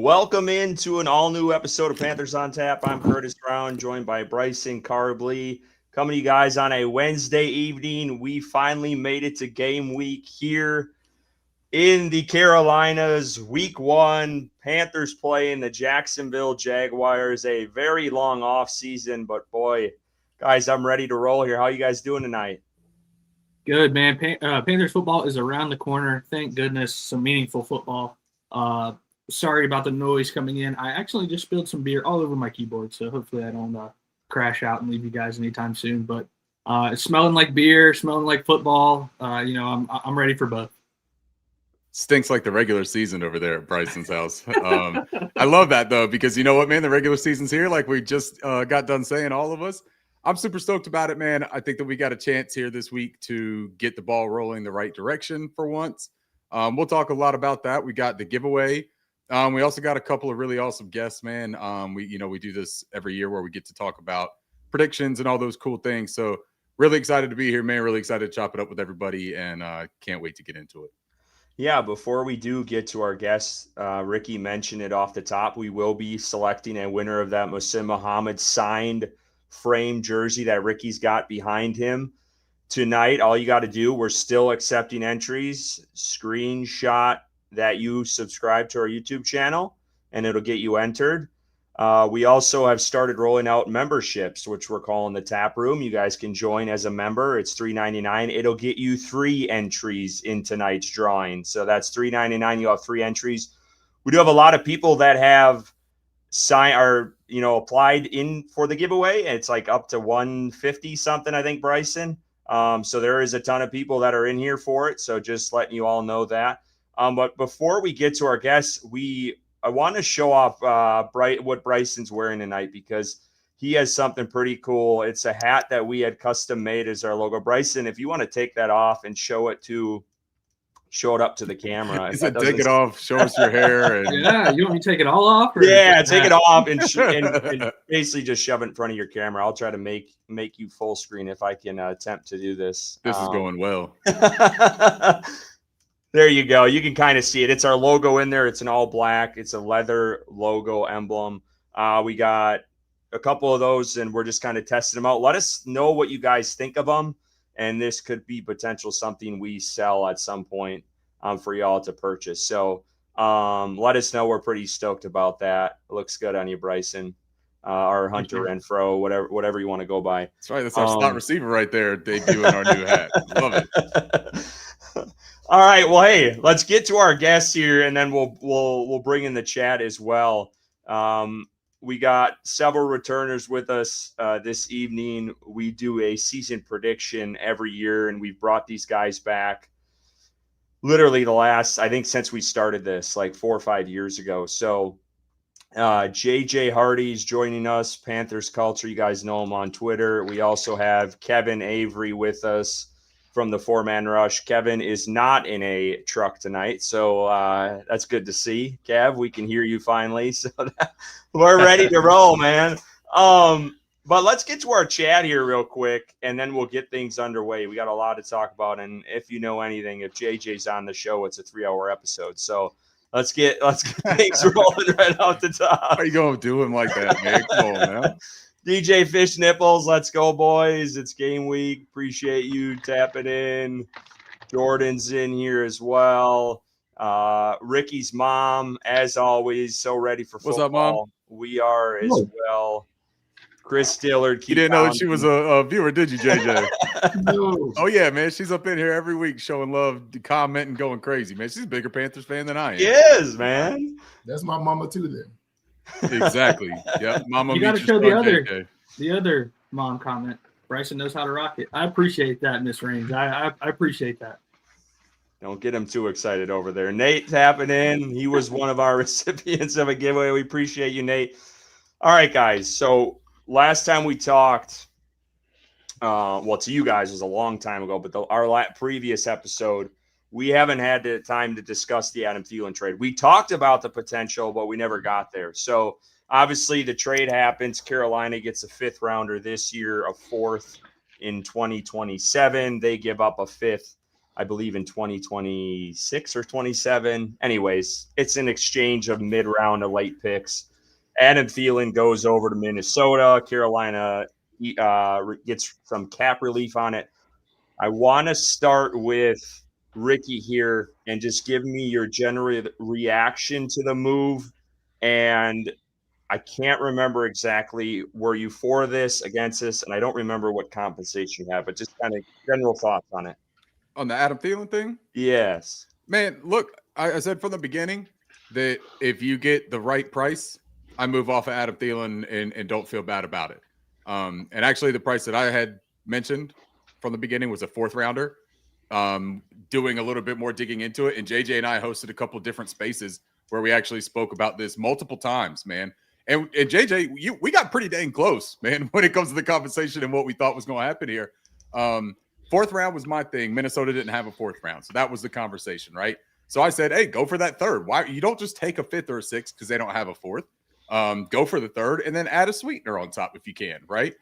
Welcome into an all-new episode of Panthers on Tap. I'm Curtis Brown, joined by Bryson Carblee. Coming to you guys on a Wednesday evening. We finally made it to game week here in the Carolinas. Week 1, Panthers playing the Jacksonville Jaguars. A very long off season, but boy, guys, I'm ready to roll here. How you guys doing tonight? Good, man. Panthers football is around the corner. Thank goodness, some meaningful football. Sorry about the noise coming in. I actually just spilled some beer all over my keyboard, so hopefully I don't crash out and leave you guys anytime soon. But it's smelling like beer, smelling like football. I'm ready for both. Stinks like the regular season over there at Bryson's house. I love that, though, because you know what, man? The regular season's here, like we just got done saying, all of us. I'm super stoked about it, man. I think that we got a chance here this week to get the ball rolling the right direction for once. We'll talk a lot about that. We got the giveaway. We also got a couple of really awesome guests, man. We do this every year where we get to talk about predictions and all those cool things. So really excited to be here, man. Really excited to chop it up with everybody, and can't wait to get into it. Yeah, before we do get to our guests, Ricky mentioned it off the top. We will be selecting a winner of that Muhsin Muhammad signed frame jersey that Ricky's got behind him tonight. All you got to do, we're still accepting entries. Screenshot that you subscribe to our YouTube channel, and it'll get you entered. We also have started rolling out memberships, which we're calling the Tap Room. You guys can join as a member. It's $3.99. It'll get you 3 entries in tonight's drawing. So that's $3.99. You'll have 3 entries. We do have a lot of people that have applied in for the giveaway. It's like up to 150 something, I think, Bryson. So there is a ton of people that are in here for it. So just letting you all know that. But before we get to our guests, I want to show off what Bryson's wearing tonight, because he has something pretty cool. It's a hat that we had custom made as our logo. Bryson, if you want to take that off and show it up to the camera. He said, take it off, show us your hair. And... Yeah, you want me to take it all off? Yeah, take it off and basically just shove it in front of your camera. I'll try to make you full screen if I can attempt to do this. This is going well. There you go. You can kind of see it. It's our logo in there. It's an all black. It's a leather logo emblem. We got a couple of those, and we're just kind of testing them out. Let us know what you guys think of them, and this could be potential something we sell at some point for y'all to purchase. So let us know. We're pretty stoked about that. It looks good on you, Bryson. Or Hunter Renfrow, whatever you want to go by. That's right. That's our slot receiver right there, debuting our new hat. Love it. All right. Well, hey, let's get to our guests here, and then we'll bring in the chat as well. We got several returners with us this evening. We do a season prediction every year, and we've brought these guys back literally I think since we started this, like 4 or 5 years ago. So JJ Hardy's joining us, Panthers Culture. You guys know him on Twitter. We also have Kevin Avery with us from the 4-Man Rush. Kevin is not in a truck tonight, so that's good to see. Kev, we can hear you finally, so we're ready to roll, man. But let's get to our chat here real quick, and then we'll get things underway. We got a lot to talk about, and if you know anything, if JJ's on the show, it's a 3-hour episode. So let's get things rolling right off the top. How are you going to do him like that, man? Come on, man. DJ Fish Nipples, let's go, boys. It's game week. Appreciate you tapping in. Jordan's in here as well. Ricky's mom, as always, so ready for football. What's up, Mom? We are as well. Chris Dillard. You didn't know that she was a viewer, did you, JJ? No. Oh, yeah, man. She's up in here every week showing love, commenting, going crazy, man. She's a bigger Panthers fan than I am. She is, man. That's my mama, too, then. Exactly. Yeah, Mama. You got to show the other mom comment. Bryson knows how to rock it. I appreciate that, Miss Range. I appreciate that. Don't get him too excited over there. Nate tapping in. He was one of our recipients of a giveaway. We appreciate you, Nate. All right, guys. So last time we talked, to you guys was a long time ago, but our previous episode, we haven't had the time to discuss the Adam Thielen trade. We talked about the potential, but we never got there. So obviously the trade happens. Carolina gets a 5th rounder this year, a 4th in 2027. They give up a 5th I believe in 2026 or 27. Anyways, it's an exchange of mid-round to late picks. Adam Thielen goes over to Minnesota. Carolina gets some cap relief on it. I want to start with Ricky here and just give me your general reaction to the move. And I can't remember exactly, were you for this, against this? And I don't remember what compensation you have, but just kind of general thoughts on it. On the Adam Thielen thing? Yes. Man, look, I said from the beginning that if you get the right price, I move off of Adam Thielen and don't feel bad about it. And actually, the price that I had mentioned from the beginning was a 4th rounder. Doing a little bit more digging into it. And JJ and I hosted a couple different spaces where we actually spoke about this multiple times, man. And JJ, we got pretty dang close, man, when it comes to the compensation and what we thought was going to happen here. 4th round was my thing. Minnesota didn't have a 4th round. So that was the conversation, right? So I said, hey, go for that 3rd. Why you don't just take a 5th or a 6th because they don't have a 4th. Go for the 3rd and then add a sweetener on top if you can, right?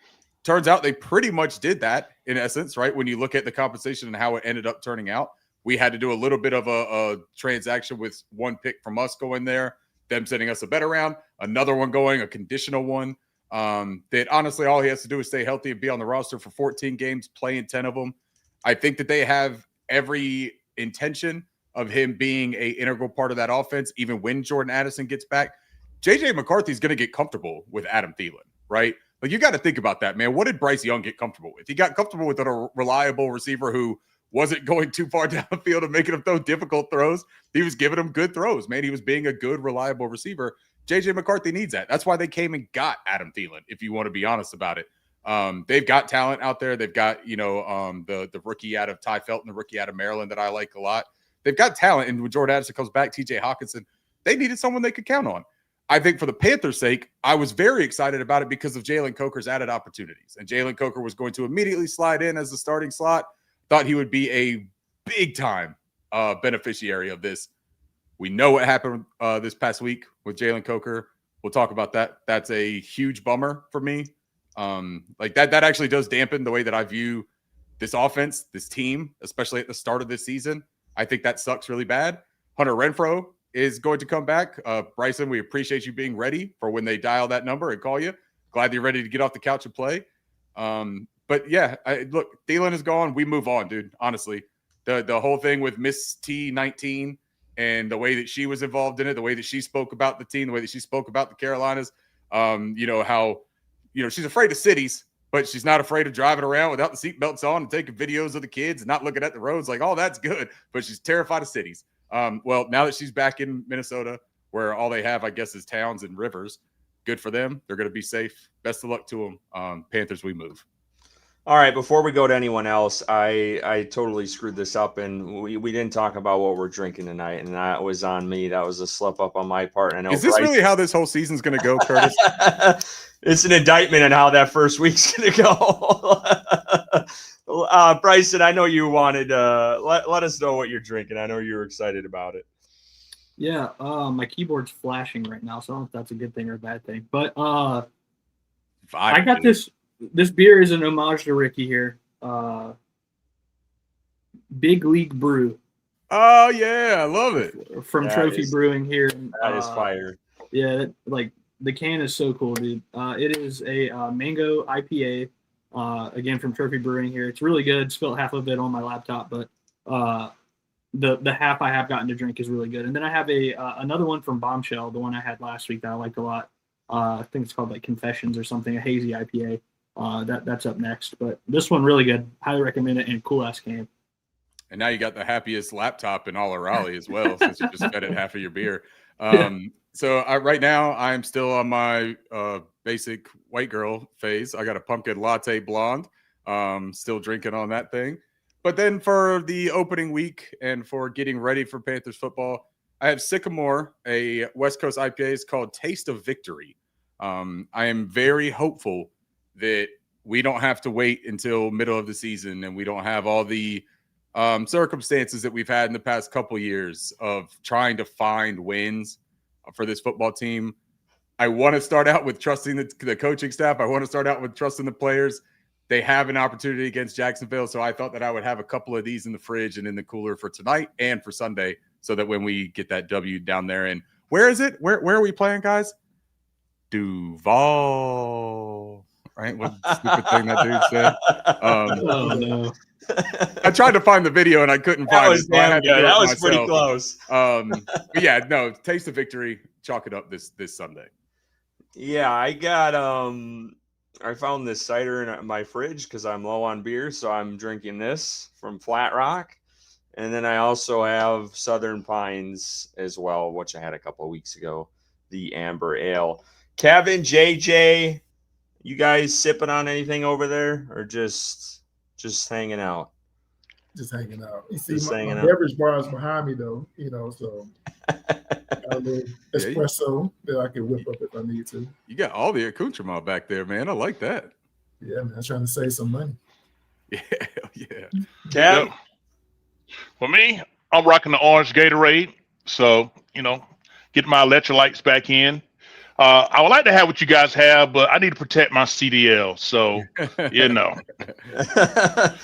Turns out they pretty much did that in essence, right? When you look at the compensation and how it ended up turning out, we had to do a little bit of a transaction with 1 pick from us going there, them sending us a better round, another one going, a conditional one. That honestly, all he has to do is stay healthy and be on the roster for 14 games, play in 10 of them. I think that they have every intention of him being an integral part of that offense, even when Jordan Addison gets back. JJ McCarthy's going to get comfortable with Adam Thielen, right? Like, you got to think about that, man. What did Bryce Young get comfortable with? He got comfortable with a reliable receiver who wasn't going too far down the field and making him throw difficult throws. He was giving him good throws, man. He was being a good, reliable receiver. JJ McCarthy needs that. That's why they came and got Adam Thielen, if you want to be honest about it. They've got talent out there. They've got, the rookie out of Ty Felton, the rookie out of Maryland that I like a lot. They've got talent. And when Jordan Addison comes back, TJ Hawkinson, they needed someone they could count on. I think for the Panthers' sake, I was very excited about it because of Jalen Coker's added opportunities. And Jalen Coker was going to immediately slide in as the starting slot. Thought he would be a big-time beneficiary of this. We know what happened this past week with Jalen Coker. We'll talk about that. That's a huge bummer for me. That actually does dampen the way that I view this offense, this team, especially at the start of this season. I think that sucks really bad. Hunter Renfrow is going to come back. Bryson, we appreciate you being ready for when they dial that number and call you. Glad you're ready to get off the couch and play. But yeah, look, Thielen is gone. We move on, dude. Honestly, the whole thing with Miss T19 and the way that she was involved in it, the way that she spoke about the team, the way that she spoke about the Carolinas, how she's afraid of cities, but she's not afraid of driving around without the seatbelts on and taking videos of the kids and not looking at the roads. Like, oh, that's good. But she's terrified of cities. Well, now that she's back in Minnesota, where all they have, I guess, is towns and rivers, good for them. They're going to be safe. Best of luck to them. Panthers, we move. All right, before we go to anyone else, I totally screwed this up, and we didn't talk about what we're drinking tonight, and that was on me. That was a slip up on my part. I know. Is this really how this whole season's going to go, Curtis? It's an indictment on how that first week's going to go. Bryson, I know you wanted let us know what you're drinking. I know you were excited about it. Yeah, my keyboard's flashing right now, so I don't know if that's a good thing or a bad thing. But I got this. This beer is an homage to Ricky here. Big League Brew. Oh, yeah. I love it. From Trophy Brewing here. That is fire. Yeah, the can is so cool, dude. It is a mango IPA, again, from Trophy Brewing here. It's really good. Spilled half of it on my laptop, but the half I have gotten to drink is really good. And then I have another one from Bombshell, the one I had last week that I liked a lot. I think it's called like Confessions or something, a hazy IPA. That's up next, but this one really good. Highly recommend it, and cool ass can. And now you got the happiest laptop in all of Raleigh as well, since you just fed it half of your beer. So right now I'm still on my basic white girl phase. I got a pumpkin latte blonde, still drinking on that thing. But then for the opening week and for getting ready for Panthers football, I have Sycamore, a West Coast IPA. It's called Taste of Victory. I am very hopeful that we don't have to wait until middle of the season and we don't have all the circumstances that we've had in the past couple years of trying to find wins for this football team. I want to start out with trusting the coaching staff. I want to start out with trusting the players. They have an opportunity against Jacksonville, so I thought that I would have a couple of these in the fridge and in the cooler for tonight and for Sunday, so that when we get that W down there, and where is it? Where are we playing, guys? Duval, right? What stupid thing that dude said. Oh no! I tried to find the video and I couldn't find it. So I had to do it that was myself. pretty close. But yeah, no, taste of victory. Chalk it up this Sunday. Yeah, I found this cider in my fridge because I'm low on beer, so I'm drinking this from Flat Rock. And then I also have Southern Pines as well, which I had a couple of weeks ago, the Amber Ale. Kevin, JJ, you guys sipping on anything over there, or just hanging out? Just hanging out. You see, Just my hanging out. beverage bar is behind me, though, so a little espresso that I can whip up if I need to. You got all the accoutrement back there, man. I like that. Yeah, man, I'm trying to save some money. Yeah. Kev? Yep. For me, I'm rocking the orange Gatorade. So, get my electrolytes back in. I would like to have what you guys have, but I need to protect my CDL. So,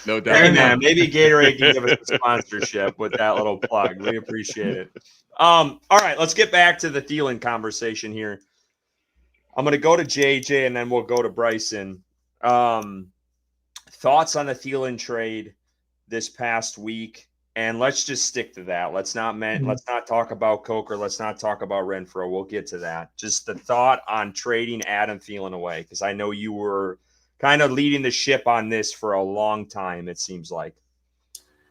No doubt. Hey, man, maybe Gatorade can give us a sponsorship with that little plug. We appreciate it. All right, let's get back to the Thielen conversation here. I'm going to go to JJ, and then we'll go to Bryson. Thoughts on the Thielen trade this past week? And let's just stick to that. Let's not talk about Coker. Let's not talk about Renfrow. We'll get to that. Just the thought on trading Adam Thielen away, because I know you were kind of leading the ship on this for a long time, it seems like.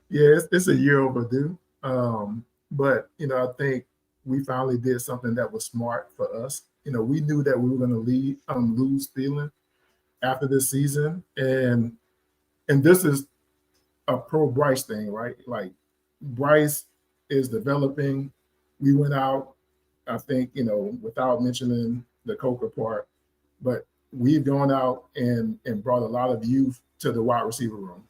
Yeah, it's a year overdue. But, I think we finally did something that was smart for us. We knew that we were going to lose Thielen after this season. And this is a pro Bryce thing, right? Like, Bryce is developing. We went out, I think, without mentioning the Coker part, but we've gone out and brought a lot of youth to the wide receiver room.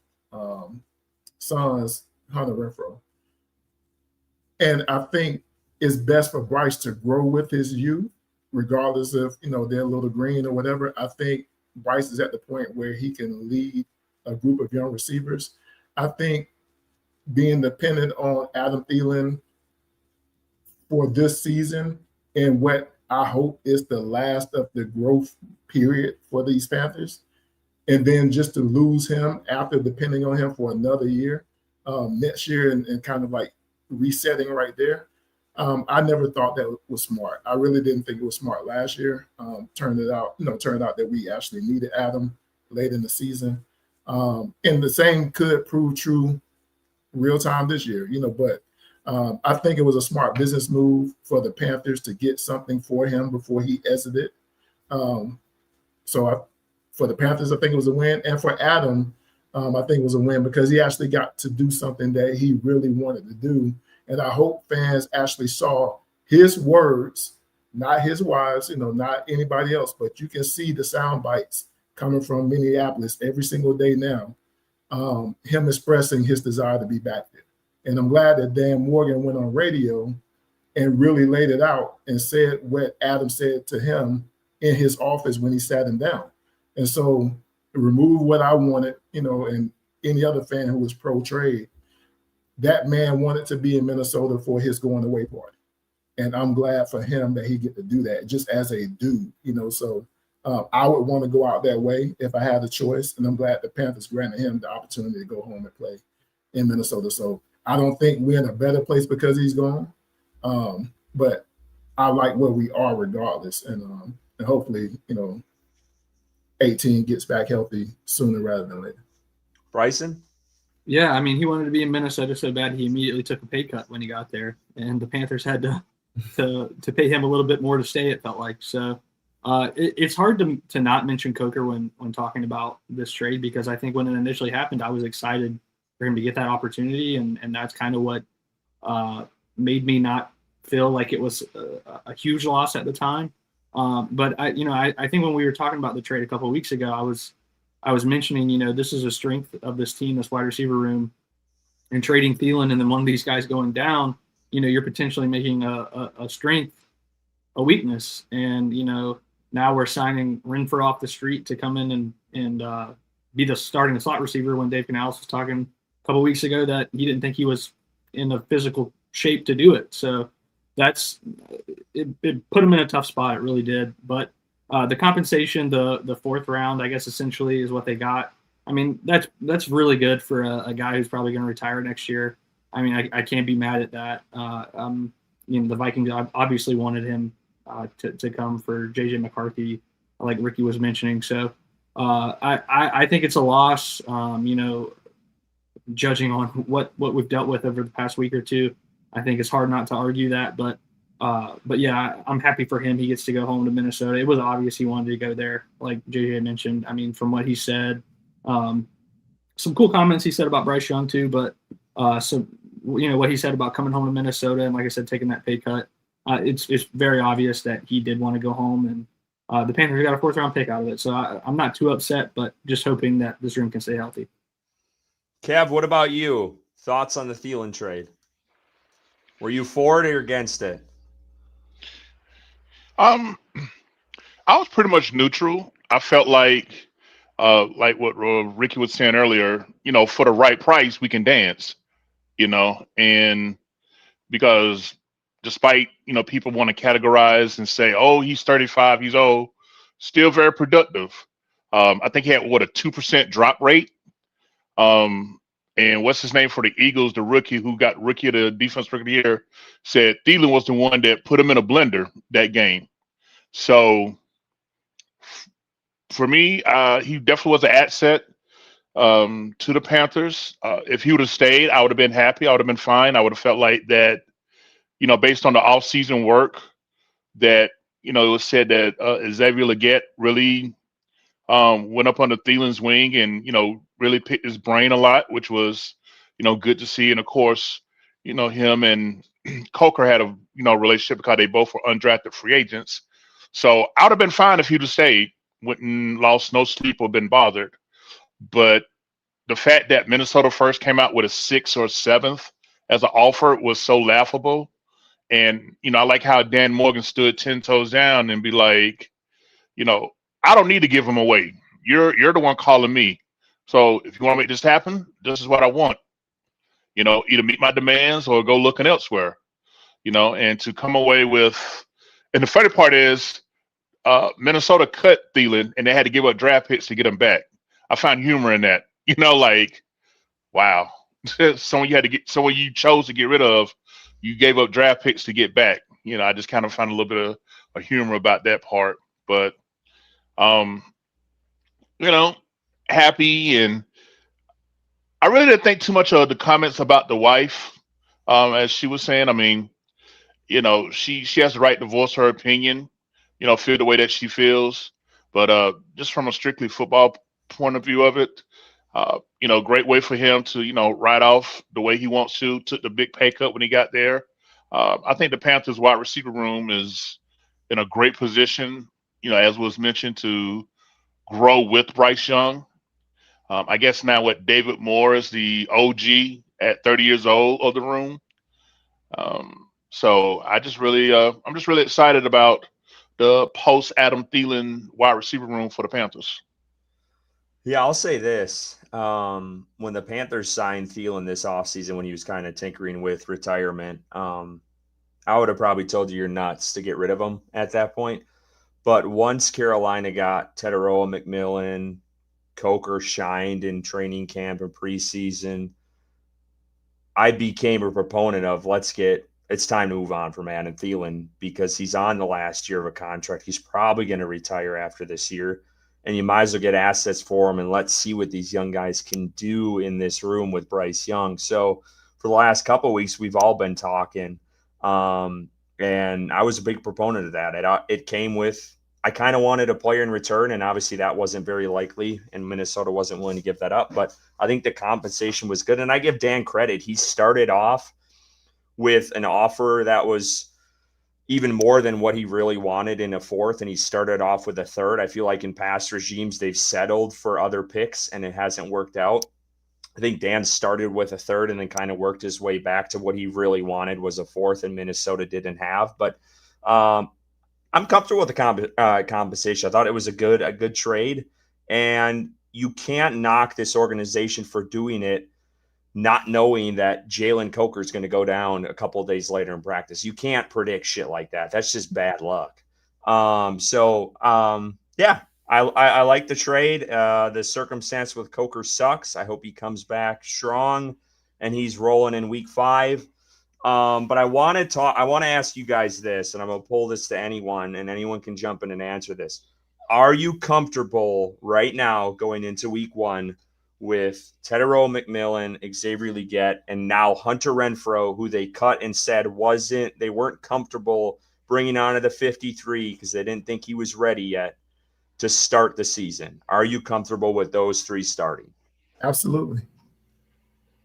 Sons, Hunter Renfrow. And I think it's best for Bryce to grow with his youth, regardless if, they're a little green or whatever. I think Bryce is at the point where he can lead a group of young receivers. I think being dependent on Adam Thielen for this season and what I hope is the last of the growth period for these Panthers, and then just to lose him after depending on him for another year next year and kind of like resetting right there. I never thought that was smart. I really didn't think it was smart last year. Turned out that we actually needed Adam late in the season. And the same could prove true real time this year, but I think it was a smart business move for the Panthers to get something for him before he exited. For the Panthers, I think it was a win. And for Adam, I think it was a win because he actually got to do something that he really wanted to do. And I hope fans actually saw his words, not his wives, not anybody else, but you can see the sound bites coming from Minneapolis every single day now, him expressing his desire to be back there. And I'm glad that Dan Morgan went on radio and really laid it out and said what Adam said to him in his office when he sat him down. And so remove what I wanted, and any other fan who was pro-trade, that man wanted to be in Minnesota for his going away party. And I'm glad for him that he get to do that just as a dude, so I would want to go out that way if I had a choice. And I'm glad the Panthers granted him the opportunity to go home and play in Minnesota. So I don't think we're in a better place because he's gone. But I like where we are regardless. And hopefully, 18 gets back healthy sooner rather than later. Bryson? Yeah, I mean, he wanted to be in Minnesota so bad he immediately took a pay cut when he got there, and the Panthers had to pay him a little bit more to stay, it felt like. So it's hard to not mention Coker when talking about this trade, because I think when it initially happened, I was excited for him to get that opportunity, and that's kind of what made me not feel like it was a huge loss at the time. But I think when we were talking about the trade a couple of weeks ago, I was mentioning, this is a strength of this team, this wide receiver room, and trading Thielen and then one of these guys going down, you're potentially making a strength a weakness. And, now we're signing Renfrow off the street to come in and be the starting slot receiver when Dave Canales was talking a couple weeks ago that he didn't think he was in the physical shape to do it. So it put him in a tough spot. It really did. But the compensation, the fourth round, I guess essentially is what they got. I mean, that's really good for a guy who's probably going to retire next year. I mean, I can't be mad at that. The Vikings obviously wanted him to come for JJ McCarthy, like Ricky was mentioning. So I think it's a loss. Judging on what we've dealt with over the past week or two, I think it's hard not to argue that. But yeah, I'm happy for him. He gets to go home to Minnesota. It was obvious he wanted to go there, like JJ mentioned. I mean, from what he said, some cool comments he said about Bryce Young too. But what he said about coming home to Minnesota and, like I said, taking that pay cut, it's very obvious that he did want to go home, and the Panthers got a fourth round pick out of it. So I'm not too upset, but just hoping that this room can stay healthy. Kev, what about you? Thoughts on the Thielen trade? Were you for it or against it? I was pretty much neutral. I felt like what Ricky was saying earlier, for the right price, we can dance, and because despite, people want to categorize and say, oh, he's 35, he's old, still very productive. I think he had, a 2% drop rate. And what's his name for the Eagles, the rookie who got rookie of the defense rookie of the year, said Thielen was the one that put him in a blender that game. So for me, he definitely was an asset to the Panthers. If he would have stayed, I would have been happy. I would have been fine. I would have felt like that, based on the offseason work that, it was said that Xavier Legette really went up under Thielen's wing and, really picked his brain a lot, which was, good to see. And of course, him and Coker had a, relationship because they both were undrafted free agents. So I would have been fine if he'd have stayed, wouldn't lost no sleep or been bothered. But the fact that Minnesota first came out with a 6th or 7th as an offer was so laughable. And, I like how Dan Morgan stood 10 toes down and be like, I don't need to give him away. You're the one calling me. So if you want to make this happen, this is what I want. Either meet my demands or go looking elsewhere. And to come away with, and the funny part is, Minnesota cut Thielen and they had to give up draft picks to get him back. I found humor in that. Wow. someone you chose to get rid of, you gave up draft picks to get back. I just kind of found a little bit of humor about that part. But happy, and I really didn't think too much of the comments about the wife, as she was saying. I mean, she has the right to voice her opinion, feel the way that she feels. But just from a strictly football point of view of it, great way for him to, ride off the way he wants to. Took the big pay cut when he got there. I think the Panthers wide receiver room is in a great position, as was mentioned, to grow with Bryce Young. I guess now what David Moore is the OG at 30 years old of the room. So I'm just really excited about the post Adam Thielen wide receiver room for the Panthers. Yeah, I'll say this. When the Panthers signed Thielen this offseason, when he was kind of tinkering with retirement, I would have probably told you you're nuts to get rid of him at that point. But once Carolina got Teteroa, McMillan, Coker shined in training camp and preseason, I became a proponent of it's time to move on from Adam Thielen because he's on the last year of a contract. He's probably going to retire after this year. And you might as well get assets for him and let's see what these young guys can do in this room with Bryce Young. So for the last couple of weeks, we've all been talking. And I was a big proponent of that. It came with, I kind of wanted a player in return, and obviously that wasn't very likely, and Minnesota wasn't willing to give that up. But I think the compensation was good, and I give Dan credit. He started off with an offer that was even more than what he really wanted in a 4th, and he started off with a 3rd. I feel like in past regimes they've settled for other picks, and it hasn't worked out. I think Dan started with a 3rd and then kind of worked his way back to what he really wanted was a 4th, and Minnesota didn't have. But I'm comfortable with the compensation. I thought it was a good trade. And you can't knock this organization for doing it, not knowing that Jalen Coker is going to go down a couple of days later in practice. You can't predict shit like that. That's just bad luck. Yeah, I like the trade. The circumstance with Coker sucks. I hope he comes back strong and he's rolling in week 5. But I want to ask you guys this, and I'm going to pull this to anyone, and anyone can jump in and answer this. Are you comfortable right now going into week 1 with Tedero McMillan, Xavier Legette, and now Hunter Renfrow, who they cut and said they weren't comfortable bringing onto the 53 because they didn't think he was ready yet to start the season? Are you comfortable with those 3 starting? Absolutely.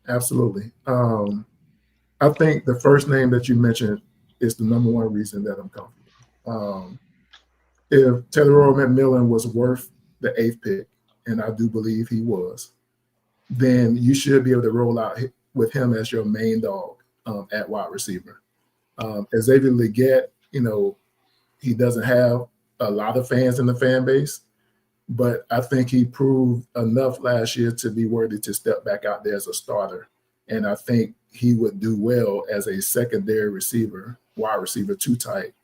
Absolutely. I think the first name that you mentioned is the number one reason that I'm comfortable. If Tedero McMillan was worth the 8th pick, and I do believe he was, then you should be able to roll out with him as your main dog at wide receiver. Xavier Legette, he doesn't have a lot of fans in the fan base, but I think he proved enough last year to be worthy to step back out there as a starter. And I think he would do well as a secondary receiver, wide receiver 2 type.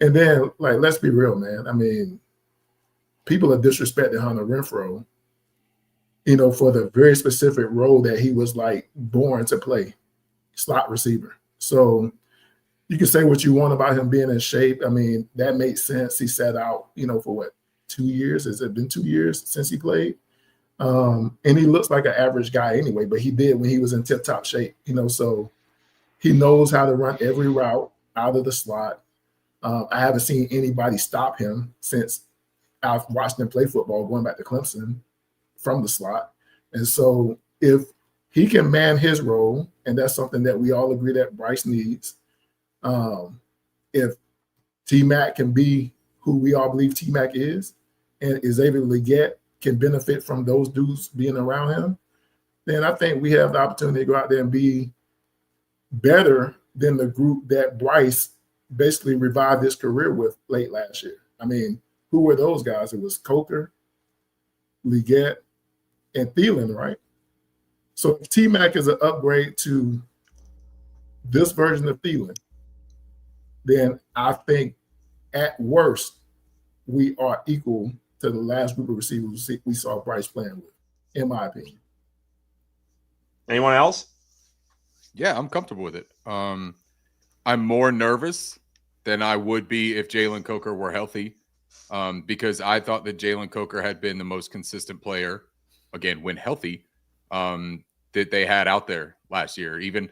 And then, let's be real, man. I mean, people are disrespecting Hunter Renfrow, for the very specific role that he was born to play, slot receiver. So you can say what you want about him being in shape. I mean, that makes sense. He sat out, for what, 2 years? Has it been 2 years since he played? And he looks like an average guy anyway, but he did when he was in tip-top shape, so he knows how to run every route out of the slot. I haven't seen anybody stop him since I've watched him play football going back to Clemson from the slot. And so if he can man his role, and that's something that we all agree that Bryce needs, if T-Mac can be who we all believe T-Mac is, and Xavier Legette can benefit from those dudes being around him, then I think we have the opportunity to go out there and be better than the group that Bryce basically revived his career with late last year. I mean, who were those guys? It was Coker, Legette, and Thielen, right? So if T-Mac is an upgrade to this version of Thielen, then I think at worst we are equal to the last group of receivers we saw Bryce playing with, in my opinion. Anyone else? Yeah, I'm comfortable with it. I'm more nervous than I would be if Jalen Coker were healthy, because I thought that Jalen Coker had been the most consistent player, again, when healthy, that they had out there last year, even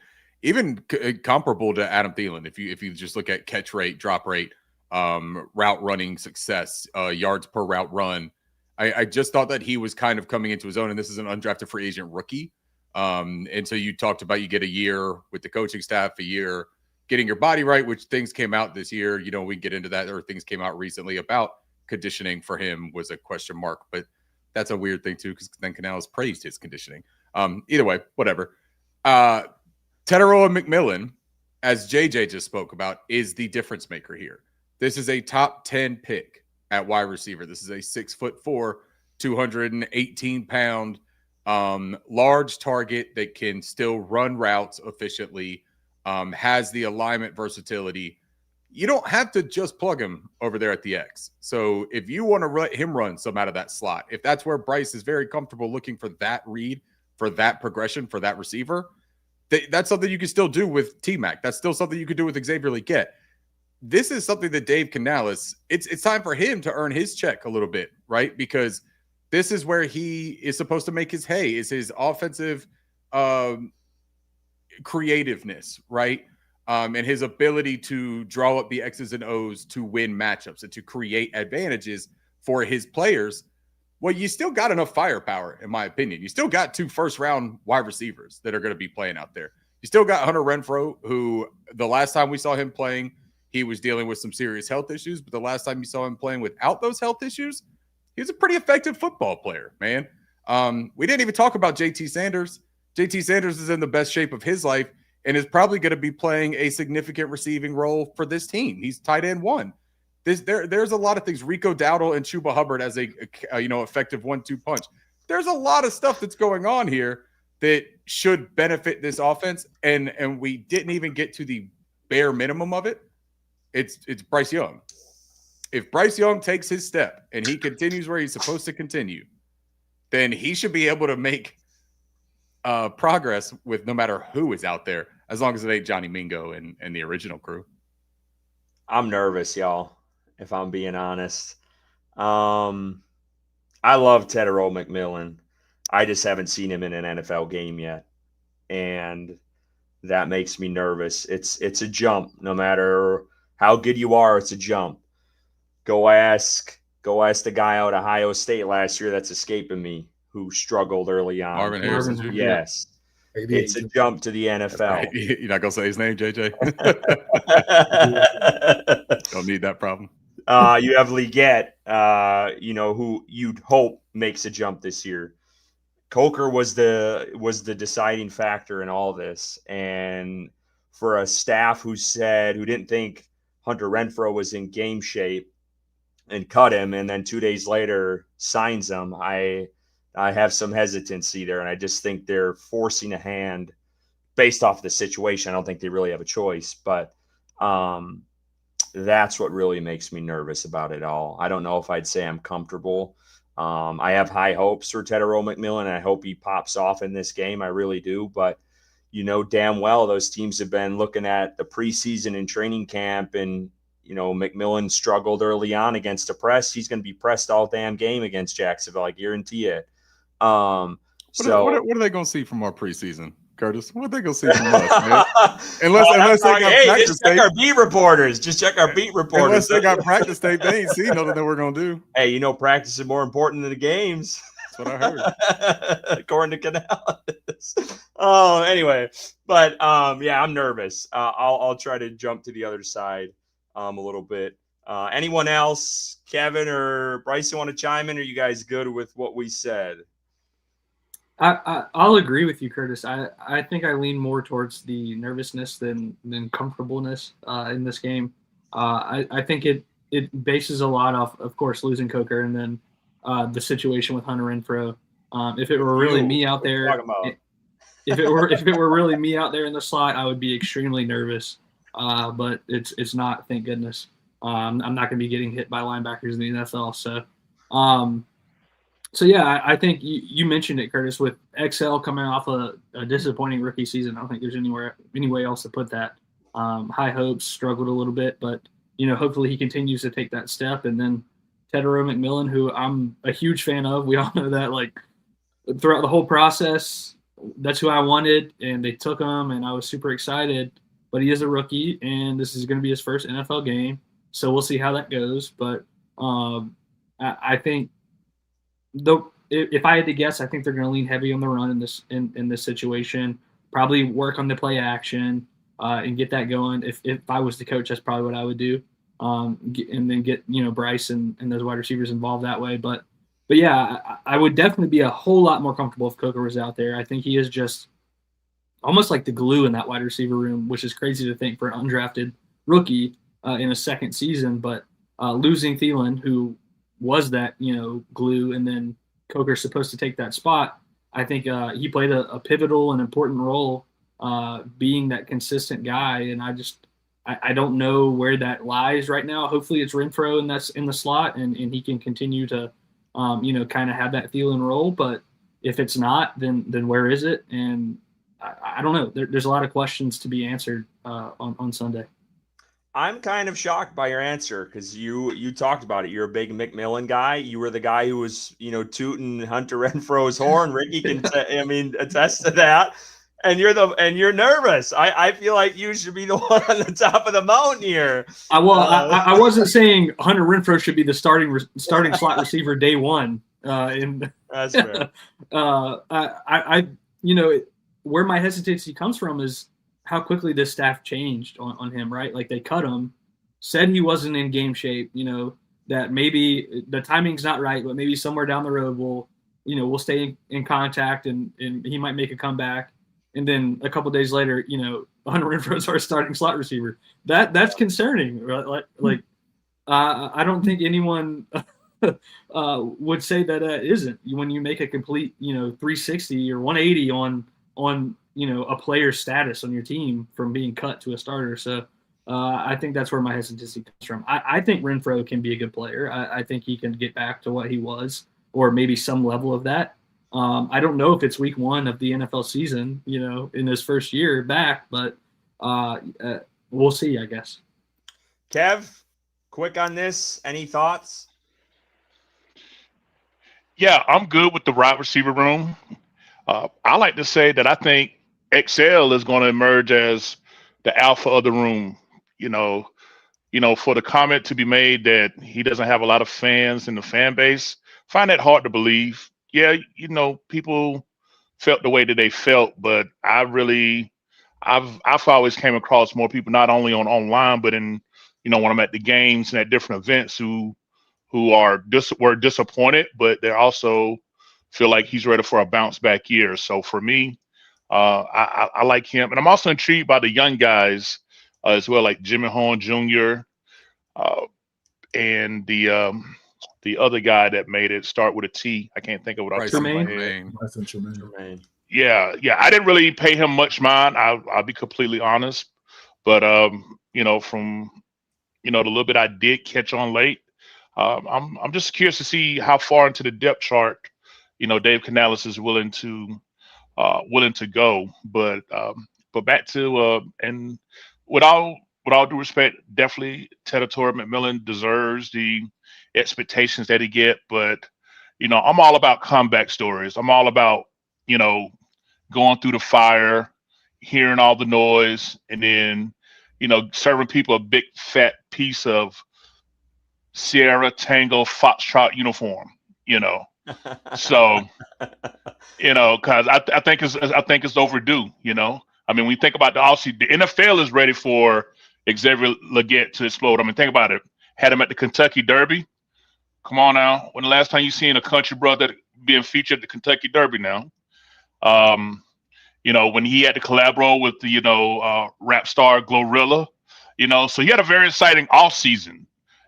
comparable to Adam Thielen. If you just look at catch rate, drop rate, route running success, yards per route run, I just thought that he was kind of coming into his own, and this is an undrafted free agent rookie. And so you talked about you get a year with the coaching staff, a year getting your body right, which things came out this year. We get into that, or things came out recently about conditioning for him was a question mark, but that's a weird thing too, because then Canales praised his conditioning. Either way, whatever. Tedero McMillan, as JJ just spoke about, is the difference maker here. This is a top 10 pick at wide receiver. This is a 6'4", 218-pound, large target that can still run routes efficiently, has the alignment versatility. You don't have to just plug him over there at the X. So if you want to let him run some out of that slot, if that's where Bryce is very comfortable looking for that read, for that progression, for that receiver, that's something you can still do with T-Mac. That's still something you could do with Xavier Legette. This is something that Dave Canales, it's time for him to earn his check a little bit, right? Because this is where he is supposed to make his hay, is his offensive creativeness, right? And his ability to draw up the X's and O's to win matchups and to create advantages for his players. Well, you still got enough firepower, in my opinion. You still got 2 first-round wide receivers that are going to be playing out there. You still got Hunter Renfrow, who the last time we saw him playing, he was dealing with some serious health issues. But the last time you saw him playing without those health issues, he was a pretty effective football player, man. We didn't even talk about JT Sanders. JT Sanders is in the best shape of his life and is probably going to be playing a significant receiving role for this team. He's tight end 1. There's a lot of things. Rico Dowdle and Chuba Hubbard as a effective 1-2 punch. there's a lot of stuff that's going on here that should benefit this offense, and we didn't even get to the bare minimum of it. It's Bryce Young. If Bryce Young takes his step and he continues where he's supposed to continue, then he should be able to make progress with no matter who is out there, as long as it ain't Johnny Mingo and the original crew. I'm nervous, y'all, if I'm being honest. I love Tedero McMillan. I just haven't seen him in an NFL game yet, and that makes me nervous. It's a jump. No matter how good you are, it's a jump. Go ask the guy out of Ohio State last year that's escaping me, who struggled early on. Marvin Harrison Jr.? Yes. It's a jump to the NFL. You're not going to say his name, JJ? Don't need that problem. You have Leggett, who you'd hope makes a jump this year. Coker was the deciding factor in all this. And for a staff who didn't think Hunter Renfrow was in game shape and cut him, and then 2 days later signs him, I have some hesitancy there, and I just think they're forcing a hand based off the situation. I don't think they really have a choice, but that's what really makes me nervous about it all. I don't know if I'd say I'm comfortable. I have high hopes for Tedero McMillan, and I hope he pops off in this game. I really do, but you know damn well those teams have been looking at the preseason and training camp, and McMillan struggled early on against the press. He's going to be pressed all damn game against Jacksonville, I guarantee it. What are they going to see from our preseason, Curtis? What are they going to see from us, man? Unless they got practice just check tape. our beat reporters. Just check our beat reporters. Unless they got practice tape, they ain't seen nothing that we're going to do. Hey, practice is more important than the games. That's what I heard. According to Canales. Oh, anyway. But, I'm nervous. I'll try to jump to the other side a little bit. Anyone else, Kevin or Bryce, you want to chime in? Or are you guys good with what we said? I'll agree with you, Curtis. I think I lean more towards the nervousness than comfortableness in this game. I think it bases a lot off, of course, losing Coker, and then the situation with Hunter Renfrow. If it were really me out there, if it were really me out there in the slot, I would be extremely nervous. But it's not, thank goodness. I'm not going to be getting hit by linebackers in the NFL. So yeah, I think you mentioned it, Curtis, with XL coming off a disappointing rookie season. I don't think there's any way else to put that. High hopes, struggled a little bit, but hopefully he continues to take that step. And then Tedero McMillan, who I'm a huge fan of, we all know that, like, throughout the whole process, that's who I wanted, and they took him, and I was super excited. But he is a rookie, and this is going to be his first NFL game, so we'll see how that goes. But I think, though, if I had to guess, I think they're going to lean heavy on the run in this situation. Probably work on the play action and get that going. If I was the coach, that's probably what I would do, and then get Bryce and those wide receivers involved that way. But yeah, I would definitely be a whole lot more comfortable if Coker was out there. I think he is just almost like the glue in that wide receiver room, which is crazy to think for an undrafted rookie in a second season. But losing Thielen, who was that glue, and then Coker's supposed to take that spot, I think he played a pivotal and important role, being that consistent guy. And I don't know where that lies right now. Hopefully it's Renfrow, and that's in the slot, and he can continue to kind of have that Thielen role. But if it's not, then where is it? And I don't know. There's a lot of questions to be answered on Sunday. I'm kind of shocked by your answer, because you talked about it. You're a big McMillan guy. You were the guy who was tooting Hunter Renfrow's horn. Ricky can attest to that. And you're nervous. I feel like you should be the one on the top of the mountain here. I wasn't saying Hunter Renfrow should be the starting slot receiver day one. That's fair. Where my hesitancy comes from is how quickly this staff changed on him, right? Like, they cut him, said he wasn't in game shape, that maybe the timing's not right, but maybe somewhere down the road we'll stay in contact and he might make a comeback. And then a couple of days later, Hunter Renfrow's our starting slot receiver. That's concerning, right? Like I don't think anyone would say that isn't. When you make a complete 360 or 180 on a player's status on your team from being cut to a starter. So I think that's where my hesitancy comes from. I think Renfrow can be a good player. I think he can get back to what he was, or maybe some level of that. I don't know if it's week 1 of the NFL season, in his first year back, but we'll see, I guess. Kev, quick on this. Any thoughts? Yeah, I'm good with the wide receiver room. I like to say that I think XL is going to emerge as the alpha of the room. For the comment to be made that he doesn't have a lot of fans in the fan base, find that hard to believe. Yeah, people felt the way that they felt, but I've always came across more people, not only online, but in, when I'm at the games and at different events who were disappointed, but they also feel like he's ready for a bounce back year. So for me, I like him, and I'm also intrigued by the young guys as well, like Jimmy Horn Jr. And the other guy that made it start with a T. I can't think of what Bryce I'm saying. Tremaine. Yeah. I didn't really pay him much mind. I'll be completely honest, but from the little bit I did catch on late, I'm just curious to see how far into the depth chart, Dave Canales is willing to go. But back to and with all due respect, definitely Tedditor McMillan deserves the expectations that he get. But I'm all about comeback stories. I'm all about going through the fire, hearing all the noise, and then serving people a big fat piece of Sierra Tango Foxtrot uniform. So because I think it's overdue. I mean, when you think about the offseason, the NFL is ready for Xavier Legette to explode. I mean, think about it. Had him at the Kentucky Derby. Come on now. When the last time you seen a country brother being featured at the Kentucky Derby now? When he had to collaborate with the rap star Glorilla, so he had a very exciting offseason.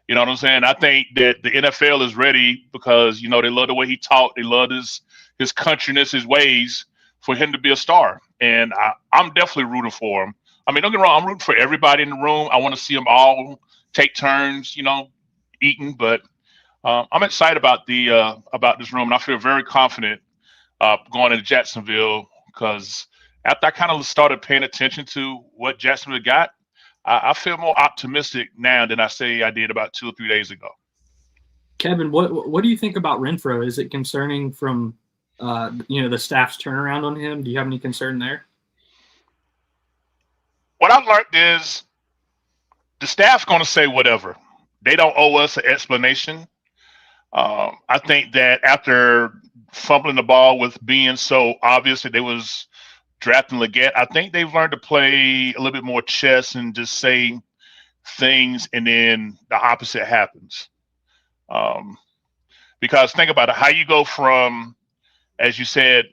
You know what I'm saying? I think that the NFL is ready because they love the way he talked. They love his countryness, his ways for him to be a star. And I'm definitely rooting for him. I mean, don't get me wrong, I'm rooting for everybody in the room. I want to see them all take turns, eating. But I'm excited about this room, and I feel very confident going into Jacksonville because after I kind of started paying attention to what Jacksonville got, I feel more optimistic now than I did about 2 or 3 days ago. Kevin, what do you think about Renfrow? Is it concerning from the staff's turnaround on him? Do you have any concern there? What I've learned is the staff's going to say whatever. They don't owe us an explanation. I think that after fumbling the ball with being so obvious that they was drafting Legette, I think they've learned to play a little bit more chess and just say things and then the opposite happens. Because think about it, how you go from, as you said,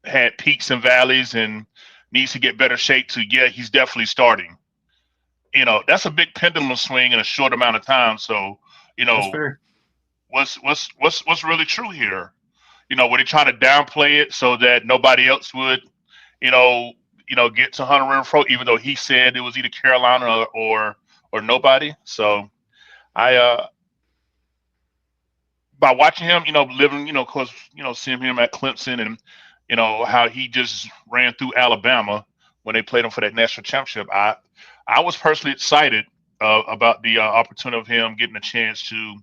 had peaks and valleys and needs to get better shape to, yeah, he's definitely starting. That's a big pendulum swing in a short amount of time. So, That's fair. What's really true here? Were they trying to downplay it so that nobody else would, get to Hunter Renfrow, even though he said it was either Carolina or nobody. So by watching him, living, of course, seeing him at Clemson and, how he just ran through Alabama when they played him for that national championship. I was personally excited about the opportunity of him getting a chance to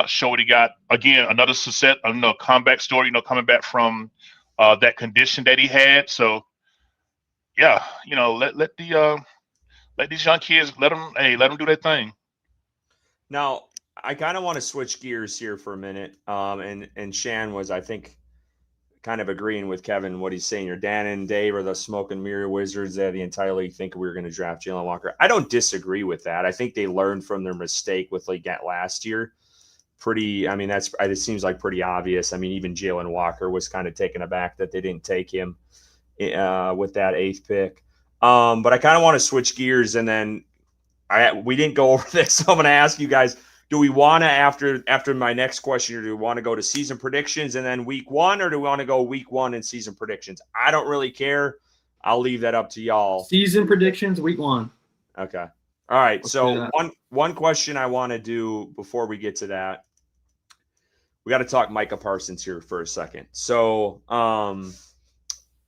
show what he got. Again, another success, comeback story, coming back from that condition that he had. So, yeah, let these young kids, let them do their thing. Now, I kind of want to switch gears here for a minute. And Shan was, I think, kind of agreeing with Kevin what he's saying. Your Dan and Dave are the smoke and mirror wizards that the entire league think we were going to draft Jalen Walker. I don't disagree with that. I think they learned from their mistake with Legette last year. It seems like pretty obvious. I mean, even Jalen Walker was kind of taken aback that they didn't take him with that 8th pick. But I kind of want to switch gears, and then we didn't go over this, so I'm going to ask you guys, do we want to, after my next question, do we want to go to season predictions and then week 1, or do we want to go week 1 and season predictions? I don't really care. I'll leave that up to y'all. Season predictions, week 1. Okay. All right. Let's So one question I want to do before we get to that, we got to talk Micah Parsons here for a second. So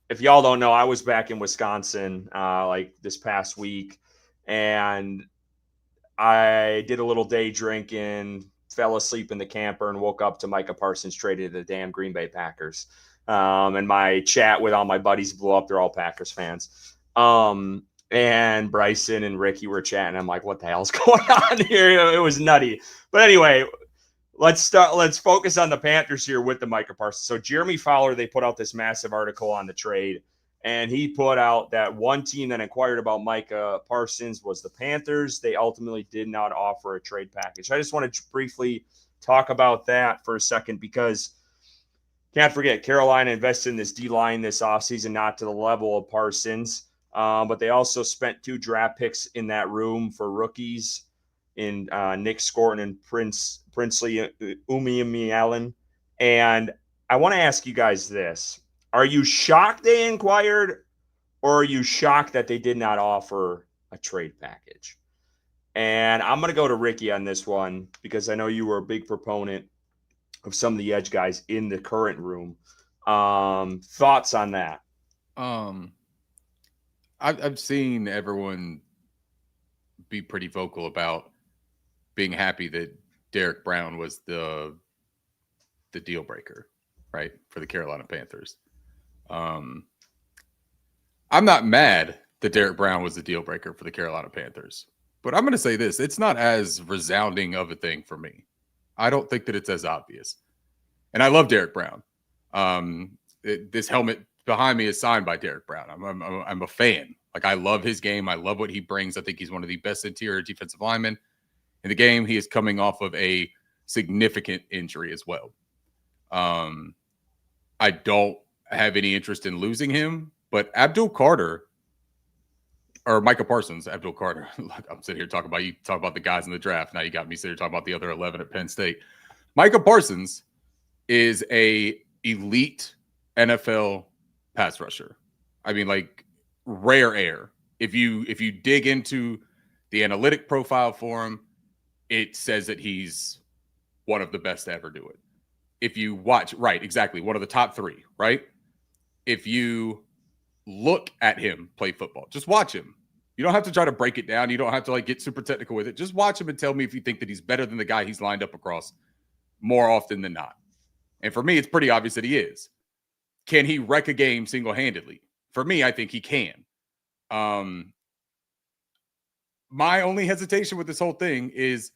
if y'all don't know, I was back in Wisconsin like this past week, and I did a little day drinking, fell asleep in the camper, and woke up to Micah Parsons traded to the damn Green Bay Packers. And my chat with all my buddies blew up. They're all Packers fans. And Bryson and Ricky were chatting. I'm like, what the hell's going on here? It was nutty. But anyway, let's focus on the Panthers here with the Micah Parsons. So Jeremy Fowler, they put out this massive article on the trade, and he put out that one team that inquired about Micah Parsons was the Panthers. They ultimately did not offer a trade package. I just want to briefly talk about that for a second, because can't forget Carolina invested in this D-line this offseason, not to the level of Parsons, but they also spent 2 draft picks in that room for rookies in Nick Scorton and Princely Umiamialan. And I want to ask you guys this. Are you shocked they inquired, or are you shocked that they did not offer a trade package? And I'm going to go to Ricky on this one, because I know you were a big proponent of some of the edge guys in the current room. Thoughts on that? I've seen everyone be pretty vocal about being happy that Derek Brown was the deal breaker, right, for the Carolina Panthers. I'm not mad that Derek Brown was the deal breaker for the Carolina Panthers, but I'm going to say this. It's not as resounding of a thing for me. I don't think that it's as obvious. And I love Derek Brown. This helmet behind me is signed by Derek Brown. I'm a fan. Like, I love his game. I love what he brings. I think he's one of the best interior defensive linemen in the game. He is coming off of a significant injury as well. I don't have any interest in losing him, but Micah Parsons, Abdul Carter. I'm sitting here talking about the guys in the draft. Now you got me sitting here talking about the other 11 at Penn State. Micah Parsons is a elite NFL pass rusher. I mean, like, rare air. If you dig into the analytic profile for him, it says that he's one of the best to ever do it. If you watch, right, exactly, one of the top 3, right? If you look at him play football, just watch him. You don't have to try to break it down. You don't have to get super technical with it. Just watch him and tell me if you think that he's better than the guy he's lined up across more often than not. And for me, it's pretty obvious that he is. Can he wreck a game single-handedly? For me, I think he can. My only hesitation with this whole thing is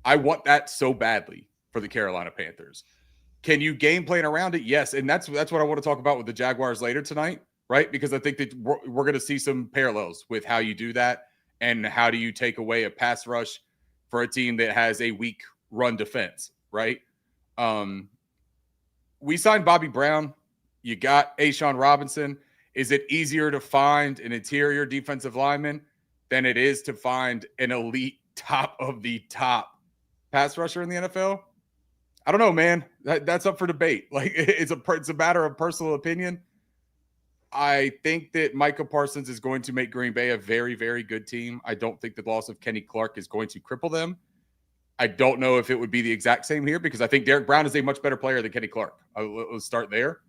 I want that so badly for the Carolina Panthers. Can you game plan around it? Yes. And that's what I want to talk about with the Jaguars later tonight, right? Because I think that we're going to see some parallels with how you do that and how do you take away a pass rush for a team that has a weak run defense, right? We signed Bobby Brown. You got A'Shawn Robinson. Is it easier to find an interior defensive lineman than it is to find an elite top of the top pass rusher in the NFL? I don't know, man. That's up for debate. Like, it's a matter of personal opinion. I think that Micah Parsons is going to make Green Bay a very, very good team. I don't think the loss of Kenny Clark is going to cripple them. I don't know if it would be the exact same here, because I think Derek Brown is a much better player than Kenny Clark. Let's start there.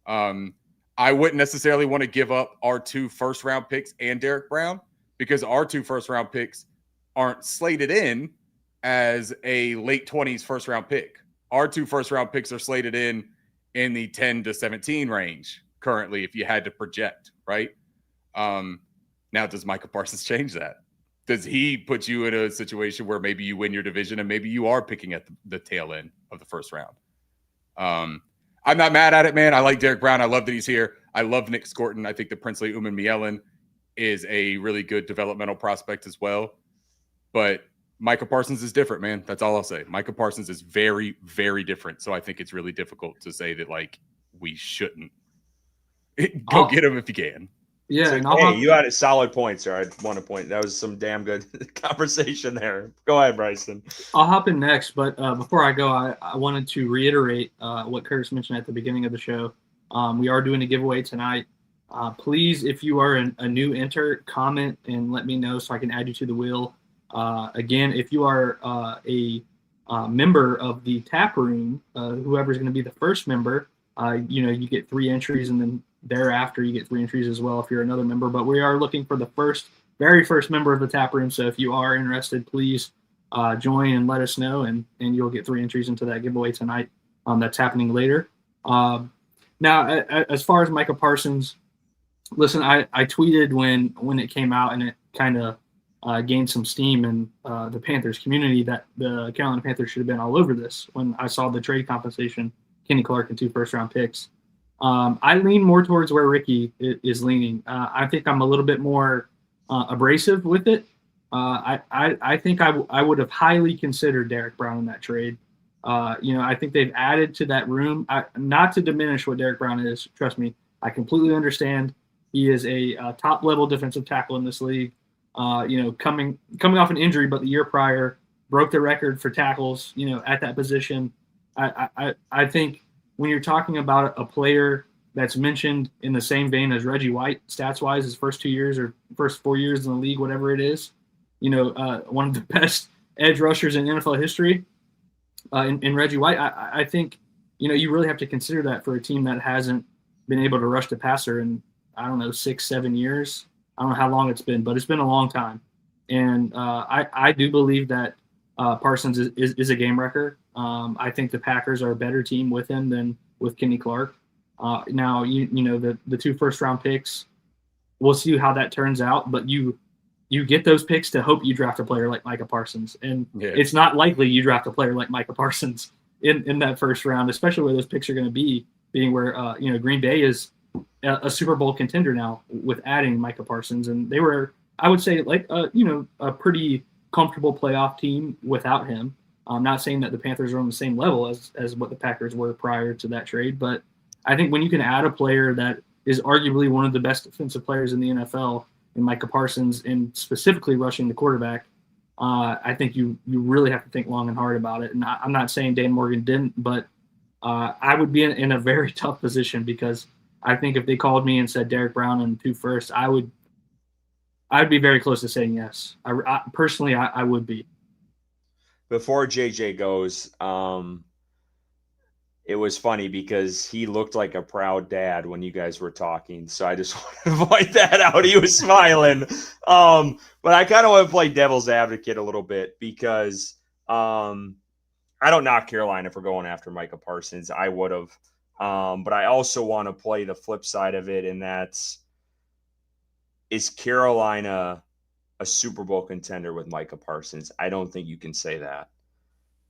I wouldn't necessarily want to give up our 2 first-round picks and Derek Brown, because our 2 first-round picks aren't slated in as a late 20s first-round pick. Our 2 first-round picks are slated in the 10 to 17 range currently, if you had to project, right? Now, does Micah Parsons change that? Does he put you in a situation where maybe you win your division and maybe you are picking at the tail end of the first round? I'm not mad at it, man. I like Derek Brown. I love that he's here. I love Nick Scorton. I think that Princely Umiamialan is a really good developmental prospect as well. But Micah Parsons is different, man. That's all I'll say. Micah Parsons is very, very different. So I think it's really difficult to say that, like, we shouldn't go get him if you can. Yeah, So, and I'll hey, hop, you had a solid point, sir. I want to point. That was some damn good conversation there. Go ahead, Bryson. I'll hop in next, but before I go, I wanted to reiterate what Curtis mentioned at the beginning of the show. We are doing a giveaway tonight. Please, if you are a new enter, comment and let me know so I can add you to the wheel. Again, if you are a member of the tap room, whoever's going to be the first member, you get 3 entries, and then thereafter you get 3 entries as well if you're another member. But we are looking for the very first member of the tap room. So if you are interested, please join and let us know, and you'll get 3 entries into that giveaway tonight. That's happening later. Now, as far as Micah Parsons, listen, I tweeted when it came out, and it kind of gained some steam in the Panthers community that the Carolina Panthers should have been all over this when I saw the trade compensation, Kenny Clark and 2 first-round picks. I lean more towards where Ricky is leaning. I think I'm a little bit more abrasive with it. I think I would have highly considered Derek Brown in that trade. I think they've added to that room. Not to diminish what Derek Brown is. Trust me, I completely understand. He is a top-level defensive tackle in this league. Coming off an injury, but the year prior broke the record for tackles. At that position, I think when you're talking about a player that's mentioned in the same vein as Reggie White, stats-wise, his first 2 years or first 4 years in the league, whatever it is, one of the best edge rushers in NFL history, in Reggie White, I think, you really have to consider that for a team that hasn't been able to rush the passer in, 6-7 years. I don't know how long it's been, but it's been a long time. And I do believe that Parsons is a game wrecker. I think the Packers are a better team with him than with Kenny Clark. Now, the 2 first-round picks, we'll see how that turns out, but you get those picks to hope you draft a player like Micah Parsons. And It's not likely you draft a player like Micah Parsons in that first round, especially where those picks are going to be, being where, Green Bay is a Super Bowl contender now with adding Micah Parsons. And they were, I would say, a pretty comfortable playoff team without him. I'm not saying that the Panthers are on the same level as what the Packers were prior to that trade, but I think when you can add a player that is arguably one of the best defensive players in the NFL, in Micah Parsons, and specifically rushing the quarterback, I think you really have to think long and hard about it. And I'm not saying Dan Morgan didn't, but I would be in a very tough position, because I think if they called me and said Derek Brown and 2 firsts, I'd be very close to saying yes. Personally, I would be. Before JJ goes, it was funny because he looked like a proud dad when you guys were talking. So I just want to point that out. He was smiling. But I kind of want to play devil's advocate a little bit, because I don't knock Carolina for going after Micah Parsons. I would have. But I also want to play the flip side of it, and that's, is Carolina a Super Bowl contender with Micah Parsons? I don't think you can say that.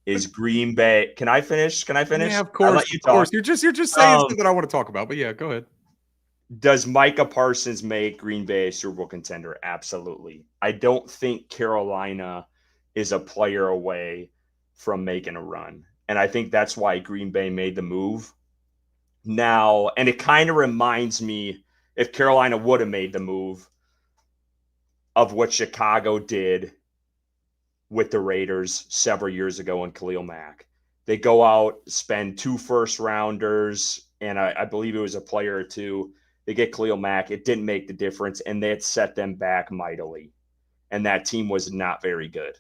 Is Green Bay? Can I finish? Yeah, of course. Of course. You're just saying something that I want to talk about. But yeah, go ahead. Does Micah Parsons make Green Bay a Super Bowl contender? Absolutely. I don't think Carolina is a player away from making a run. And I think that's why Green Bay made the move now. And it kind of reminds me, if Carolina would have made the move, of what Chicago did with the Raiders several years ago in Khalil Mack. They go out, spend 2 first-rounders, and I believe it was a player or 2. They get Khalil Mack. It didn't make the difference, and it set them back mightily. And that team was not very good.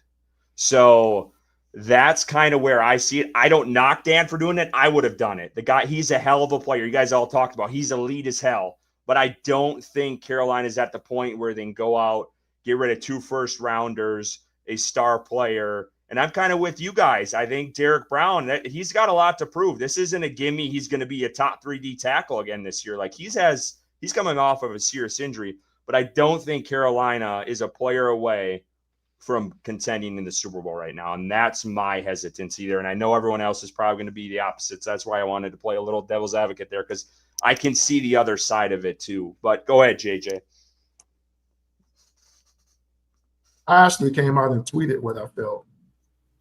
So that's kind of where I see it. I don't knock Dan for doing it. I would have done it. The guy, he's a hell of a player. You guys all talked about. He's elite as hell. But I don't think Carolina's at the point where they can go out, get rid of 2 first-rounders, a star player. And I'm kind of with you guys. I think Derek Brown, he's got a lot to prove. This isn't a gimme. He's going to be a top 3D tackle again this year. Like he's coming off of a serious injury, but I don't think Carolina is a player away from contending in the Super Bowl right now. And that's my hesitancy there. And I know everyone else is probably going to be the opposites. That's why I wanted to play a little devil's advocate there, because I can see the other side of it too. But go ahead, JJ. I actually came out and tweeted what I felt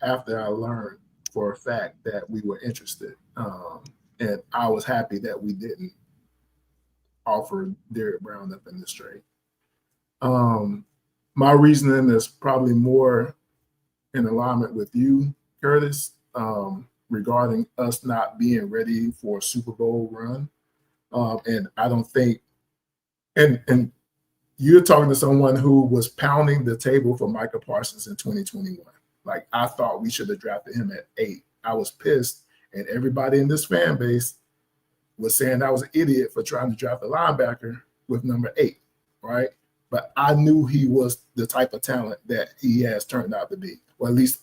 after I learned for a fact that we were interested. And I was happy that we didn't. offer Derrick Brown up in this trade. My reasoning is probably more in alignment with you, Curtis, regarding us not being ready for a Super Bowl run. And I don't think, and you're talking to someone who was pounding the table for Micah Parsons in 2021. Like, I thought we should have drafted him at 8. I was pissed, and everybody in this fan base was saying I was an idiot for trying to draft a linebacker with number 8, right? But I knew he was the type of talent that he has turned out to be. Or at least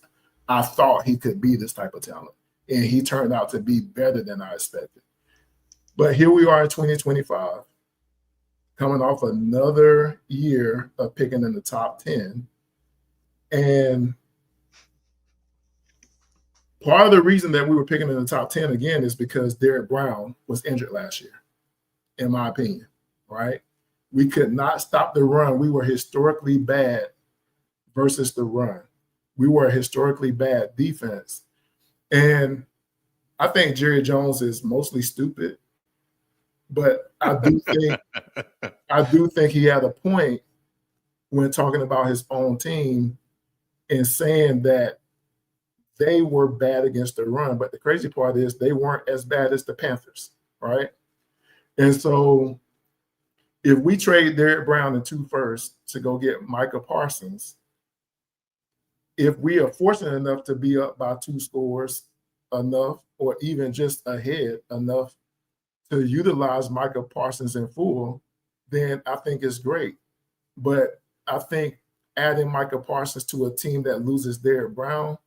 I thought he could be this type of talent. And he turned out to be better than I expected. But here we are in 2025, coming off another year of picking in the top 10. And part of the reason that we were picking in the top 10 again is because Derrick Brown was injured last year, in my opinion, right? We could not stop the run. We were historically bad versus the run. We were a historically bad defense. And I think Jerry Jones is mostly stupid, but I do think he had a point when talking about his own team and saying that they were bad against the run. But the crazy part is they weren't as bad as the Panthers, right? And so if we trade Derrick Brown and 2 firsts to go get Micah Parsons, if we are fortunate enough to be up by 2 scores enough, or even just ahead enough to utilize Micah Parsons in full, then I think it's great. But I think adding Micah Parsons to a team that loses Derrick Brown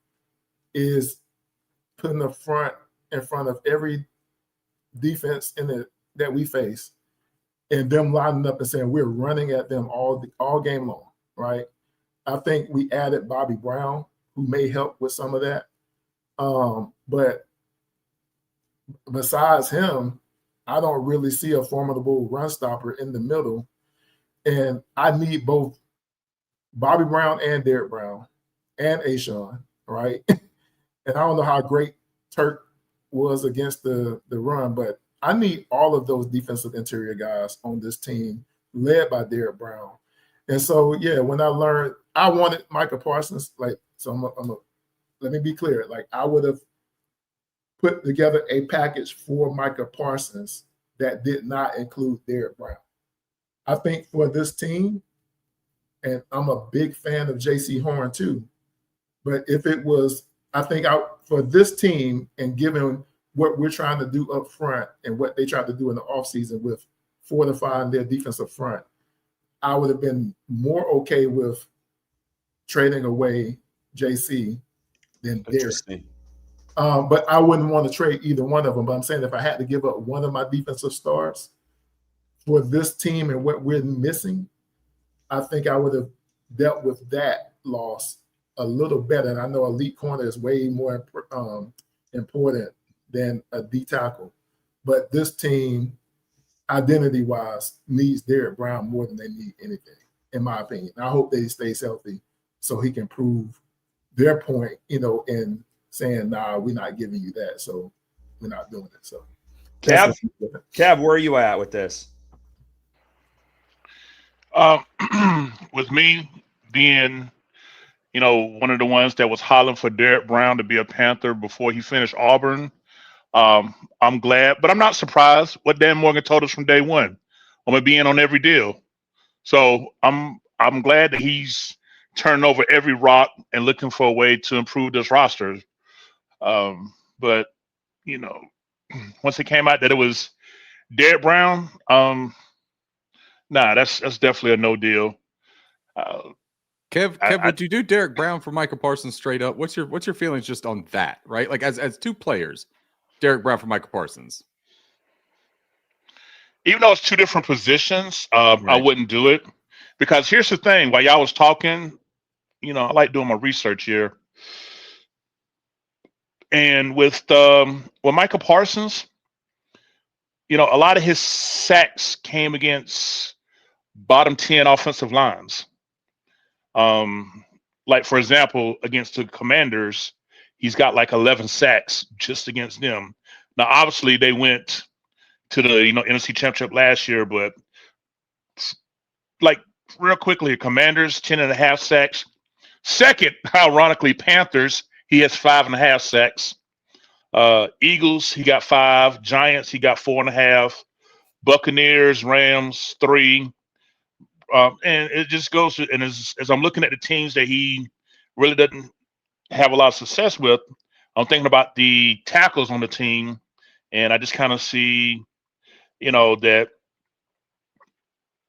is putting the front in front of every defense that we face, and them lining up and saying we're running at them all game long, right? I think we added Bobby Brown, who may help with some of that. But besides him, I don't really see a formidable run stopper in the middle. And I need both Bobby Brown and Derrick Brown and Ashawn, right? And I don't know how great Turk was against the run, but I need all of those defensive interior guys on this team led by Derrick Brown. And so, yeah, when I learned I wanted Micah Parsons, let me be clear. Like, I would have put together a package for Micah Parsons that did not include Derrick Brown. I think for this team, and I'm a big fan of J.C. Horn too, but if it was, I think for this team and given what we're trying to do up front and what they tried to do in the offseason with fortifying their defensive front, I would have been more okay with trading away JC than Derrick. But I wouldn't want to trade either one of them. But I'm saying if I had to give up one of my defensive stars for this team and what we're missing, I think I would have dealt with that loss a little better. And I know elite corner is way more important than a D tackle. But this team, identity-wise, needs Derrick Brown more than they need anything, in my opinion. I hope that he stays healthy so he can prove their point, in saying, nah, we're not giving you that, so we're not doing it. So, Kev, where are you at with this? With me being, one of the ones that was hollering for Derrick Brown to be a Panther before he finished Auburn, I'm glad, but I'm not surprised what Dan Morgan told us from day one. I'm gonna be in on every deal. So I'm glad that he's turning over every rock and looking for a way to improve this roster. But once it came out that it was Derrick Brown, that's definitely a no deal. Kev, would you do Derrick Brown for Micah Parsons straight up? What's your feelings just on that, right? Like as 2 players, Derrick Brown for Micah Parsons. Even though it's 2 different positions, Right. I wouldn't do it because here's the thing. While y'all was talking, I like doing my research here. And with Micah Parsons, a lot of his sacks came against bottom 10 offensive lines. Like, for example, against the Commanders, he's got like 11 sacks just against them. Now, obviously, they went to the NFC Championship last year. But like real quickly, Commanders 10.5 sacks. Second, ironically, Panthers, he has 5.5 sacks. Eagles, he got 5. Giants, he got 4.5. Buccaneers, Rams, 3. And it just goes to, and as I'm looking at the teams that he really doesn't have a lot of success with, I'm thinking about the tackles on the team, and I just kind of see, that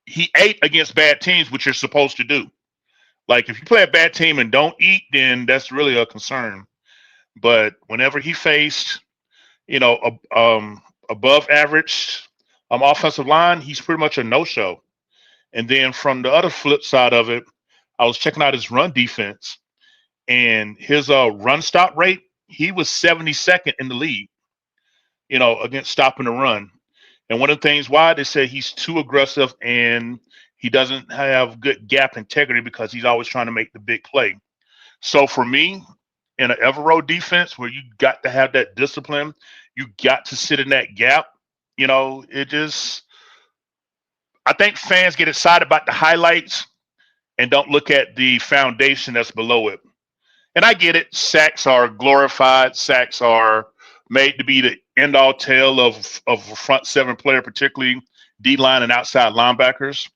he ate against bad teams, which you're supposed to do. Like if you play a bad team and don't eat, then that's really a concern. But whenever he faced, above average offensive line, he's pretty much a no-show. And then from the other flip side of it, I was checking out his run defense, and his run stop rate, he was 72nd in the league, against stopping the run. And one of the things why they say he's too aggressive and he doesn't have good gap integrity because he's always trying to make the big play. So for me, in an Evero defense where you got to have that discipline, you got to sit in that gap, I think fans get excited about the highlights and don't look at the foundation that's below it. And I get it. Sacks are glorified. Sacks are made to be the end-all tale of a front seven player, particularly D-line and outside linebackers.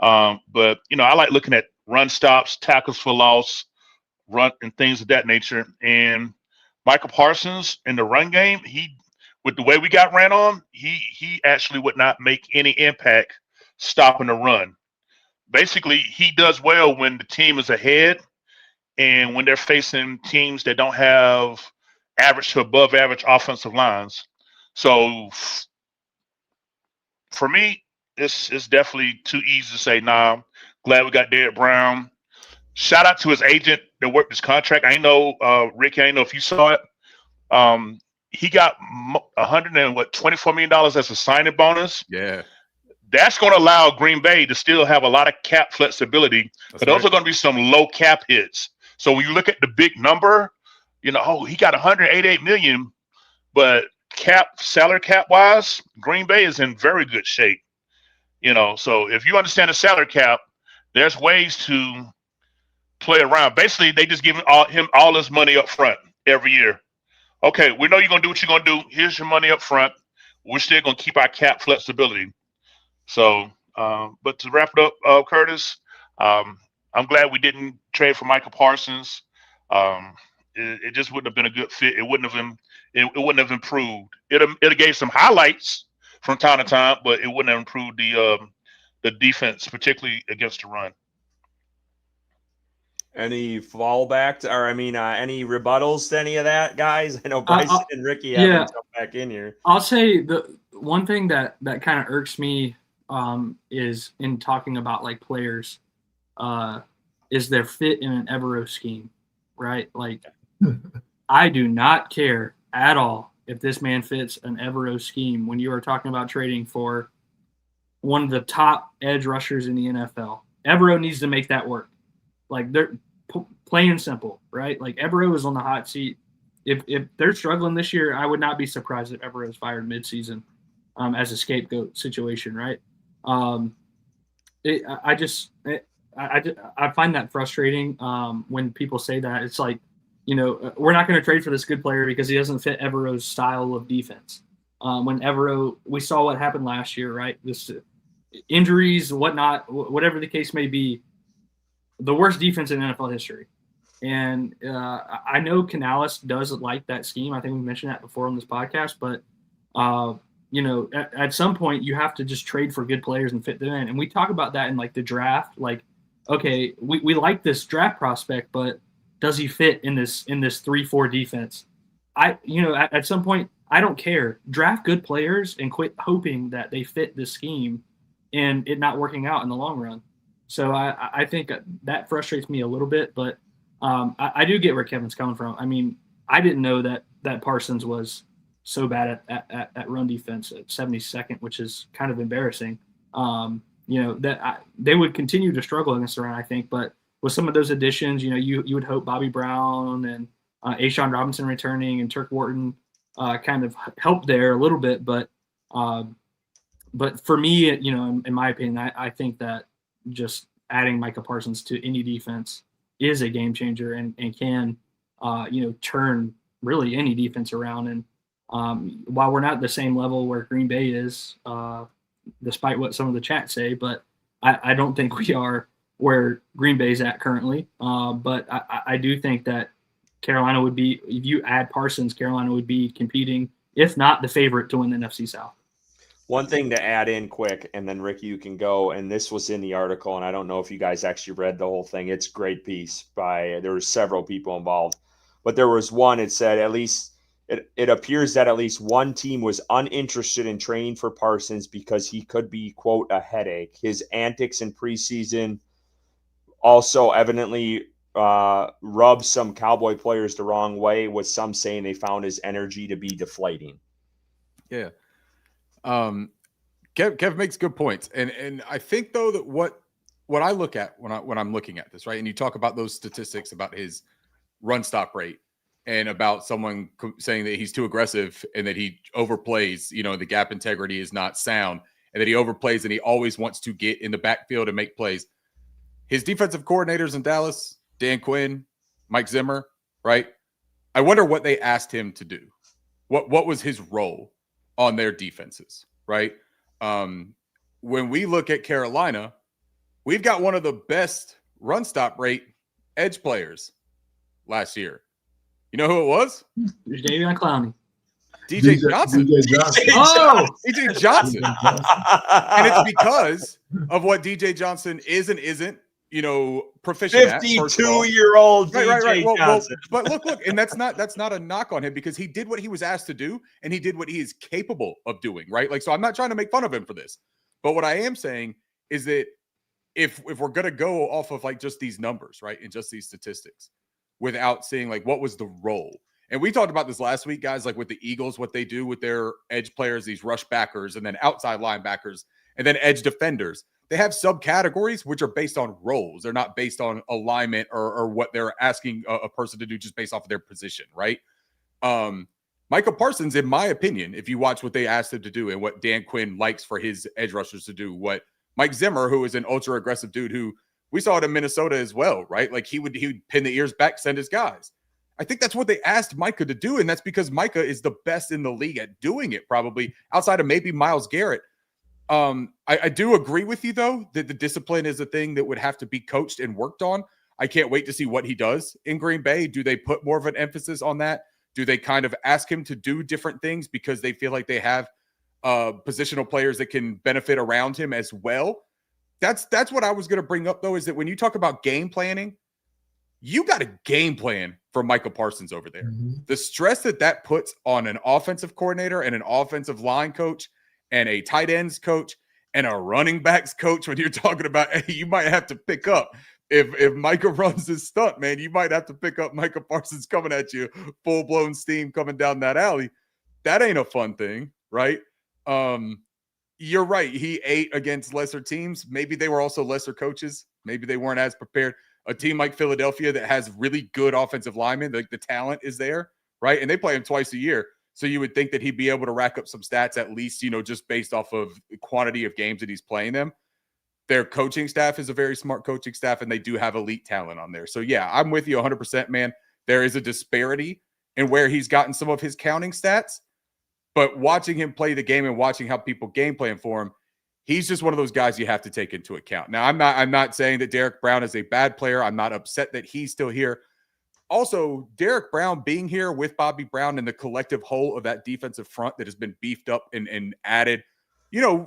But, I like looking at run stops, tackles for loss, run, and things of that nature. And Micah Parsons in the run game, with the way we got ran on, he actually would not make any impact stopping the run. Basically, he does well when the team is ahead and when they're facing teams that don't have average to above average offensive lines. So for me, it's definitely too easy to say, nah, glad we got Derek Brown. Shout out to his agent that worked his contract. I know, Ricky, I know if you saw it. He got $24 million as a signing bonus. Yeah. That's going to allow Green Bay to still have a lot of cap flexibility. But those are going to be some low cap hits. So when you look at the big number, he got $188 million, but salary cap wise, Green Bay is in very good shape. So if you understand the salary cap, there's ways to play around. Basically, they just give him all his money up front every year. Okay, we know you're going to do what you're going to do. Here's your money up front. We're still going to keep our cap flexibility. So, but to wrap it up, Curtis, I'm glad we didn't trade for Micah Parsons. It just wouldn't have been a good fit. It wouldn't have improved. It gave some highlights from time to time, but it wouldn't have improved the defense, particularly against the run. Any fallbacks any rebuttals to any of that, guys? I know Bryce and Ricky haven't come back in here. I'll say the one thing that kind of irks me is in talking about like players is their fit in an Evero scheme, right? Like I do not care at all if this man fits an Evero scheme when you are talking about trading for one of the top edge rushers in the NFL. Evero needs to make that work. Like they're plain and simple, right? Like Evero is on the hot seat. If they're struggling this year, I would not be surprised if Evero is fired midseason as a scapegoat situation, right? I find that frustrating when people say that. It's like, we're not going to trade for this good player because he doesn't fit Evero's style of defense. When Evero, we saw what happened last year, right? This injuries, whatnot, whatever the case may be, the worst defense in NFL history. And I know Canales does like that scheme. I think we mentioned that before on this podcast, but at some point you have to just trade for good players and fit them in. And we talk about that in like the draft. Like, okay, we like this draft prospect, but does he fit in this 3-4 defense? At some point, I don't care. Draft good players and quit hoping that they fit this scheme and it not working out in the long run. So I think that frustrates me a little bit, but I do get where Kevin's coming from. I mean, I didn't know that Parsons was so bad at run defense at 72nd, which is kind of embarrassing. They would continue to struggle against the run, I think, but with some of those additions, you would hope Bobby Brown and A'Shawn Robinson returning and Turk Wharton kind of helped there a little bit, but But for me, in my opinion, I think that just adding Micah Parsons to any defense is a game changer and can, turn really any defense around. And while we're not at the same level where Green Bay is, despite what some of the chat say, but I don't think we are where Green Bay's at currently. But I do think that Carolina would be, if you add Parsons, Carolina would be competing, if not the favorite to win the NFC South. One thing to add in quick, and then Ricky, you can go, and this was in the article, and I don't know if you guys actually read the whole thing. It's a great piece there were several people involved, but there was one, it said at least it appears that at least one team was uninterested in training for Parsons because he could be, quote, a headache. His antics in preseason also evidently rubbed some Cowboy players the wrong way, with some saying they found his energy to be deflating. Yeah. Kev makes good points. And I think though that what I look at when I'm looking at this, right. And you talk about those statistics about his run stop rate and about someone saying that he's too aggressive and that he overplays, the gap integrity is not sound and that he overplays and he always wants to get in the backfield and make plays. His defensive coordinators in Dallas, Dan Quinn, Mike Zimmer, right. I wonder what they asked him to do. What was his role on their defenses, right? When we look at Carolina, we've got one of the best run stop rate edge players last year. You know who it was? Jadeveon Clowney. DJ Johnson. DJ Johnson. And it's because of what DJ Johnson is and isn't, proficient 52-year-old DJ Johnson. But look, and that's not a knock on him because he did what he was asked to do and he did what he is capable of doing, right? Like, so I'm not trying to make fun of him for this. But what I am saying is that if we're going to go off of like just these numbers, right, and just these statistics without seeing like what was the role. And we talked about this last week, guys, like with the Eagles, what they do with their edge players, these rush backers and then outside linebackers and then edge defenders. They have subcategories which are based on roles. They're not based on alignment or what they're asking a person to do just based off of their position, right? Micah Parsons, in my opinion, if you watch what they asked him to do and what Dan Quinn likes for his edge rushers to do, what Mike Zimmer, who is an ultra aggressive dude who we saw it in Minnesota as well, right? Like he would pin the ears back, send his guys. I think that's what they asked Micah to do, and that's because Micah is the best in the league at doing it, probably outside of maybe Myles Garrett. I do agree with you, though, that the discipline is a thing that would have to be coached and worked on. I can't wait to see what he does in Green Bay. Do they put more of an emphasis on that? Do they kind of ask him to do different things because they feel like they have positional players that can benefit around him as well? That's what I was going to bring up, though, is that when you talk about game planning, you got a game plan for Micah Parsons over there. Mm-hmm. The stress that puts on an offensive coordinator and an offensive line coach and a tight ends coach and a running backs coach, when you're talking about, hey, you might have to pick up. If Micah runs this stunt, man, you might have to pick up Micah Parsons coming at you, full-blown steam coming down that alley. That ain't a fun thing, right? You're right. He ate against lesser teams. Maybe they were also lesser coaches. Maybe they weren't as prepared. A team like Philadelphia that has really good offensive linemen, like the talent is there, right? And they play him twice a year. So you would think that he'd be able to rack up some stats at least, just based off of the quantity of games that he's playing them. Their coaching staff is a very smart coaching staff, and they do have elite talent on there. So, yeah, I'm with you 100%, man. There is a disparity in where he's gotten some of his counting stats, but watching him play the game and watching how people game plan for him, he's just one of those guys you have to take into account. Now, I'm not saying that Derek Brown is a bad player. I'm not upset that he's still here. Also, Derek Brown being here with Bobby Brown and the collective whole of that defensive front that has been beefed up and added,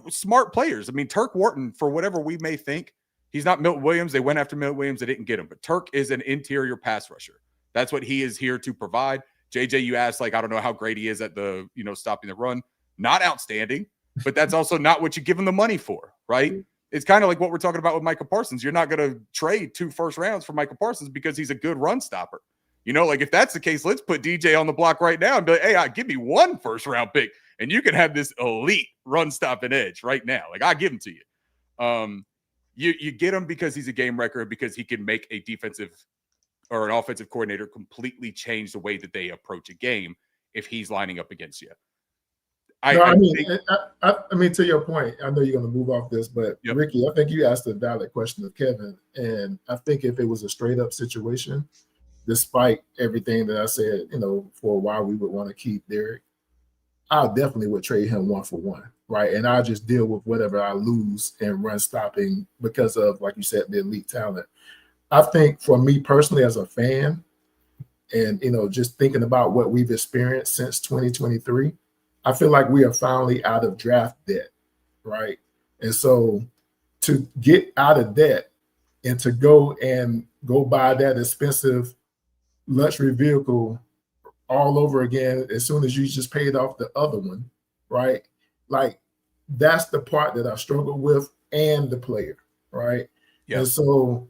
smart players. I mean, Turk Wharton, for whatever we may think, he's not Milton Williams. They went after Milton Williams. They didn't get him. But Turk is an interior pass rusher. That's what he is here to provide. JJ, you asked, I don't know how great he is at the, stopping the run. Not outstanding, but that's also not what you give him the money for, right? It's kind of like what we're talking about with Micah Parsons. You're not going to trade 2 first rounds for Micah Parsons because he's a good run stopper. If that's the case, let's put DJ on the block right now and be like, hey, give me 1 first round pick and you can have this elite run stopping edge right now. I give him to you. You get him because he's a game wrecker, because he can make a defensive or an offensive coordinator completely change the way that they approach a game if he's lining up against you. I mean, to your point, I know you're going to move off this, but Yep. Ricky, I think you asked a valid question of Kevin, and I think if it was a straight up situation, despite everything that I said, for why we would want to keep Derek, I definitely would trade him 1-for-1, right? And I just deal with whatever I lose and run stopping because of, like you said, the elite talent. I think for me personally as a fan, and just thinking about what we've experienced since 2023, I feel like we are finally out of draft debt, right? And so to get out of debt and to go buy that expensive luxury vehicle all over again as soon as you just paid off the other one, right? Like that's the part that I struggle with, and the player, right? Yeah. And so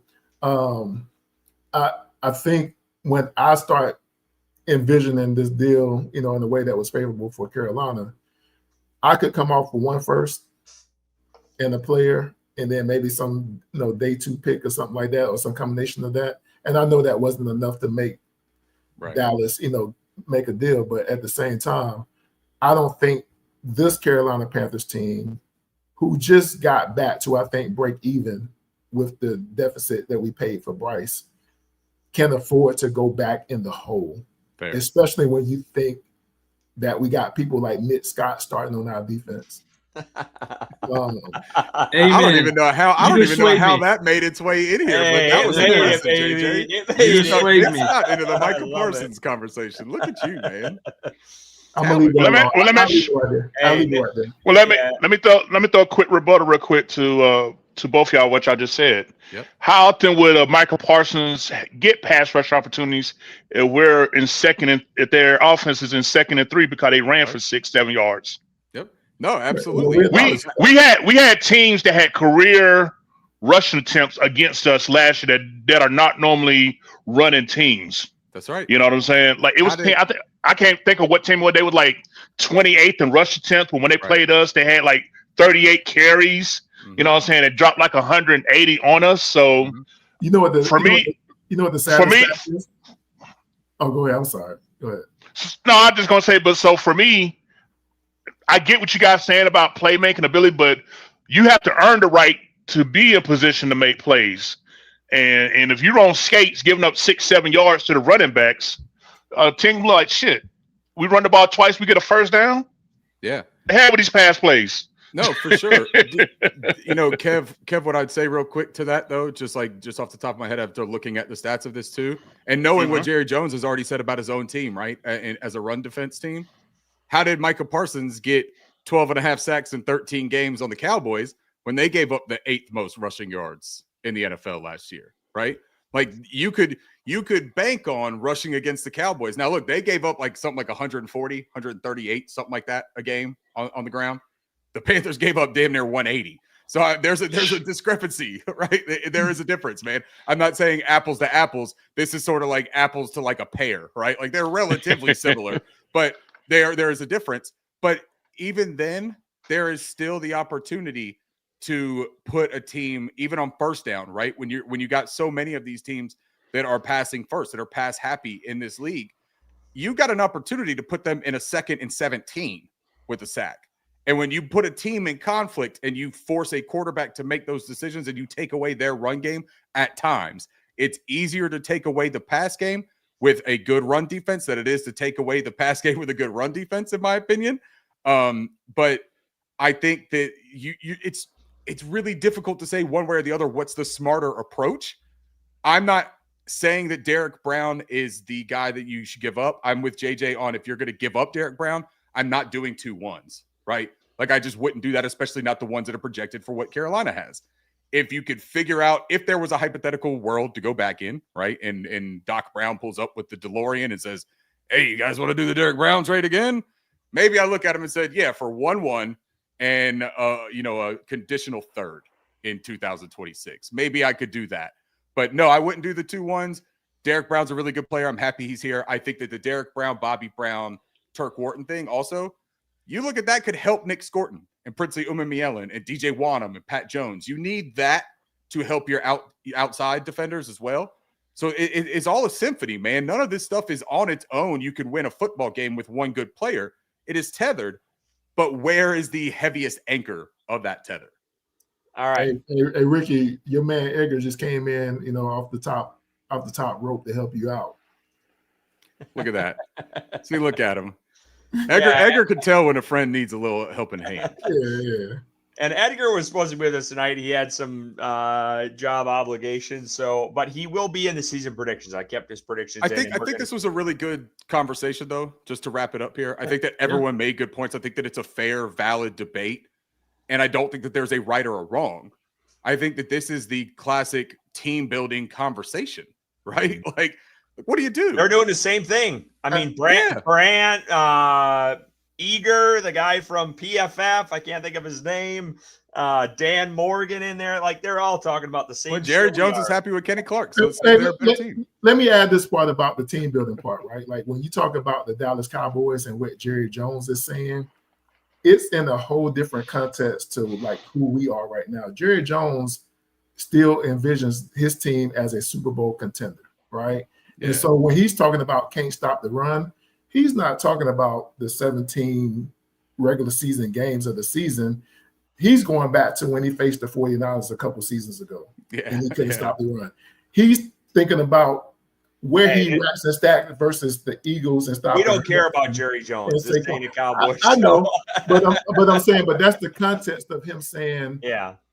I think when I start envisioning this deal, in a way that was favorable for Carolina, I could come off with 1 first and a player, and then maybe some day 2 pick or something like that, or some combination of that. And I know that wasn't enough to make Dallas, make a deal, but at the same time, I don't think this Carolina Panthers team, who just got back to, I think, break even with the deficit that we paid for Bryce, can afford to go back in the hole. Fair. Especially when you think that we got people like Nick Scott starting on our defense. I don't even know how that made its way in here, but that was interesting, JJ. You just made me into the Micah Parsons conversation. Look at you, man. Let me throw a quick rebuttal real quick to both y'all what y'all just said. Yep. How often would Micah Parsons get pass rush opportunities if we're in if their offense is in 2nd and 3 because they ran for 6-7 yards? Yep. No, absolutely. We had teams that had career rushing attempts against us last year that are not normally running teams. That's right. You know what I'm saying? Like it was. I can't think of what team they were like 28th in rush attempts, but when they played us, they had like 38 carries. Mm-hmm. You know what I'm saying? It dropped like 180 on us. So you know what the saddest is? Oh, go ahead. I'm sorry. Go ahead. No, I'm just gonna say, but so for me, I get what you guys saying about playmaking ability, but you have to earn the right to be in position to make plays. And if you're on skates giving up 6-7 yards to the running backs, team like shit. We run the ball twice, we get a first down. Yeah. Have with these pass plays. No, for sure. Kev, what I'd say real quick to that though, just off the top of my head after looking at the stats of this too, and knowing what Jerry Jones has already said about his own team, right? And as a run defense team, how did Micah Parsons get 12.5 sacks in 13 games on the Cowboys when they gave up the 8th most rushing yards in the NFL last year, right? Like you could bank on rushing against the Cowboys. Now, look, they gave up something like 140, 138, something like that a game on the ground. The Panthers gave up damn near 180. So there's a discrepancy, right? There is a difference, man. I'm not saying apples to apples. This is sort of like apples to like a pear, right? Like they're relatively similar, but there is a difference. But even then, there is still the opportunity to put a team even on first down, right? When you got so many of these teams that are passing first, that are pass happy in this league, you got an opportunity to put them in a 2nd and 17 with a sack. And when you put a team in conflict and you force a quarterback to make those decisions and you take away their run game at times, it's easier to take away the pass game with a good run defense than it is to take away the pass game with a good run defense, in my opinion. But I think that it's really difficult to say one way or the other what's the smarter approach. I'm not saying that Derek Brown is the guy that you should give up. I'm with JJ on if you're going to give up Derek Brown, I'm not doing 2 1s, right? Like I just wouldn't do that, especially not the ones that are projected for what Carolina has. If you could figure out if there was a hypothetical world to go back in, right? And Doc Brown pulls up with the DeLorean and says, hey, you guys want to do the Derek Brown trade again? Maybe I look at him and said, yeah, for 1-1 and a conditional 3rd in 2026. Maybe I could do that. But no, I wouldn't do the 2 1s. Derek Brown's a really good player. I'm happy he's here. I think that the Derek Brown, Bobby Brown, Turk Wharton thing also, you look at that could help Nick Scorton and Princely Umanmielen and DJ Wanham and Pat Jones. You need that to help your outside defenders as well. So it's all a symphony, man. None of this stuff is on its own. You can win a football game with one good player. It is tethered but where is the heaviest anchor of that tether? All right. Hey, Ricky, your man Edgar just came in, off the top rope to help you out. Look at that. See, look at him. Edgar could tell when a friend needs a little helping hand. Yeah. And Edgar was supposed to be with us tonight. He had some job obligations, but he will be in the season predictions. I kept his predictions. I think this was a really good conversation, though. Just to wrap it up here, I think that everyone made good points. I think that it's a fair, valid debate, and I don't think that there's a right or a wrong. I think that this is the classic team building conversation, right? Like, what do you do? They're doing the same thing. I mean, Brant, Eager, the guy from PFF, I can't think of his name. Dan Morgan in there, like they're all talking about the same. Well, Jerry Jones is happy with Kenny Clark, so let me add this part about the team building part, right? Like when you talk about the Dallas Cowboys and what Jerry Jones is saying, it's in a whole different context to like who we are right now. Jerry Jones still envisions his team as a Super Bowl contender, right? Yeah. And so when he's talking about can't stop the run, he's not talking about the 17 regular season games of the season. He's going back to when he faced the 49ers a couple seasons ago. Yeah, and he couldn't stop the run. He's thinking about where he ranks and stacks versus the Eagles and stuff. We don't care about Jerry Jones. This ain't a Cowboys. I know, but I'm saying, but that's the context of him saying,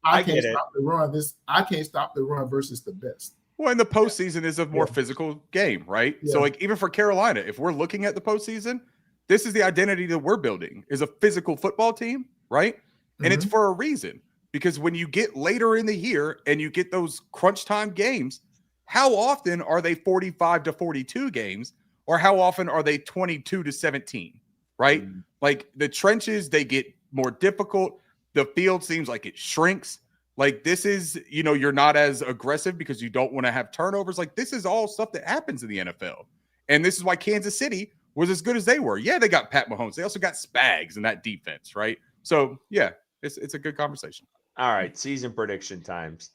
I can't stop the run. I can't stop the run versus the best. Well, and the postseason is a more physical game, right? Yeah. So, like, even for Carolina, if we're looking at the postseason, this is the identity that we're building, is a physical football team, right? And it's for a reason, because when you get later in the year and you get those crunch time games, how often are they 45-42 games, or how often are they 22-17, right? Like the trenches, they get more difficult. The field seems like it shrinks. Like this is, you're not as aggressive because you don't want to have turnovers. Like this is all stuff that happens in the NFL. And this is why Kansas City was as good as they were. Yeah, they got Pat Mahomes. They also got Spags in that defense, right? So, yeah, it's a good conversation. All right, season prediction times.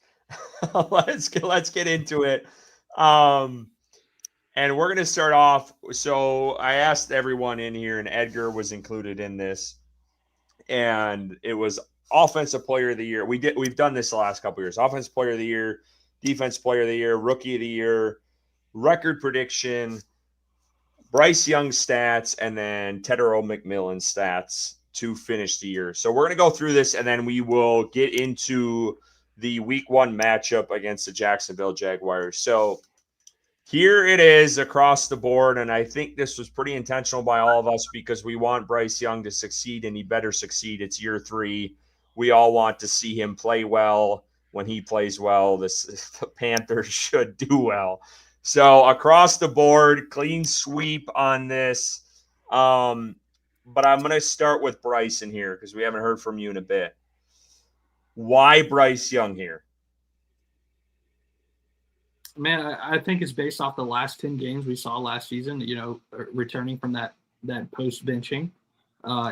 Let's get into it. And we're going to start off. So I asked everyone in here, and Edgar was included in this. And it was Offensive Player of the Year. We've done this the last couple of years. Offensive Player of the Year, Defense Player of the Year, Rookie of the Year, record prediction, Bryce Young stats, and then Tedero McMillan stats to finish the year. So we're going to go through this, and then we will get into the Week 1 matchup against the Jacksonville Jaguars. So here it is across the board, and I think this was pretty intentional by all of us because we want Bryce Young to succeed, and he better succeed. It's year 3. We all want to see him play well. When he plays well, the Panthers should do well. So across the board, clean sweep on this. But I'm going to start with Bryce in here because we haven't heard from you in a bit. Why Bryce Young here? Man, I think it's based off the last 10 games we saw last season, returning from that post-benching,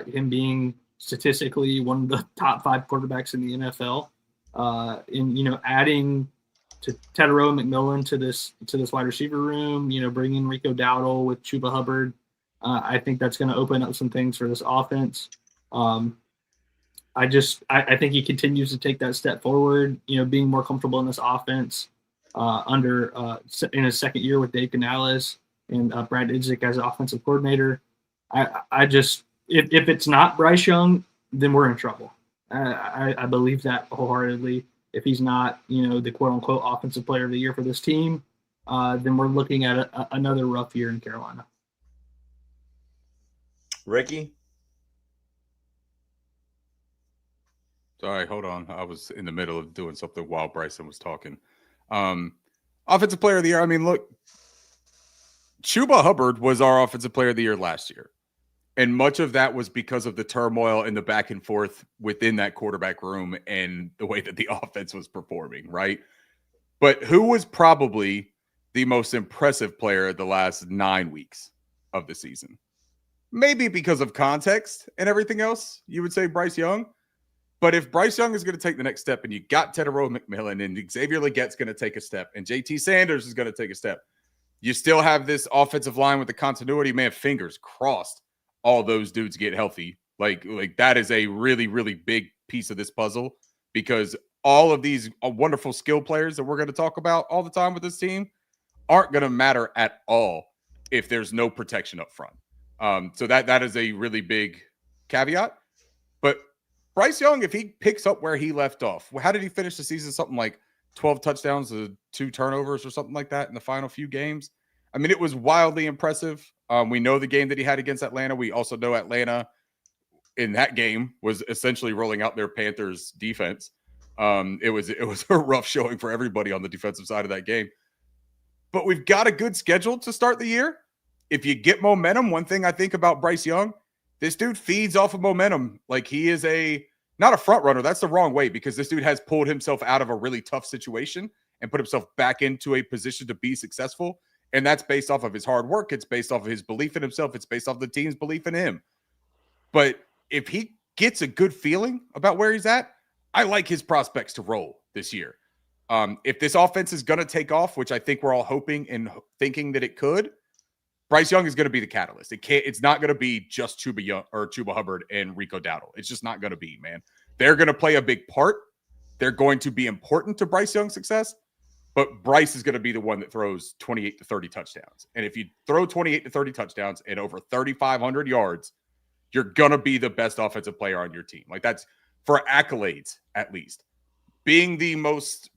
him being statistically one of the top 5 quarterbacks in the NFL, adding to Tedero McMillan to this wide receiver room, bringing Rico Dowdle with Chuba Hubbard. I think that's going to open up some things for this offense. I think he continues to take that step forward, being more comfortable in this offense in his second year with Dave Canales and Brad Idzik as offensive coordinator. If it's not Bryce Young, then we're in trouble. I believe that wholeheartedly. If he's not, the quote-unquote offensive player of the year for this team, then we're looking at another rough year in Carolina. Ricky? Sorry, hold on. I was in the middle of doing something while Bryson was talking. Offensive player of the year. I mean, look, Chuba Hubbard was our offensive player of the year last year. And much of that was because of the turmoil and the back and forth within that quarterback room and the way that the offense was performing, right? But who was probably the most impressive player the last 9 weeks of the season? Maybe because of context and everything else, you would say Bryce Young. But if Bryce Young is going to take the next step and you got Tedero McMillan and Xavier Leggett's going to take a step and JT Sanders is going to take a step, you still have this offensive line with the continuity. Man, fingers crossed all those dudes get healthy Like that is a really, really big piece of this puzzle, because all of these wonderful skill players that we're going to talk about all the time with this team aren't going to matter at all if there's no protection up front. So that is a really big caveat. But Bryce Young, if he picks up where he left off, how did he finish the season? Something like 12 touchdowns, 2 turnovers or something like that in the final few games. I mean, it was wildly impressive. We know the game that he had against Atlanta. We also know Atlanta in that game was essentially rolling out their Panthers defense. It was a rough showing for everybody on the defensive side of that game. But we've got a good schedule to start the year. If you get momentum, one thing I think about Bryce Young, this dude feeds off of momentum. Like, he is not a front runner. That's the wrong way, because this dude has pulled himself out of a really tough situation and put himself back into a position to be successful. And that's based off of his hard work. It's based off of his belief in himself. It's based off the team's belief in him. But if he gets a good feeling about where he's at, I like his prospects to roll this year. If this offense is going to take off, which I think we're all hoping and thinking that it could, Bryce Young is going to be the catalyst. It's not going to be just Chuba Hubbard and Rico Dowdle. It's just not going to be, man. They're going to play a big part. They're going to be important to Bryce Young's success, but Bryce is going to be the one that throws 28 to 30 touchdowns. And if you throw 28 to 30 touchdowns and over 3,500 yards, you're going to be the best offensive player on your team. Like, that's for accolades, at least. Being the most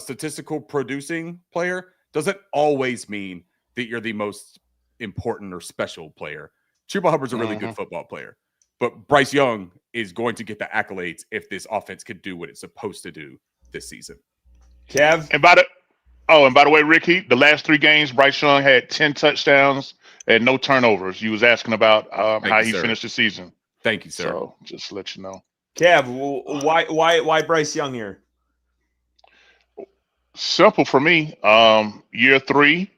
statistical producing player doesn't always mean that you're the most important or special player. Chuba Hubbard's a really good football player, but Bryce Young is going to get the accolades if this offense could do what it's supposed to do this season. Kev? And by the way, Ricky, the last 3 games, Bryce Young had 10 touchdowns and no turnovers. You was asking about how he finished the season. Thank you, sir. So just to let you know. Kev, why Bryce Young here? Simple for me. Year 3.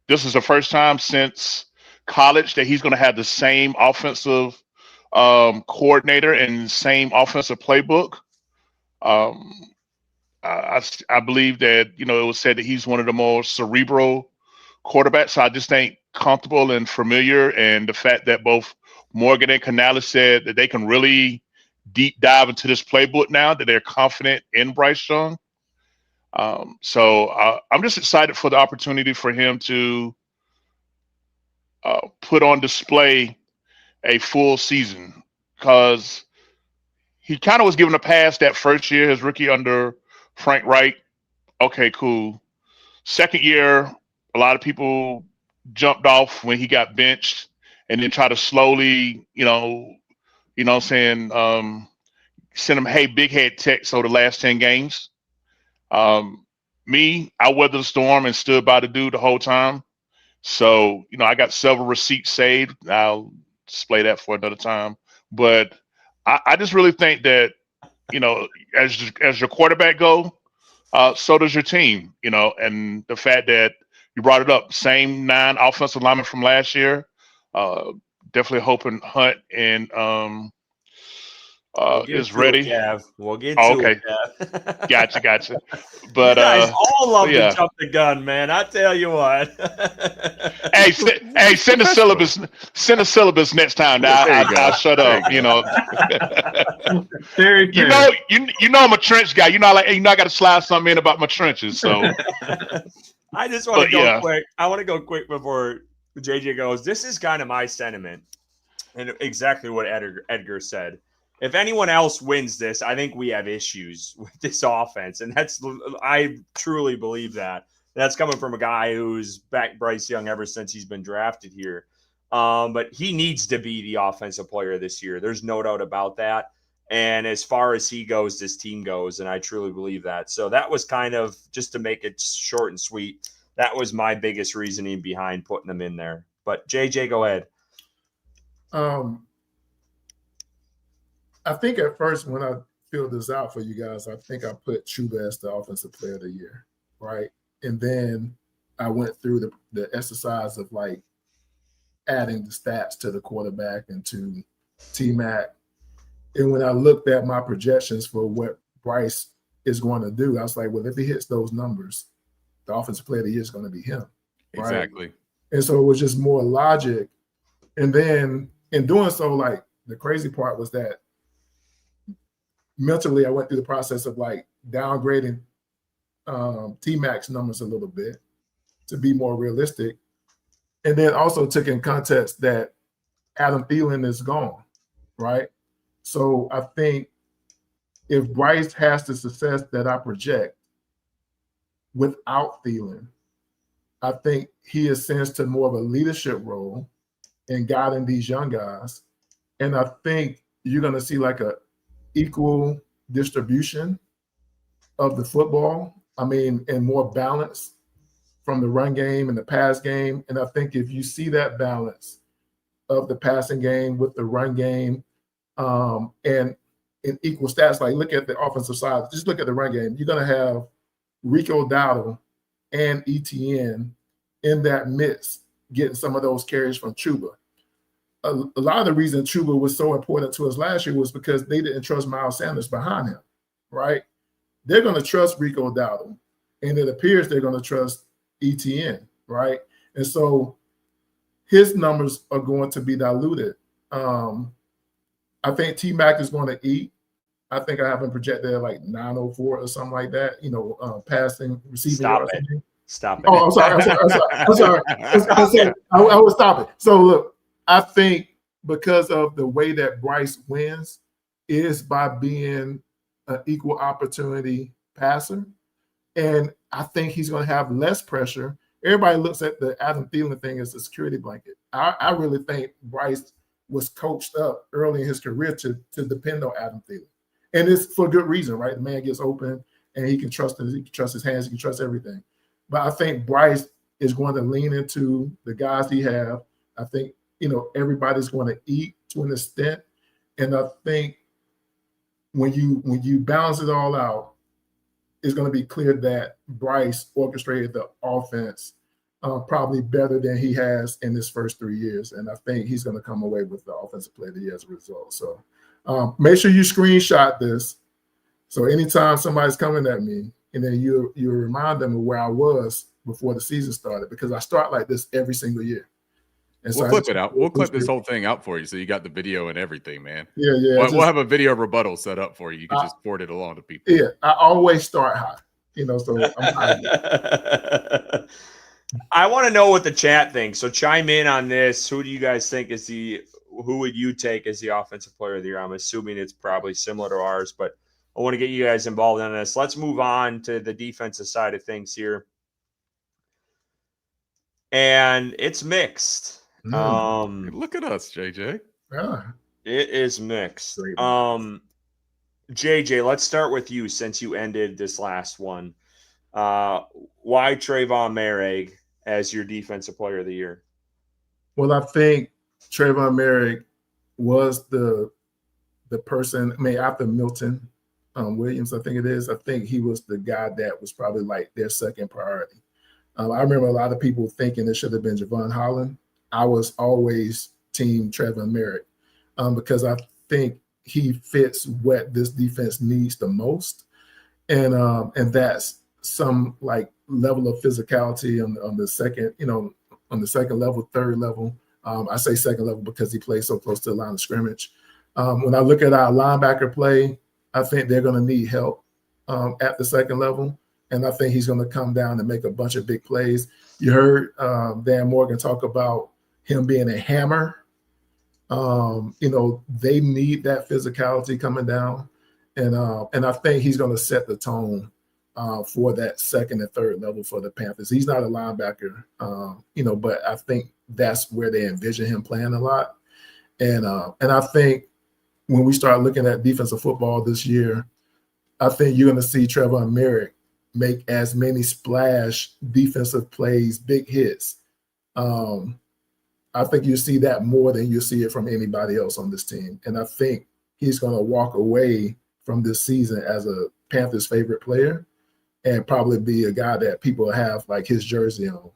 This is the first time since college that he's going to have the same offensive coordinator and same offensive playbook. I believe that, it was said that he's one of the more cerebral quarterbacks. So I just ain't comfortable and familiar. And the fact that both Morgan and Canales said that they can really deep dive into this playbook now, that they're confident in Bryce Young. So I'm just excited for the opportunity for him to put on display a full season, because he kind of was given a pass that first year, his rookie under Frank Reich. Okay, cool. Second year, a lot of people jumped off when he got benched, and then try to slowly, send him, hey, big head text over the last 10 games. Me, I weathered the storm and stood by the dude the whole time. So, I got several receipts saved. I'll display that for another time. But I just really think that, as your quarterback go, so does your team, and the fact that you brought it up, same 9 offensive linemen from last year. Definitely hoping Hunt and is ready. We'll get to it. Okay. Gotcha. But you guys all love to jump the gun, man. I tell you what. hey, send a syllabus. Send a syllabus next time. Now I'll shut up. Very you know I'm a trench guy. I got to slide something in about my trenches. So I just want to go quick. I want to go quick before JJ goes. This is kind of my sentiment, and exactly what Edgar said. If anyone else wins this, I think we have issues with this offense. And I truly believe that. That's coming from a guy who's backed Bryce Young ever since he's been drafted here. But he needs to be the offensive player this year. There's no doubt about that. And as far as he goes, this team goes. And I truly believe that. So that was kind of, just to make it short and sweet, that was my biggest reasoning behind putting them in there. But JJ, go ahead. I think at first when I filled this out for you guys, I think I put Chuba as the offensive player of the year, right? And then I went through the exercise of like adding the stats to the quarterback and to T-Mac. And when I looked at my projections for what Bryce is going to do, I was like, well, if he hits those numbers, the offensive player of the year is going to be him. Right? Exactly. And so it was just more logic. And then in doing so, like the crazy part was that mentally I went through the process of like downgrading T-Mac's numbers a little bit to be more realistic. And then also took in context that Adam Thielen is gone, right? So I think if Bryce has the success that I project without Thielen, I think he ascends to more of a leadership role in guiding these young guys. And I think you're going to see like a equal distribution of the football. I mean, and more balance from the run game and the pass game. And I think if you see that balance of the passing game with the run game, and in equal stats, like look at the offensive side, just look at the run game. You're going to have Rico Dowdle and ETN in that midst, getting some of those carries from Chuba. A lot of the reason Chuba was so important to us last year was because they didn't trust Miles Sanders behind him, right? They're going to trust Rico Dowdle, and it appears they're going to trust ETN, right? And so his numbers are going to be diluted. I think T-Mac is going to eat. I think I have him projected at like 904 or something like that, passing, receiving. Stop it. Oh, I'm sorry. I was stopping. So look, I think because of the way that Bryce wins is by being an equal opportunity passer. And I think he's going to have less pressure. Everybody looks at the Adam Thielen thing as a security blanket. I really think Bryce was coached up early in his career to depend on Adam Thielen. And it's for good reason, right? The man gets open and he can trust his hands, he can trust everything. But I think Bryce is going to lean into the guys he have. I think, everybody's going to eat to an extent. And I think when you balance it all out, it's going to be clear that Bryce orchestrated the offense probably better than he has in his first 3 years. And I think he's going to come away with the offensive player of the year as a result. So make sure you screenshot this. So anytime somebody's coming at me, and then you remind them of where I was before the season started, because I start like this every single year. And we'll clip it out. We'll clip this whole thing out for you, so you got the video and everything, man. Yeah. We'll have a video rebuttal set up for you. You can just forward it along to people. Yeah, I always start high, so I'm high. I want to know what the chat thinks. So chime in on this. Who do you guys think who would you take as the offensive player of the year? I'm assuming it's probably similar to ours, but I want to get you guys involved in this. Let's move on to the defensive side of things here. And it's mixed. Look at us, JJ. Yeah. It is mixed. JJ, let's start with you since you ended this last one. Why Trayvon Merrick as your defensive player of the year? Well, I think Trayvon Merrick was the person, after Milton Williams, I think it is. I think he was the guy that was probably like their second priority. I remember a lot of people thinking it should have been Javon Holland. I was always team Trayvon Merrick because I think he fits what this defense needs the most, and that's some like level of physicality on the second, on the second level, third level. I say second level because he plays so close to the line of scrimmage. When I look at our linebacker play, I think they're going to need help at the second level. And I think he's going to come down and make a bunch of big plays. You heard Dan Morgan talk about him being a hammer. They need that physicality coming down. And I think he's going to set the tone for that second and third level for the Panthers. He's not a linebacker, but I think that's where they envision him playing a lot. And I think when we start looking at defensive football this year, I think you're going to see Trayvon Merrick make as many splash defensive plays, big hits. I think you see that more than you see it from anybody else on this team. And I think he's going to walk away from this season as a Panthers favorite player and probably be a guy that people have like his jersey on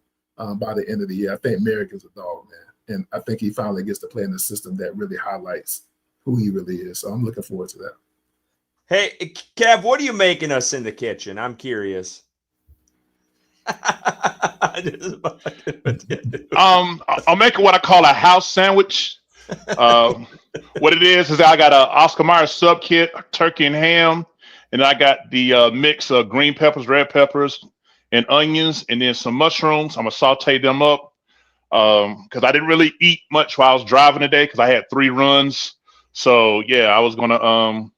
by the end of the year. I think Merrick is a dog, man. And I think he finally gets to play in a system that really highlights who he really is. So I'm looking forward to that. Hey, Kev, what are you making us in the kitchen? I'm curious. I'm making what I call a house sandwich. What it is I got a Oscar Mayer sub kit, turkey and ham, and I got the mix of green peppers, red peppers, and onions, and then some mushrooms. I'm gonna saute them up because I didn't really eat much while I was driving today because I had 3 runs. So yeah, I was gonna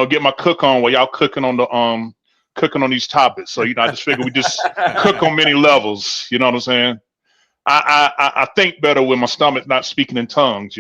get my cook on while y'all cooking on the cooking on these topics. So I just figured we just cook on many levels. You know what I'm saying? I think better when my stomach not speaking in tongues.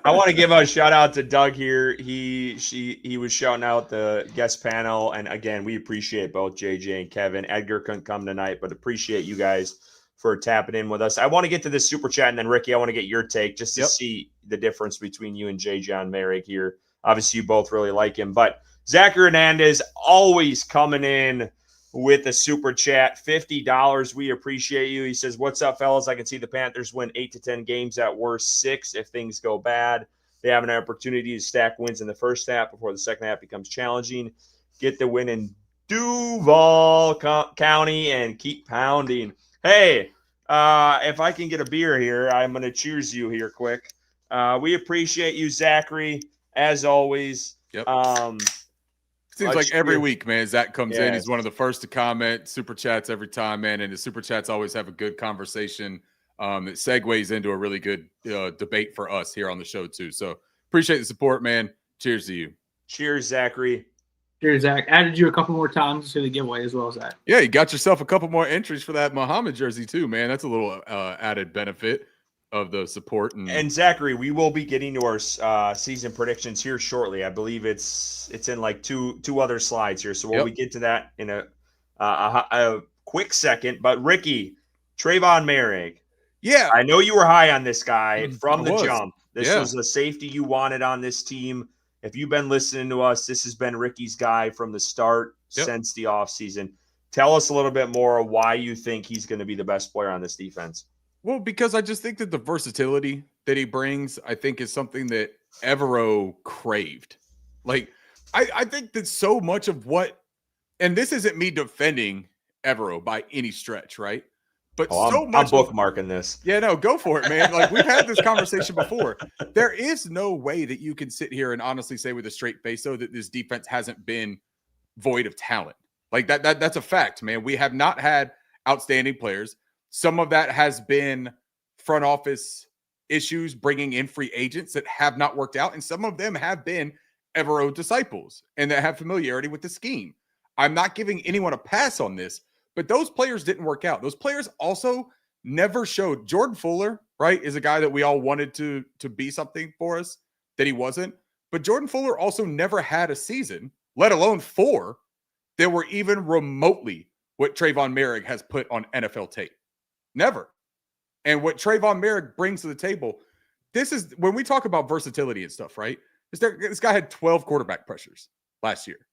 I want to give a shout out to Doug here. He was shouting out the guest panel, and again, we appreciate both JJ and Kevin. Edgar couldn't come tonight, but appreciate you guys for tapping in with us. I want to get to this super chat, and then Ricky, I want to get your take just to see the difference between you and JJ Merrick here. Obviously, you both really like him, but Zachary Hernandez always coming in with a super chat, $50. We appreciate you. He says, "What's up, fellas? I can see the Panthers win 8 to 10 games, at worst 6 if things go bad. They have an opportunity to stack wins in the first half before the second half becomes challenging. Get the win in Duval County and keep pounding." Hey, if I can get a beer here, I'm going to cheers you here quick. We appreciate you, Zachary, as always. Yep. Seems like every week, man, Zach comes in. He's one of the first to comment. Super chats every time, man. And the super chats always have a good conversation. It segues into a really good debate for us here on the show, too. So appreciate the support, man. Cheers to you. Cheers, Zachary. Cheers, Zach. Added you a couple more times to the giveaway as well as that. Yeah, you got yourself a couple more entries for that Muhammad jersey, too, man. That's a little added benefit of the support. And Zachary, we will be getting to our season predictions here shortly. I believe it's in like two other slides here, so we'll get to that in a quick second. But Ricky, Trayvon Merrick, I know you were high on this guy from the jump. This was a safety you wanted on this team. If you've been listening to us, this has been Ricky's guy from the start since the offseason. Tell us a little bit more why you think he's going to be the best player on this defense. Well, because I just think that the versatility that he brings, I think, is something that Evero craved. Like, I think that so much of what, and this isn't me defending Evero by any stretch, right? But so much. I'm bookmarking this. Yeah, no, go for it, man. Like, we've had this conversation before. There is no way that you can sit here and honestly say with a straight face, though, that this defense hasn't been void of talent. Like, that's a fact, man. We have not had outstanding players. Some of that has been front office issues, bringing in free agents that have not worked out. And some of them have been Evero disciples and that have familiarity with the scheme. I'm not giving anyone a pass on this, but those players didn't work out. Those players also never showed. Jordan Fuller, right, is a guy that we all wanted to be something for us that he wasn't. But Jordan Fuller also never had a season, let alone 4, that were even remotely what Trayvon Merrick has put on NFL tape. Never. And what Trayvon Merrick brings to the table, this is when we talk about versatility and stuff, right? This guy had 12 quarterback pressures last year.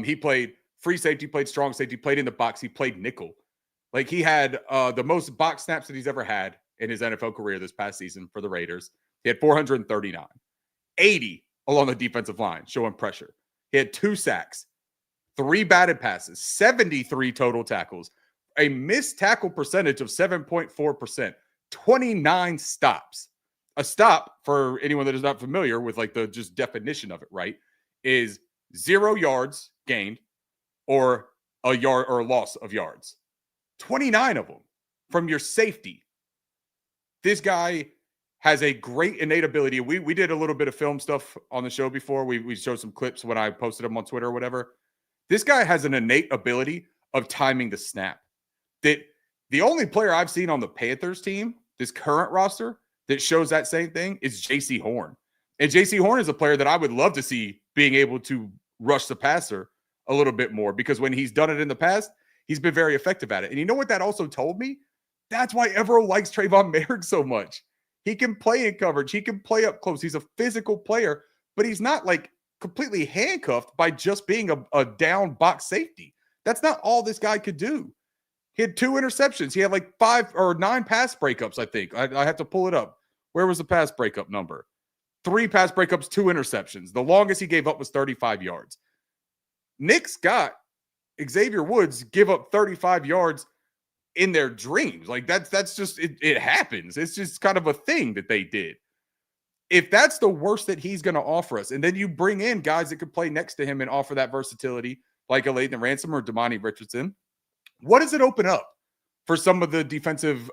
He played free safety, played strong safety, played in the box. He played nickel. Like, he had the most box snaps that he's ever had in his NFL career this past season for the Raiders. He had 439, 80 along the defensive line, showing pressure. He had 2 sacks, 3 batted passes, 73 total tackles, a missed tackle percentage of 7.4%, 29 stops. A stop, for anyone that is not familiar with like the just definition of it, right, is 0 yards gained or a yard or a loss of yards. 29 of them from your safety. This guy has a great innate ability. We did a little bit of film stuff on the show before. We showed some clips when I posted them on Twitter or whatever. This guy has an innate ability of timing the snap. That the only player I've seen on the Panthers team, this current roster, that shows that same thing is J.C. Horn. And J.C. Horn is a player that I would love to see being able to rush the passer a little bit more, because when he's done it in the past, he's been very effective at it. And you know what that also told me? That's why Evero likes Trayvon Merrick so much. He can play in coverage. He can play up close. He's a physical player, but he's not like completely handcuffed by just being a down box safety. That's not all this guy could do. He had 2 interceptions. He had like 5 or 9 pass breakups, I think. I have to pull it up. Where was the pass breakup number? 3 pass breakups, 2 interceptions. The longest he gave up was 35 yards. Nick's got Xavier Woods give up 35 yards in their dreams. Like, that's just, it happens. It's just kind of a thing that they did. if that's the worst that he's going to offer us, and then you bring in guys that could play next to him and offer that versatility, like a Lathan Ransom or Damani Richardson, what does it open up for some of the defensive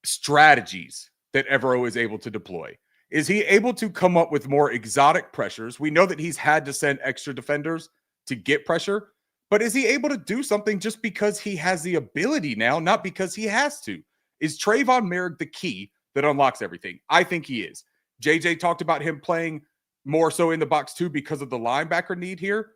strategies that Evero is able to deploy? Is he able to come up with more exotic pressures? We know that he's had to send extra defenders to get pressure, but is he able to do something just because he has the ability now, not because he has to? Is Trayvon Merrick the key that unlocks everything? I think he is. JJ talked about him playing more so in the box too because of the linebacker need here.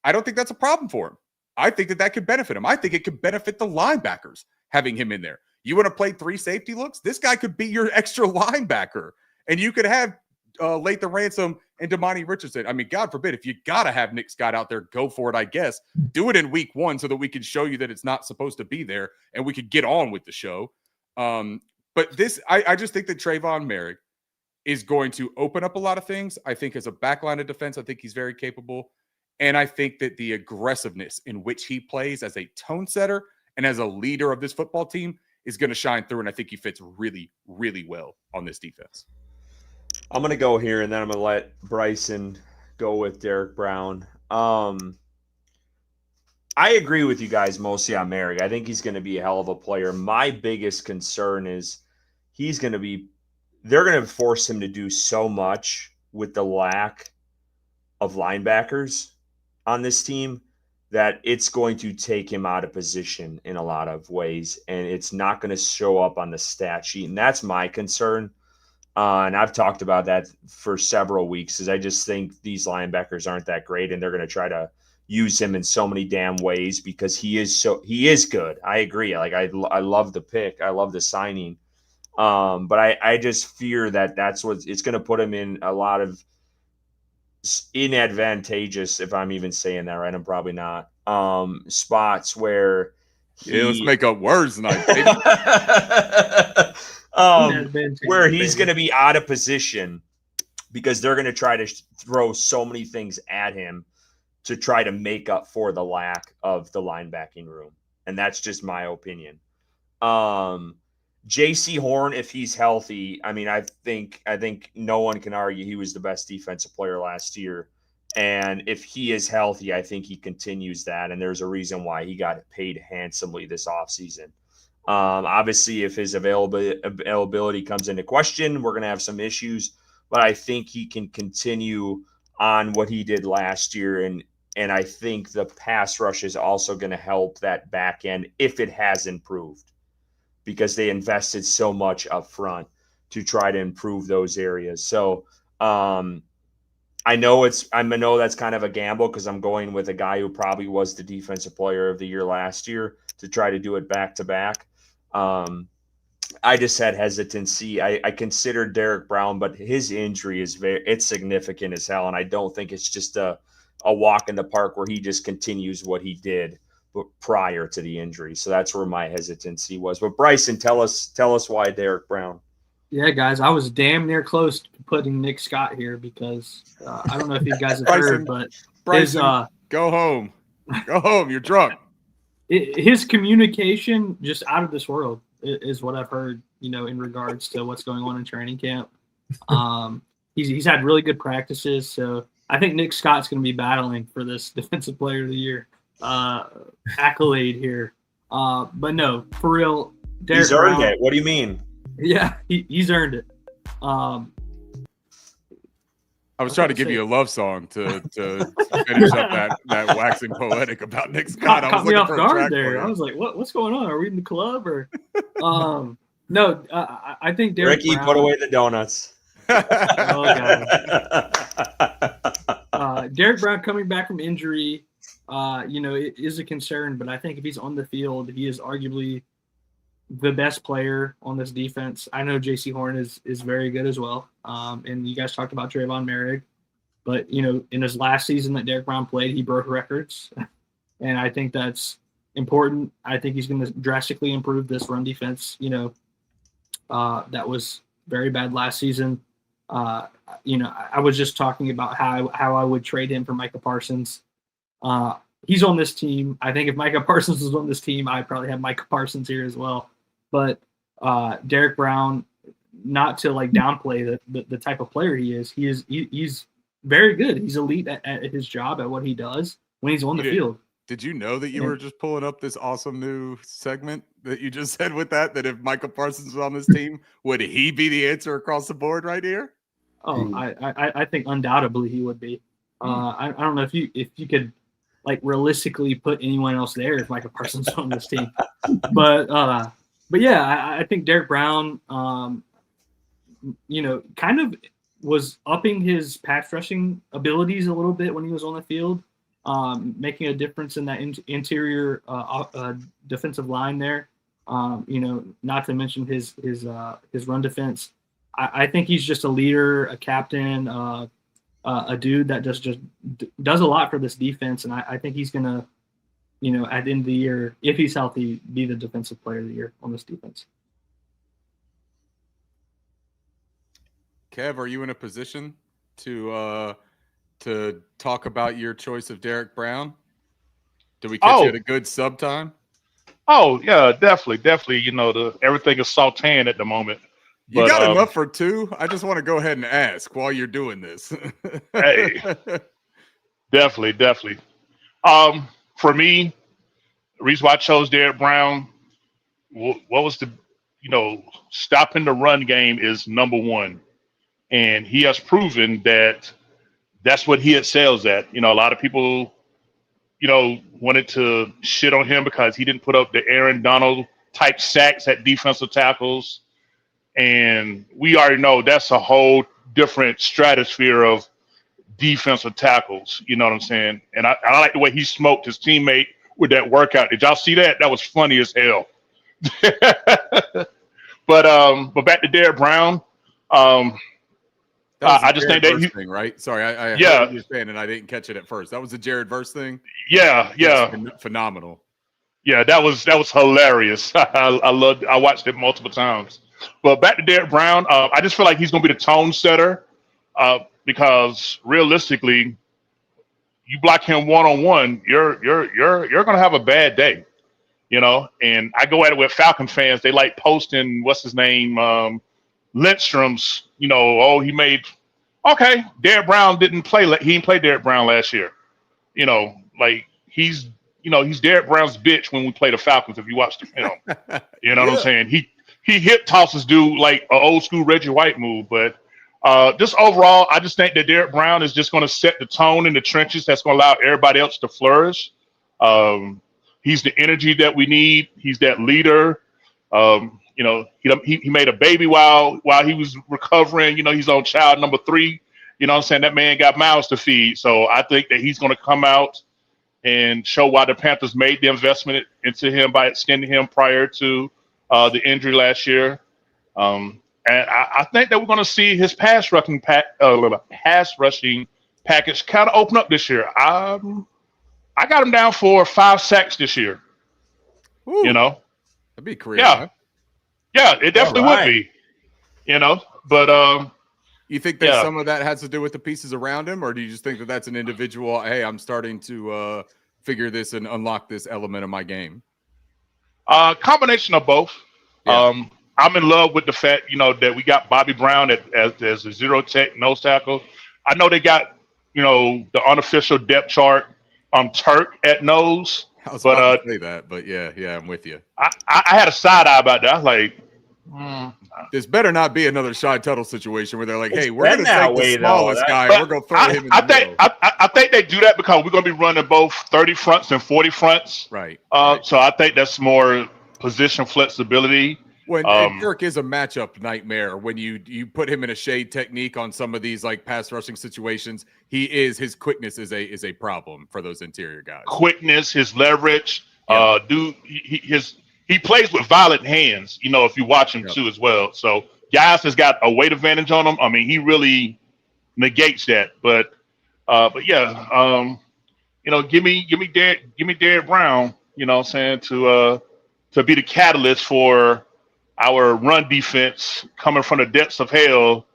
I don't think that's a problem for him. I think that could benefit him. I think it could benefit the linebackers having him in there. You want to play 3 safety looks? This guy could be your extra linebacker. And you could have Lathan Ransom and Damani Richardson. I mean, God forbid, if you got to have Nick Scott out there, go for it, I guess. Do it in week 1 so that we can show you that it's not supposed to be there and we could get on with the show. But this, I just think that Trayvon Merrick is going to open up a lot of things. I think as a backline of defense, I think he's very capable. And I think that the aggressiveness in which he plays as a tone setter and as a leader of this football team is going to shine through. And I think he fits really, really well on this defense. I'm going to go here, and then I'm going to let Bryson go with Derek Brown. I agree with you guys mostly on Merrick. I think he's going to be a hell of a player. My biggest concern is they're going to force him to do so much with the lack of linebackers on this team that it's going to take him out of position in a lot of ways, and it's not going to show up on the stat sheet. And that's my concern. And I've talked about that for several weeks, is I just think these linebackers aren't that great, and they're going to try to use him in so many damn ways because he is good. I agree. Like I love the pick. I love the signing. But I just fear that that's what it's going to put him in a lot of inadvantageous, if I'm even saying that right. I'm probably not. Spots where let's make up words tonight, baby. Where he's going to be out of position because they're going to try to throw so many things at him to try to make up for the lack of the linebacking room. And that's just my opinion. JC Horn, if he's healthy, I mean, I think no one can argue he was the best defensive player last year. And if he is healthy, I think he continues that. And there's a reason why he got paid handsomely this offseason. Obviously, if his availability comes into question, we're going to have some issues. But I think he can continue on what he did last year. And I think the pass rush is also going to help that back end if it has improved, because they invested so much up front to try to improve those areas. So I know that's kind of a gamble because I'm going with a guy who probably was the defensive player of the year last year to try to do it back to back. I just had hesitancy. I considered Derek Brown, but his injury it's significant as hell. And I don't think it's just a walk in the park where he just continues what he did prior to the injury. So that's where my hesitancy was. But Bryson, tell us why Derek Brown. Yeah, guys, I was damn near close to putting Nick Scott here because I don't know if you guys have heard, but Bryson, go home. Go home. You're drunk. His communication just out of this world is what I've heard, in regards to what's going on in training camp. He's had really good practices. So I think Nick Scott's going to be battling for this Defensive Player of the Year accolade here. But no, for real, Derek he's earned Brown, it. What do you mean? Yeah, he's earned it. I was trying to give you a love song to finish up that waxing poetic about Nick Scott. Caught me off guard there. I was like, what's going on? Are we in the club or? No, I think Derek Ricky, Brown, put away the donuts. Oh God. Derek Brown coming back from injury, it is a concern. But I think if he's on the field, he is arguably the best player on this defense. I know JC Horn is very good as well. And you guys talked about Trayvon Merrick, but in his last season that Derek Brown played, he broke records. And I think that's important. I think he's going to drastically improve this run defense, that was very bad last season. I was just talking about how I would trade him for Micah Parsons. He's on this team. I think if Micah Parsons was on this team, I'd probably have Micah Parsons here as well. But Derek Brown, not to like downplay the type of player he is. He's very good. He's elite at his job, at what he does when he's on the field. Did you know that you were just pulling up this awesome new segment that you just said with that if Micah Parsons was on this team, would he be the answer across the board right here? Oh, I think undoubtedly he would be. I don't know if you could like realistically put anyone else there if Micah Parsons was on this team, but yeah, I think Derek Brown, kind of was upping his pass rushing abilities a little bit when he was on the field, making a difference in that interior defensive line there. Not to mention his run defense. I think he's just a leader, a captain, a dude that just does a lot for this defense, and I think he's gonna, at the end of the year, if he's healthy, be the defensive player of the year on this defense. Kev, are you in a position to talk about your choice of Derek Brown? Did we catch you at a good sub time? Oh yeah, definitely. Everything is sauteing at the moment. You got enough for two? I just want to go ahead and ask while you're doing this. Hey, definitely. For me, the reason why I chose Derek Brown, what was stopping the run game is number one. And he has proven that that's what he excels at. A lot of people, wanted to shit on him because he didn't put up the Aaron Donald type sacks at defensive tackles. And we already know that's a whole different stratosphere of defensive tackles. You know what I'm saying? And I like the way he smoked his teammate with that workout. Did y'all see that? That was funny as hell. But back to Derek Brown. I just think that thing, right? Sorry, I heard what you're saying, and I didn't catch it at first. That was the Jared Verse thing. Yeah. Phenomenal. Yeah, that was hilarious. I watched it multiple times. But back to Derek Brown, I just feel like he's going to be the tone setter because realistically, you block him one-on-one, you're going to have a bad day, And I go at it with Falcon fans. They like posting what's his name, Lindstrom's. He made Derek Brown didn't play. He didn't play Derek Brown last year. He's Derek Brown's bitch when we play the Falcons. If you watch the film, you know what I'm saying. He hip tosses dude like an old school Reggie White move. But just overall, I just think that Derek Brown is just going to set the tone in the trenches. That's going to allow everybody else to flourish. He's the energy that we need. He's that leader. He made a baby while he was recovering. He's on child number 3. You know what I'm saying? That man got mouths to feed. So I think that he's going to come out and show why the Panthers made the investment into him by extending him prior to the injury last year. And I think that we're going to see his pass rushing package kind of open up this year. I got him down for 5 sacks this year. Ooh, that'd be career. Yeah. Yeah, it definitely would be, but you think that some of that has to do with the pieces around him, or do you just think that that's an individual, hey, I'm starting to figure this and unlock this element of my game? Combination of both. Yeah. I'm in love with the fact, that we got Bobby Brown as a zero tech nose tackle. I know they got, the unofficial depth chart Turk at nose. I was about to say that, but yeah, I'm with you. I had a side eye about that. I was like, this better not be another Shy Tuttle situation where they're like, hey, we're going to take the smallest guy and we're going to throw him in the middle. I think they do that because we're going to be running both 30 fronts and 40 fronts. Right. So I think that's more position flexibility. When Kirk is a matchup nightmare, when you put him in a shade technique on some of these like pass rushing situations, his quickness is a problem for those interior guys. Quickness, his leverage, he plays with violent hands. If you watch him too as well. So guys has got a weight advantage on him. I mean, he really negates that. But yeah, give me Derek Brown. You know what I'm saying, to be the catalyst for our run defense coming from the depths of hell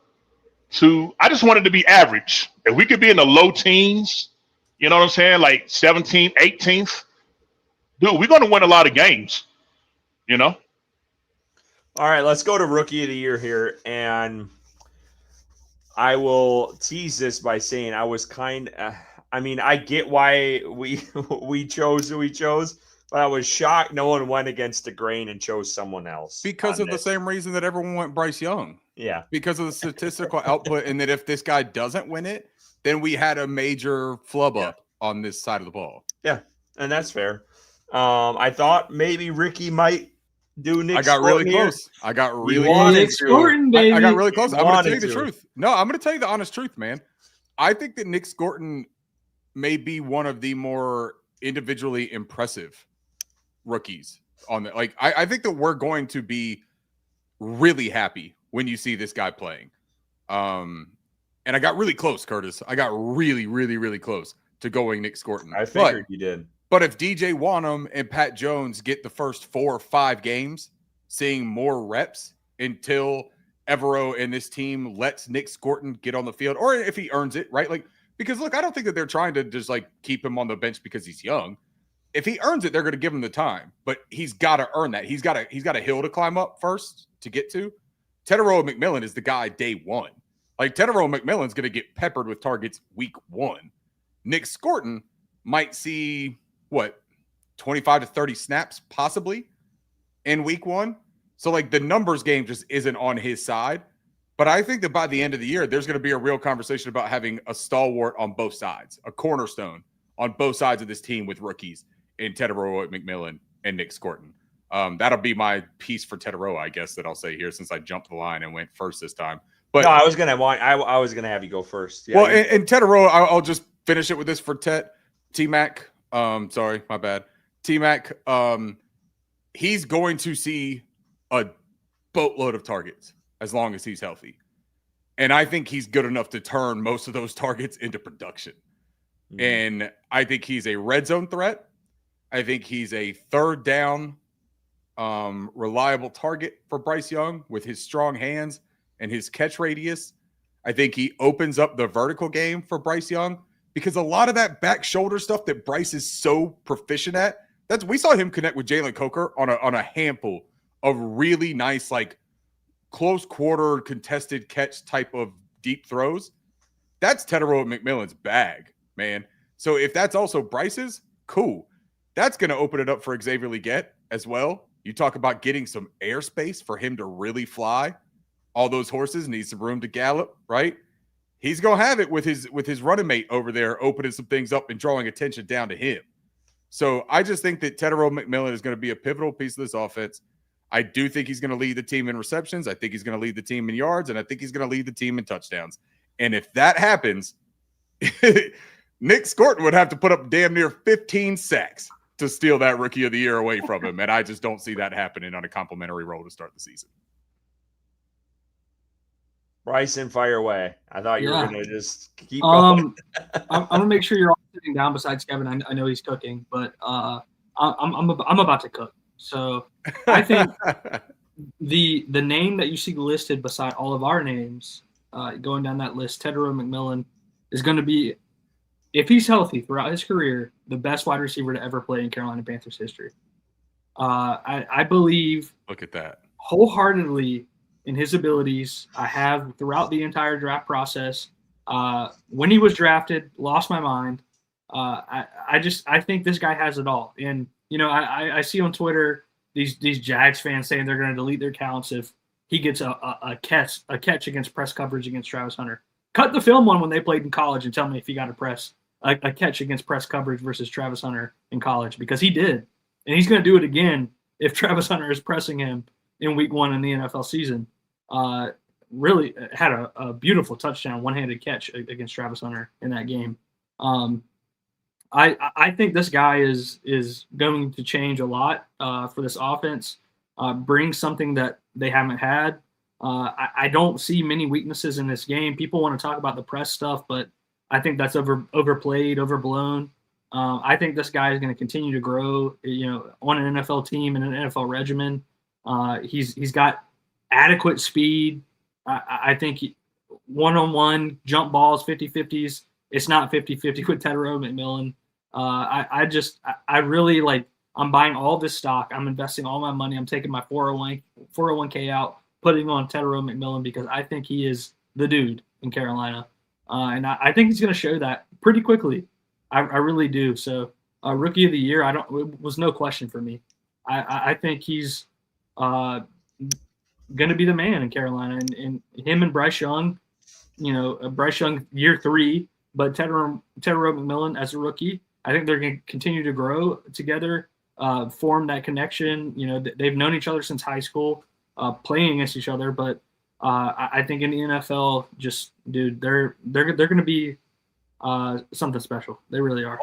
I just wanted to be average. If we could be in the low teens, you know what I'm saying? Like 17th, 18th, dude, we're going to win a lot of games, All right, let's go to Rookie of the Year here, and I will tease this by saying I was I get why we chose who we chose, but I was shocked no one went against the grain and chose someone else. Because of the same reason that everyone went Bryce Young. Yeah. Because of the statistical output, and that if this guy doesn't win it, then we had a major flub up on this side of the ball. Yeah, and that's fair. I thought maybe Ricky might do Nick. I got Scorton really here. close. I got really wanted close. Nick Scorton, baby. I got really close. I'm going to tell you the to. truth. No, I'm going to tell you the honest truth, man. I think that Nick Scorton may be one of the more individually impressive rookies on the I think that we're going to be really happy when you see this guy playing. And I got really close, Curtis. I got really, really, really close to going Nick Scorton. I figured you did. But if DJ Wanham and Pat Jones get the first 4 or 5 games, seeing more reps until Evero and this team lets Nick Scorton get on the field, or if he earns it, right? Because look, I don't think that they're trying to just keep him on the bench because he's young. If he earns it, they're going to give him the time, but he's got to earn that. He's got a hill to climb up first to get to. Teteroa McMillan is the guy day one. Teteroa McMillan's going to get peppered with targets week 1. Nick Scorton might see 25 to 30 snaps possibly in week 1. So the numbers game just isn't on his side. But I think that by the end of the year, there's going to be a real conversation about having a stalwart on both sides, a cornerstone on both sides of this team with rookies in Teteroa McMillan and Nick Scorton. That'll be my piece for Teteroa, I guess, that I'll say here, since I jumped the line and went first this time. But no, I was gonna have you go first. Yeah, well, and Teteroa, I'll just finish it with this for T-Mac. Sorry, my bad. T-Mac, he's going to see a boatload of targets as long as he's healthy. And I think he's good enough to turn most of those targets into production. Mm-hmm. And I think he's a red zone threat. I think he's a third down, reliable target for Bryce Young with his strong hands and his catch radius. I think he opens up the vertical game for Bryce Young, because a lot of that back shoulder stuff that Bryce is so proficient at, we saw him connect with Jalen Coker on a handful of really nice, close quarter contested catch type of deep throws. That's Teteroa McMillan's bag, man. So if that's also Bryce's, cool. That's going to open it up for Xavier Legette as well. You talk about getting some airspace for him to really fly. All those horses need some room to gallop, right? He's going to have it with his running mate over there, opening some things up and drawing attention down to him. So I just think that Teteroa McMillan is going to be a pivotal piece of this offense. I do think he's going to lead the team in receptions. I think he's going to lead the team in yards, and I think he's going to lead the team in touchdowns. And if that happens, Nick Scorton would have to put up damn near 15 sacks to steal that Rookie of the Year away from him. And I just don't see that happening on a complimentary role to start the season. Bryson, fire away. I thought you were going to just keep going. I'm going to make sure you're all sitting down besides Kevin. I know he's cooking, but I'm about to cook. So I think the name that you see listed beside all of our names, going down that list, Teteroa McMillan, is going to be, if he's healthy throughout his career, the best wide receiver to ever play in Carolina Panthers history. I believe, look at that, wholeheartedly in his abilities. I have throughout the entire draft process. When he was drafted, lost my mind. I think this guy has it all. And I see on Twitter these Jags fans saying they're going to delete their accounts if he gets a catch against press coverage against Travis Hunter. Cut the film on when they played in college and tell me if he got a catch against press coverage versus Travis Hunter in college, because he did. And he's going to do it again if Travis Hunter is pressing him in week 1 in the NFL season. Really had a beautiful touchdown, one-handed catch against Travis Hunter in that game. I think this guy is going to change a lot for this offense, bring something that they haven't had. I don't see many weaknesses in this game. People want to talk about the press stuff, but I think that's overplayed, overblown. I think this guy is going to continue to grow, on an NFL team and an NFL regimen. He's got adequate speed. I think one-on-one jump balls, 50-50s. It's not 50-50 with Teteroa McMillan. I really I'm buying all this stock. I'm investing all my money. I'm taking my 401k 401k out, putting on Tedero McMillan because I think he is the dude in Carolina. And I think he's going to show that pretty quickly. I really do. So rookie of the year, it was no question for me. I think he's going to be the man in Carolina, and him and Bryce Young, Bryce Young year 3, but Tedero McMillan as a rookie, I think they're going to continue to grow together, form that connection. They've known each other since high school, playing against each other, but I think in the NFL, just dude, they're going to be something special. They really are.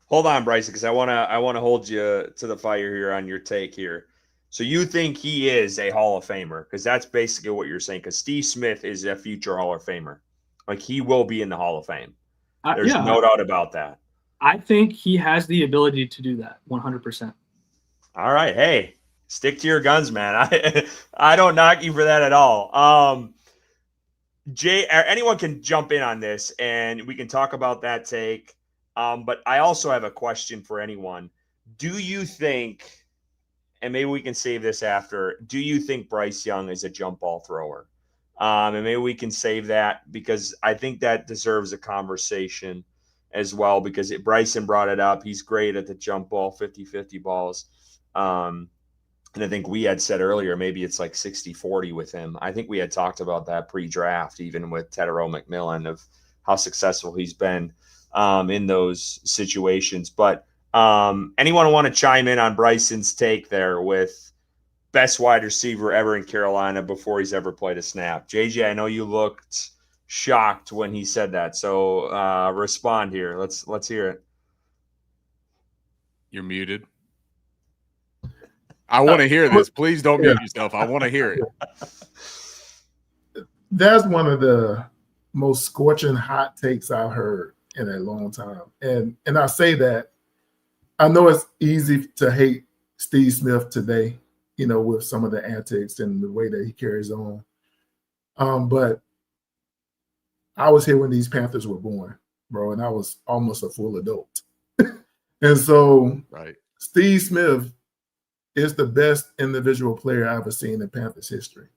Hold on, Bryce, because I want to hold you to the fire here on your take here. So you think he is a Hall of Famer? Because that's basically what you're saying. Because Steve Smith is a future Hall of Famer. Like, he will be in the Hall of Fame. There's no doubt about that. I think he has the ability to do that 100%. All right. Hey, stick to your guns, man. I don't knock you for that at all. Jay, anyone can jump in on this, and we can talk about that take. But I also have a question for anyone. Do you think, and maybe we can save this after, do you think Bryce Young is a jump ball thrower? And maybe we can save that because I think that deserves a conversation as well, because Bryson brought it up. He's great at the jump ball, 50-50 balls. And I think we had said earlier, maybe it's like 60-40 with him. I think we had talked about that pre-draft, even with Tedero McMillan, of how successful he's been in those situations. But anyone want to chime in on Bryson's take there with best wide receiver ever in Carolina before he's ever played a snap? JJ, I know you looked shocked when he said that, so respond here. Let's hear it. You're muted. I want to hear this. Please don't mute yourself. I want to hear it. That's one of the most scorching hot takes I've heard in a long time. And I say that, I know it's easy to hate Steve Smith today, with some of the antics and the way that he carries on. But I was here when these Panthers were born, bro, and I was almost a full adult. And so right. Steve Smith is the best individual player I've ever seen in Panthers history.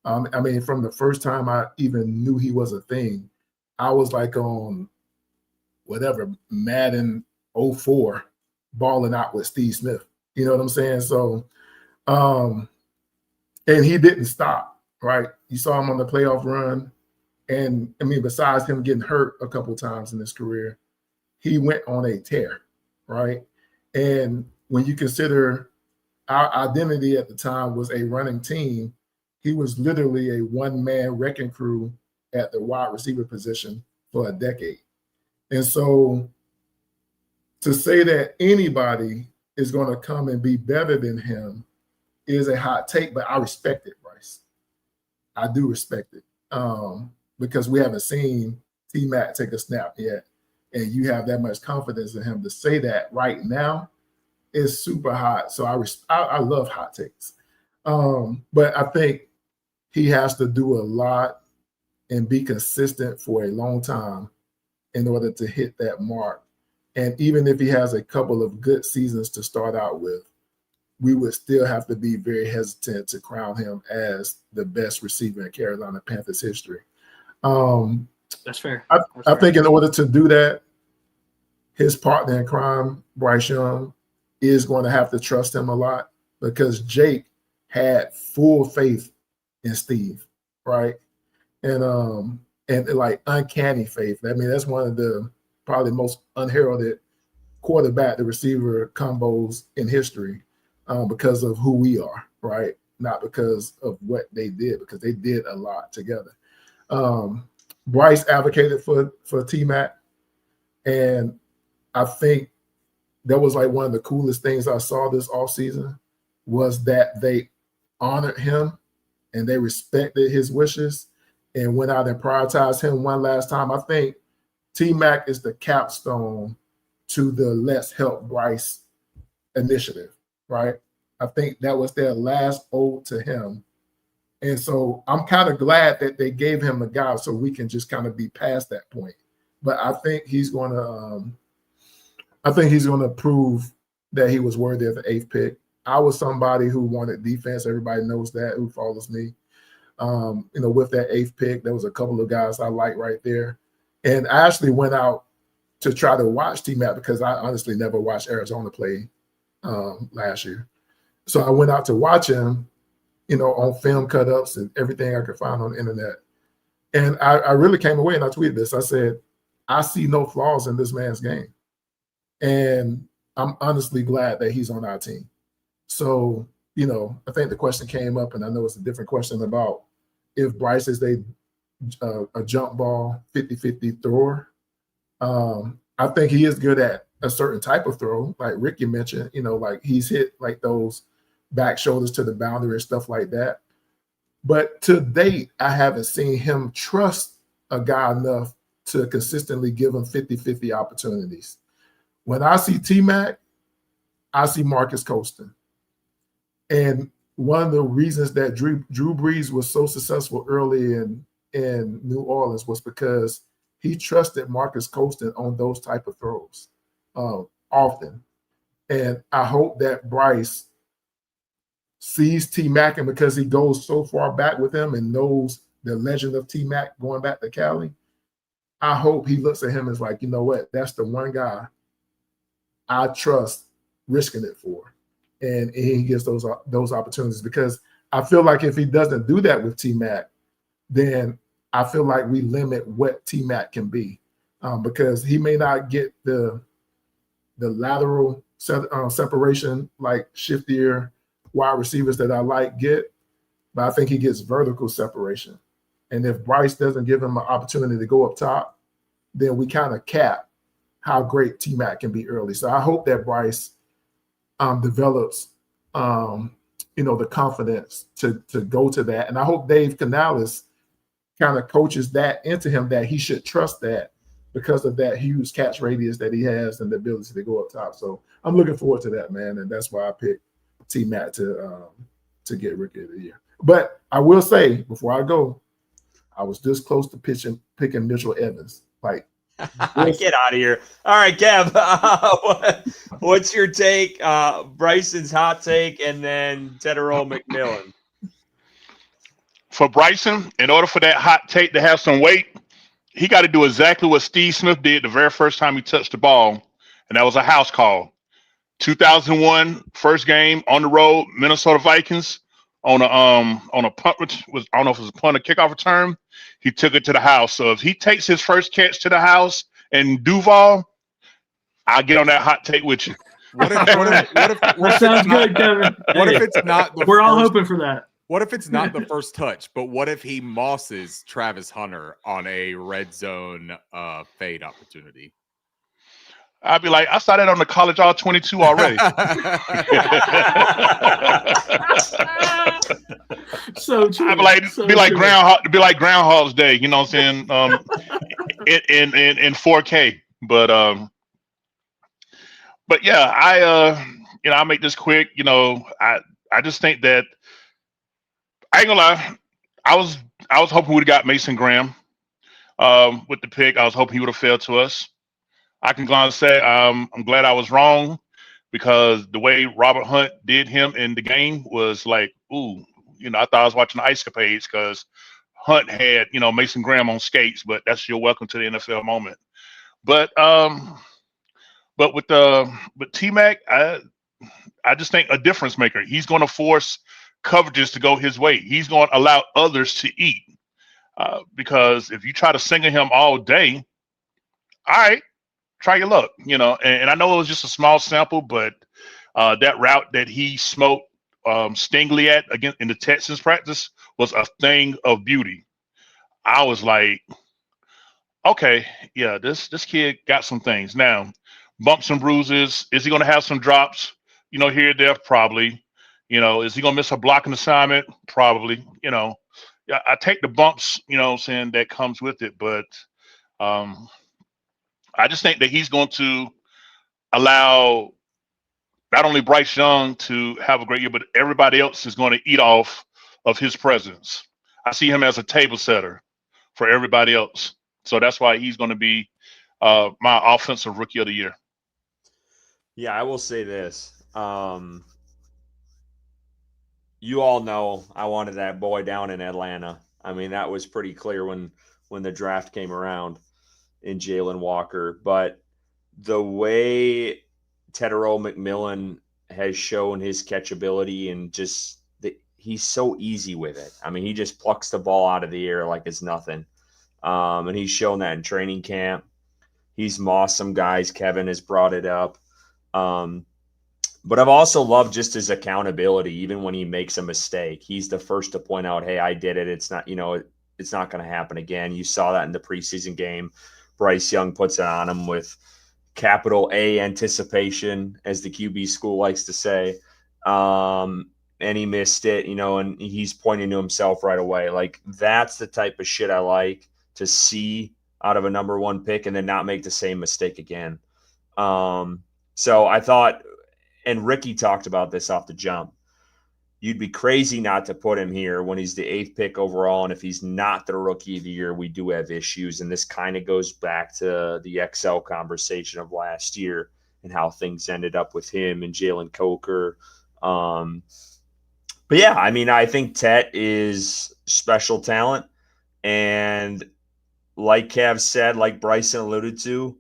I mean, from the first time I even knew he was a thing, I was like on whatever, Madden 04, balling out with Steve Smith. You know what I'm saying? So, and he didn't stop, right? You saw him on the playoff run. And, I mean, besides him getting hurt a couple of times in his career, he went on a tear, right? And when you consider our identity at the time was a running team, he was literally a one-man wrecking crew at the wide receiver position for a decade. And so to say that anybody is going to come and be better than him is a hot take, but I respect it, Bryce. I do respect it because we haven't seen T-Mac take a snap yet, and you have that much confidence in him to say that right now is super hot. So I love hot takes. But I think he has to do a lot and be consistent for a long time in order to hit that mark. And even if he has a couple of good seasons to start out with, we would still have to be very hesitant to crown him as the best receiver in Carolina Panthers history. That's fair. I think in order to do that, his partner in crime, Bryce Young, is going to have to trust him a lot because Jake had full faith in Steve, right? And like uncanny faith. I mean, that's one of the probably most unheralded quarterback to receiver combos in history because of who we are, right? Not because of what they did, because they did a lot together. Bryce advocated for T-Mac, and I think that was like one of the coolest things I saw this offseason was that they honored him and they respected his wishes and went out and prioritized him one last time. I think T-Mac is the capstone to the Let's Help Bryce initiative, right? I think that was their last ode to him. And so I'm kind of glad that they gave him a guy so we can just kind of be past that point. But I think he's going to prove that he was worthy of the 8th pick. I was somebody who wanted defense. Everybody knows that, who follows me. With that 8th pick, there was a couple of guys I liked right there. And I actually went out to try to watch T-Mac because I honestly never watched Arizona play last year. So I went out to watch him, on film cut-ups and everything I could find on the internet. And I really came away and I tweeted this. I said, I see no flaws in this man's game. And I'm honestly glad that he's on our team. So, I think the question came up, and I know it's a different question about if Bryce is a jump ball 50-50 thrower. I think he is good at a certain type of throw, like Ricky mentioned, like he's hit like those back shoulders to the boundary and stuff like that. But to date, I haven't seen him trust a guy enough to consistently give him 50-50 opportunities. When I see T-Mac, I see Marcus coasting. And one of the reasons that Drew Brees was so successful early in New Orleans was because he trusted Marcus coasting on those type of throws often. And I hope that Bryce sees T-Mac, and because he goes so far back with him and knows the legend of T-Mac going back to Cali, I hope he looks at him as like, you know what, that's the one guy I trust risking it for. And he gets those opportunities, because I feel like if he doesn't do that with T-Mac, then I feel like we limit what T-Mac can be, because he may not get the lateral separation like shiftier wide receivers that I like get, but I think he gets vertical separation. And if Bryce doesn't give him an opportunity to go up top, then we kind of cap how great T-Mac can be early. So I hope that Bryce develops, the confidence to go to that. And I hope Dave Canales kind of coaches that into him, that he should trust that because of that huge catch radius that he has and the ability to go up top. So I'm looking forward to that, man. And that's why I picked T-Mac to get Rookie of the Year. But I will say, before I go, I was this close to picking Mitchell Evans. Like, get out of here. All right, Kev, what's your take? Bryson's hot take, and then Tedero McMillan. For Bryson, in order for that hot take to have some weight, he got to do exactly what Steve Smith did the very first time he touched the ball, and that was a house call. 2001 first game on the road, Minnesota Vikings on a punt, which was, I don't know if it was a punt or kickoff return. He took it to the house. So if he takes his first catch to the house and Duval, I'll get on that hot take with you. What if sounds good, Kevin? What if it's not? We're all hoping for that. What if it's not the first touch, but what if he mosses Travis Hunter on a red zone fade opportunity? I'd be like, I saw that on the college all 22 already. So true. I'd be like, so be like true. Groundhog's Day, you know what I'm saying? In 4K. But yeah, I'll make this quick. I just think that I ain't gonna lie. I was hoping we'd have got Mason Graham with the pick. I was hoping he would have failed to us. I can go on and say I'm glad I was wrong, because the way Robert Hunt did him in the game was like, ooh, I thought I was watching Ice Capades, because Hunt had, Mason Graham on skates, but that's your welcome to the NFL moment. But with T-Mac, I just think a difference maker. He's going to force coverages to go his way. He's going to allow others to eat, because if you try to single him all day, all right, try your luck, and I know it was just a small sample, but that route that he smoked Stingley at again in the Texans practice was a thing of beauty. I was like, okay, yeah, this kid got some things. Now, bumps and bruises. Is he going to have some drops, here and there? Probably. Is he going to miss a blocking assignment? Probably. Yeah, I take the bumps, saying that comes with it, but I just think that he's going to allow not only Bryce Young to have a great year, but everybody else is going to eat off of his presence. I see him as a table setter for everybody else. So that's why he's going to be my offensive Rookie of the Year. Yeah, I will say this. you all know I wanted that boy down in Atlanta. I mean, that was pretty clear when the draft came around in Jalen Walker. But the way Tedero McMillan has shown his catchability and just he's so easy with it. I mean, he just plucks the ball out of the air like it's nothing. And he's shown that in training camp. He's mossed some guys. Kevin has brought it up. But I've also loved just his accountability. Even when he makes a mistake, he's the first to point out, hey, I did it. It's not, it's not going to happen again. You saw that in the preseason game. Bryce Young puts it on him with capital A anticipation, as the QB school likes to say. And he missed it, and he's pointing to himself right away. Like, that's the type of shit I like to see out of a number one pick, and then not make the same mistake again. So I thought, and Ricky talked about this off the jump, you'd be crazy not to put him here when he's the 8th pick overall. And if he's not the rookie of the year, we do have issues. And this kind of goes back to the XL conversation of last year and how things ended up with him and Jalen Coker. But yeah, I mean, I think Tet is special talent. And like Kev said, like Bryson alluded to,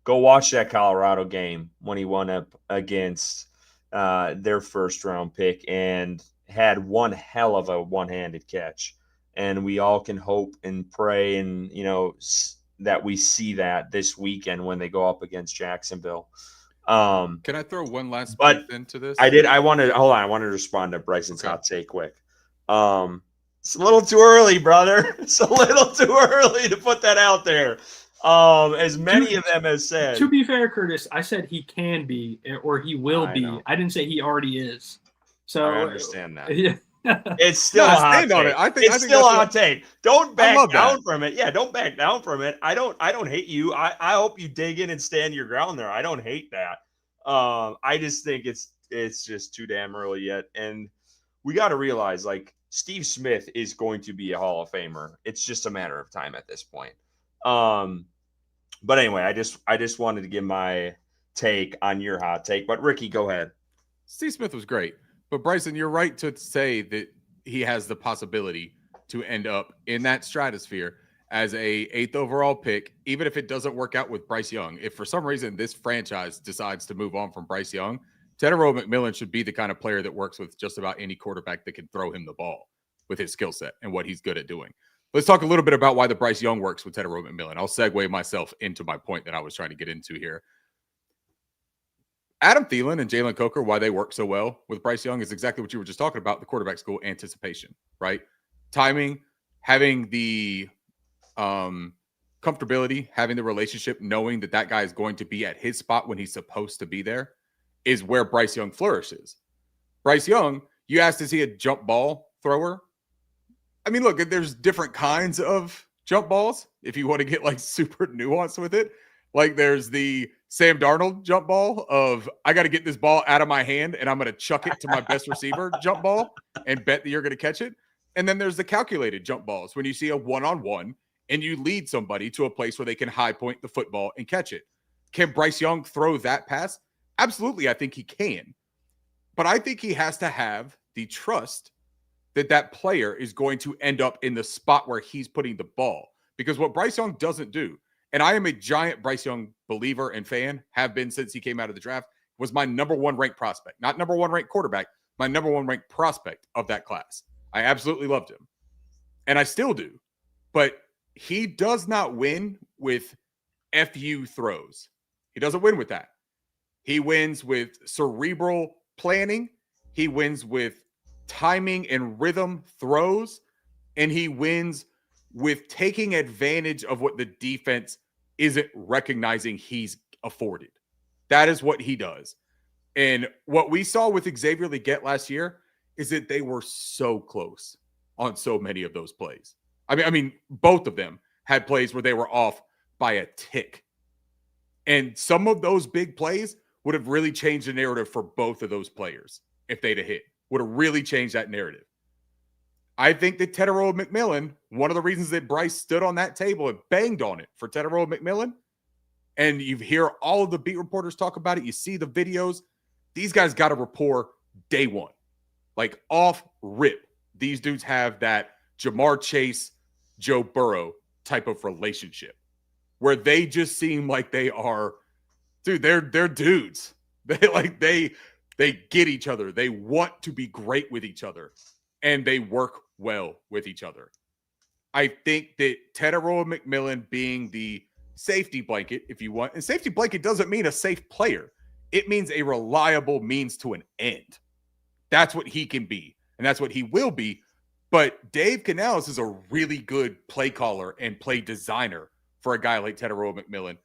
go watch that Colorado game when he won up against their first round pick and had one hell of a one-handed catch. And we all can hope and pray and, that we see that this weekend when they go up against Jacksonville. Can I throw one last piece into this? I wanted to respond to Bryson's hot take quick. It's a little too early, brother. It's a little too early to put that out there. As many of them have said. To be fair, Curtis, I said he can be or he will be. Know. I didn't say he already is. So I understand that. Yeah. It's still a hot take. I think still a hot take. Don't back down from it. Yeah, don't back down from it. I don't hate you. I hope you dig in and stand your ground there. I don't hate that. I just think it's just too damn early yet. And we got to realize, like, Steve Smith is going to be a Hall of Famer. It's just a matter of time at this point. But anyway, I just wanted to give my take on your hot take. But Ricky, go ahead. Steve Smith was great. But Bryson, you're right to say that he has the possibility to end up in that stratosphere as a 8th overall pick, even if it doesn't work out with Bryce Young. If for some reason this franchise decides to move on from Bryce Young, Tedero McMillan should be the kind of player that works with just about any quarterback that can throw him the ball with his skill set and what he's good at doing. Let's talk a little bit about why the Bryce Young works with Tedero McMillan. I'll segue myself into my point that I was trying to get into here. Adam Thielen and Jalen Coker, why they work so well with Bryce Young is exactly what you were just talking about, the quarterback school anticipation, right? Timing, having the comfortability, having the relationship, knowing that that guy is going to be at his spot when he's supposed to be there is where Bryce Young flourishes. Bryce Young, you asked, is he a jump ball thrower? I mean, look, there's different kinds of jump balls if you want to get like super nuanced with it. Like there's the Sam Darnold jump ball of I got to get this ball out of my hand and I'm going to chuck it to my best receiver jump ball and bet that you're going to catch it. And then there's the calculated jump balls when you see a one-on-one and you lead somebody to a place where they can high point the football and catch it. Can Bryce Young throw that pass? Absolutely, I think he can. But I think he has to have the trust that that player is going to end up in the spot where he's putting the ball. Because what Bryce Young doesn't do, and I am a giant Bryce Young believer and fan, have been since he came out of the draft, was my number one ranked prospect. Not number one ranked quarterback, my number one ranked prospect of that class. I absolutely loved him. And I still do. But he does not win with FU throws. He doesn't win with that. He wins with cerebral planning. He wins with timing and rhythm throws. And he wins with taking advantage of what the defense isn't recognizing he's afforded. That is what he does. And what we saw with Xavier Legette last year is that they were so close on so many of those plays. I mean, both of them had plays where they were off by a tick. And some of those big plays would have really changed the narrative for both of those players if they'd have hit. Would have really changed that narrative. I think that Tedero McMillan, one of the reasons that Bryce stood on that table and banged on it for Tedero McMillan, and you hear all of the beat reporters talk about it, you see the videos, these guys got a rapport day one. Like off rip, these dudes have that Jamar Chase, Joe Burrow type of relationship where they just seem like they are, dude, they're dudes. They get each other. They want to be great with each other, and they work well with each other. I think that Tetairoa McMillan being the safety blanket, if you want, and safety blanket doesn't mean a safe player. It means a reliable means to an end. That's what he can be, and that's what he will be. But Dave Canales is a really good play caller and play designer for a guy like Tetairoa McMillan.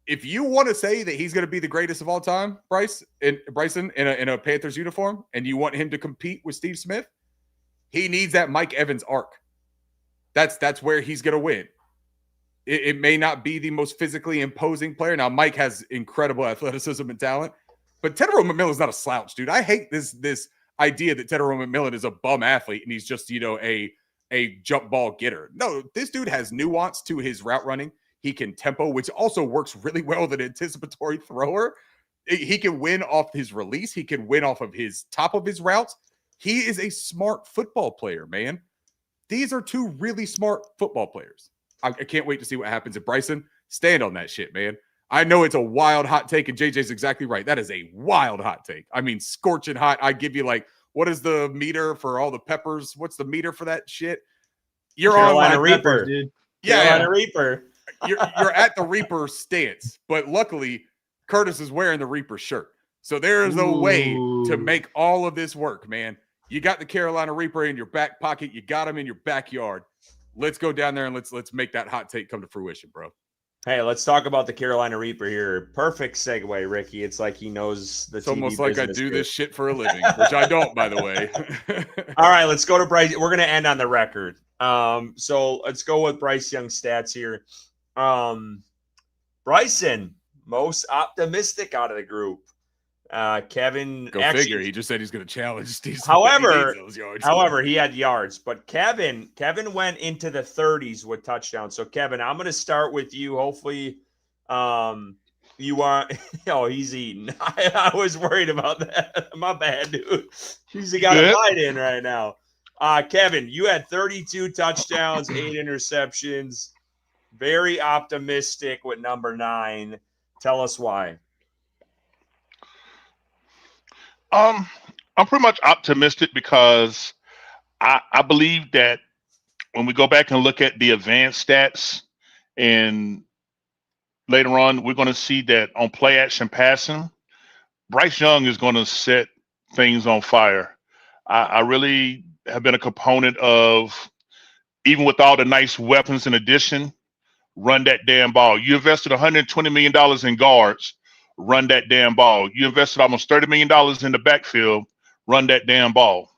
If you want to say that he's going to be the greatest of all time, Bryson, in a Panthers uniform, and you want him to compete with Steve Smith, he needs that Mike Evans arc. That's where he's going to win. It may not be the most physically imposing player. Now, Mike has incredible athleticism and talent, but Tetairoa McMillan is not a slouch, dude. I hate this idea that Tetairoa McMillan is a bum athlete and he's just, a jump ball getter. No, this dude has nuance to his route running. He can tempo, which also works really well with an anticipatory thrower. He can win off his release. He can win off of his top of his routes. He is a smart football player, man. These are two really smart football players. I can't wait to see what happens. At Bryson, stand on that shit, man. I know it's a wild hot take, and JJ's exactly right. That is a wild hot take. I mean, scorching hot. I give you what is the meter for all the peppers? What's the meter for that shit? You're Carolina on Reaper, peppers, dude. Yeah, Carolina Reaper. You're at the Reaper stance, but luckily Curtis is wearing the Reaper shirt. So there is a way to make all of this work, man. You got the Carolina Reaper in your back pocket. You got him in your backyard. Let's go down there and let's make that hot take come to fruition, bro. Hey, let's talk about the Carolina Reaper here. Perfect segue, Ricky. It's like he knows the It's TV almost like I business do good. this shit for a living, which I don't, by the way. All right, let's go to Bryce. We're going to end on the record. So let's go with Bryce Young stats here. Bryson, most optimistic out of the group. Kevin, Go figure. He just said he's going to challenge Steve. However, those yards. he had yards, but Kevin went into the 30s with touchdowns. So Kevin, I'm going to start with you. Hopefully, you want. Oh, he's eating. I was worried about that. My bad, dude. He's got a bite in right now. Kevin, you had 32 touchdowns, 8 interceptions. Very optimistic with number 9. Tell us why. I'm pretty much optimistic because I believe that when we go back and look at the advanced stats, and later on we're going to see that on play action passing, Bryce Young is going to set things on fire. I really have been a component of, even with all the nice weapons in addition, run that damn ball. You invested $120 million in guards. Run that damn ball. You invested almost $30 million in the backfield. Run that damn ball.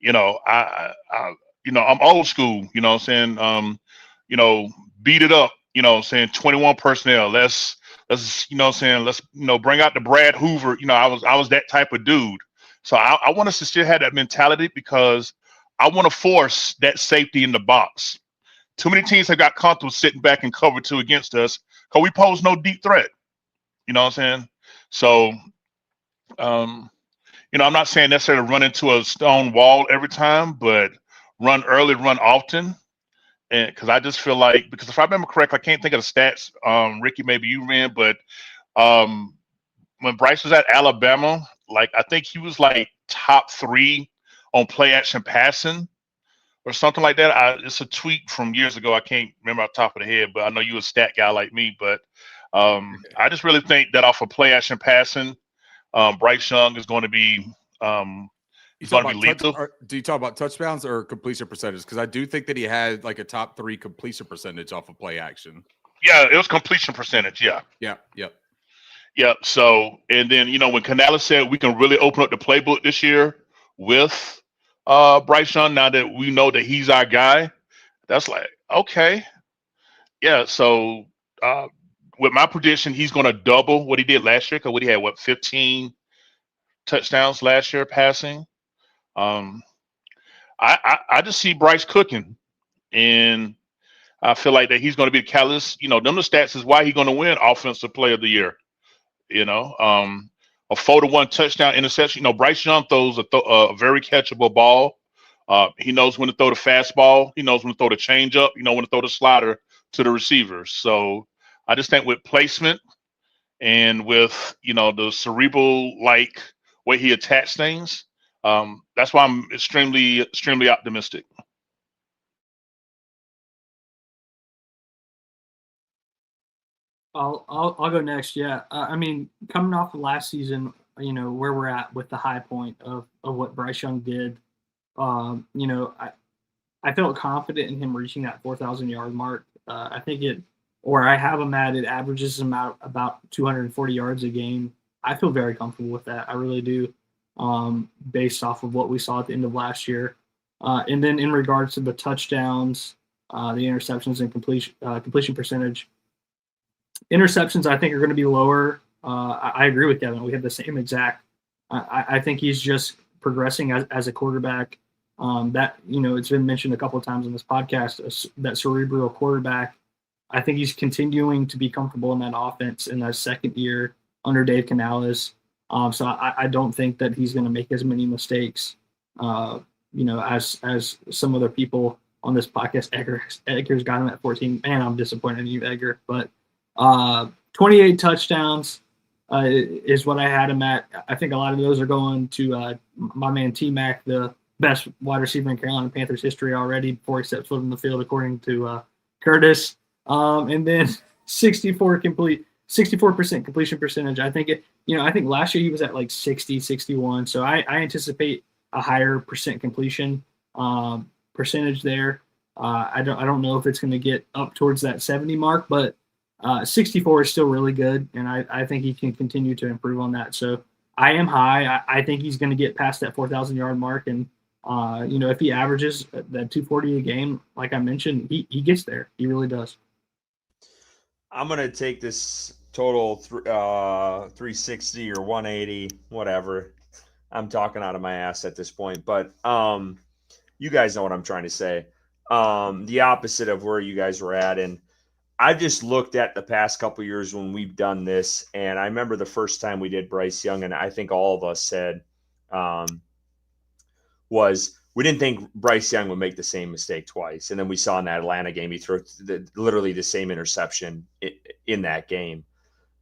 I'm old school. You know what I'm saying? Beat it up. 21 personnel. Let's let's bring out the Brad Hoover. I was that type of dude. So I want us to still have that mentality because I want to force that safety in the box. Too many teams have got comfortable sitting back and cover 2 against us because we pose no deep threat. You know what I'm saying? So, I'm not saying necessarily run into a stone wall every time, but run early, run often. And because I just feel like, because if I remember correctly, I can't think of the stats. Ricky, maybe you ran, but when Bryce was at Alabama, I think he was top 3 on play action passing or something like that. It's a tweet from years ago. I can't remember off the top of the head, but I know you're a stat guy like me, but I just really think that off of play action passing, Bryce Young is going to be lethal. Do you talk about touchdowns or completion percentage? Because I do think that he had a top 3 completion percentage off of play action. Yeah, it was completion percentage. Yeah. Yeah. So, and then when Canales said we can really open up the playbook this year with Bryce Young, now that we know that he's our guy, that's okay. Yeah. So. With my prediction, he's going to double what he did last year because he had 15 touchdowns last year passing. I just see Bryce cooking, and I feel like that he's going to be the catalyst. Them the stats is why he's going to win Offensive Player of the Year. a 4-to-1 touchdown interception. Bryce Young throws a very catchable ball. He knows when to throw the fastball. He knows when to throw the changeup. When to throw the slider to the receivers. So I just think with placement and with the cerebral way he attacks things, that's why I'm extremely optimistic. I'll go next. Yeah, I mean, coming off of last season, where we're at with the high point of what Bryce Young did. I felt confident in him reaching that 4,000 yard mark. I think where I have him at, it averages him out about 240 yards a game. I feel very comfortable with that. I really do, based off of what we saw at the end of last year. And then in regards to the touchdowns, the interceptions, and completion percentage. Interceptions, I think, are going to be lower. I agree with Kevin. We have the same exact. I think he's just progressing as a quarterback. That it's been mentioned a couple of times on this podcast. That cerebral quarterback. I think he's continuing to be comfortable in that offense in that second year under Dave Canales. So I don't think that he's going to make as many mistakes, as some other people on this podcast. Edgar's got him at 14. Man, I'm disappointed in you, Edgar. But 28 touchdowns is what I had him at. I think a lot of those are going to my man T-Mac, the best wide receiver in Carolina Panthers history already before he steps foot in the field, according to Curtis. And then 64% completion percentage. I think I think last year he was at like 60, 61. So I anticipate a higher percent completion percentage there. I don't know if it's going to get up towards that 70 mark, but 64 is still really good, and I think he can continue to improve on that. So I am high. I think he's going to get past that 4,000 yard mark, and if he averages that 240 a game, like I mentioned, he gets there. He really does. I'm going to take this total 360 or 180, whatever. I'm talking out of my ass at this point, but you guys know what I'm trying to say. The opposite of where you guys were at, and I've just looked at the past couple of years when we've done this, and I remember the first time we did Bryce Young, and I think all of us said was we didn't think Bryce Young would make the same mistake twice. And then we saw in that Atlanta game, he threw literally the same interception in that game.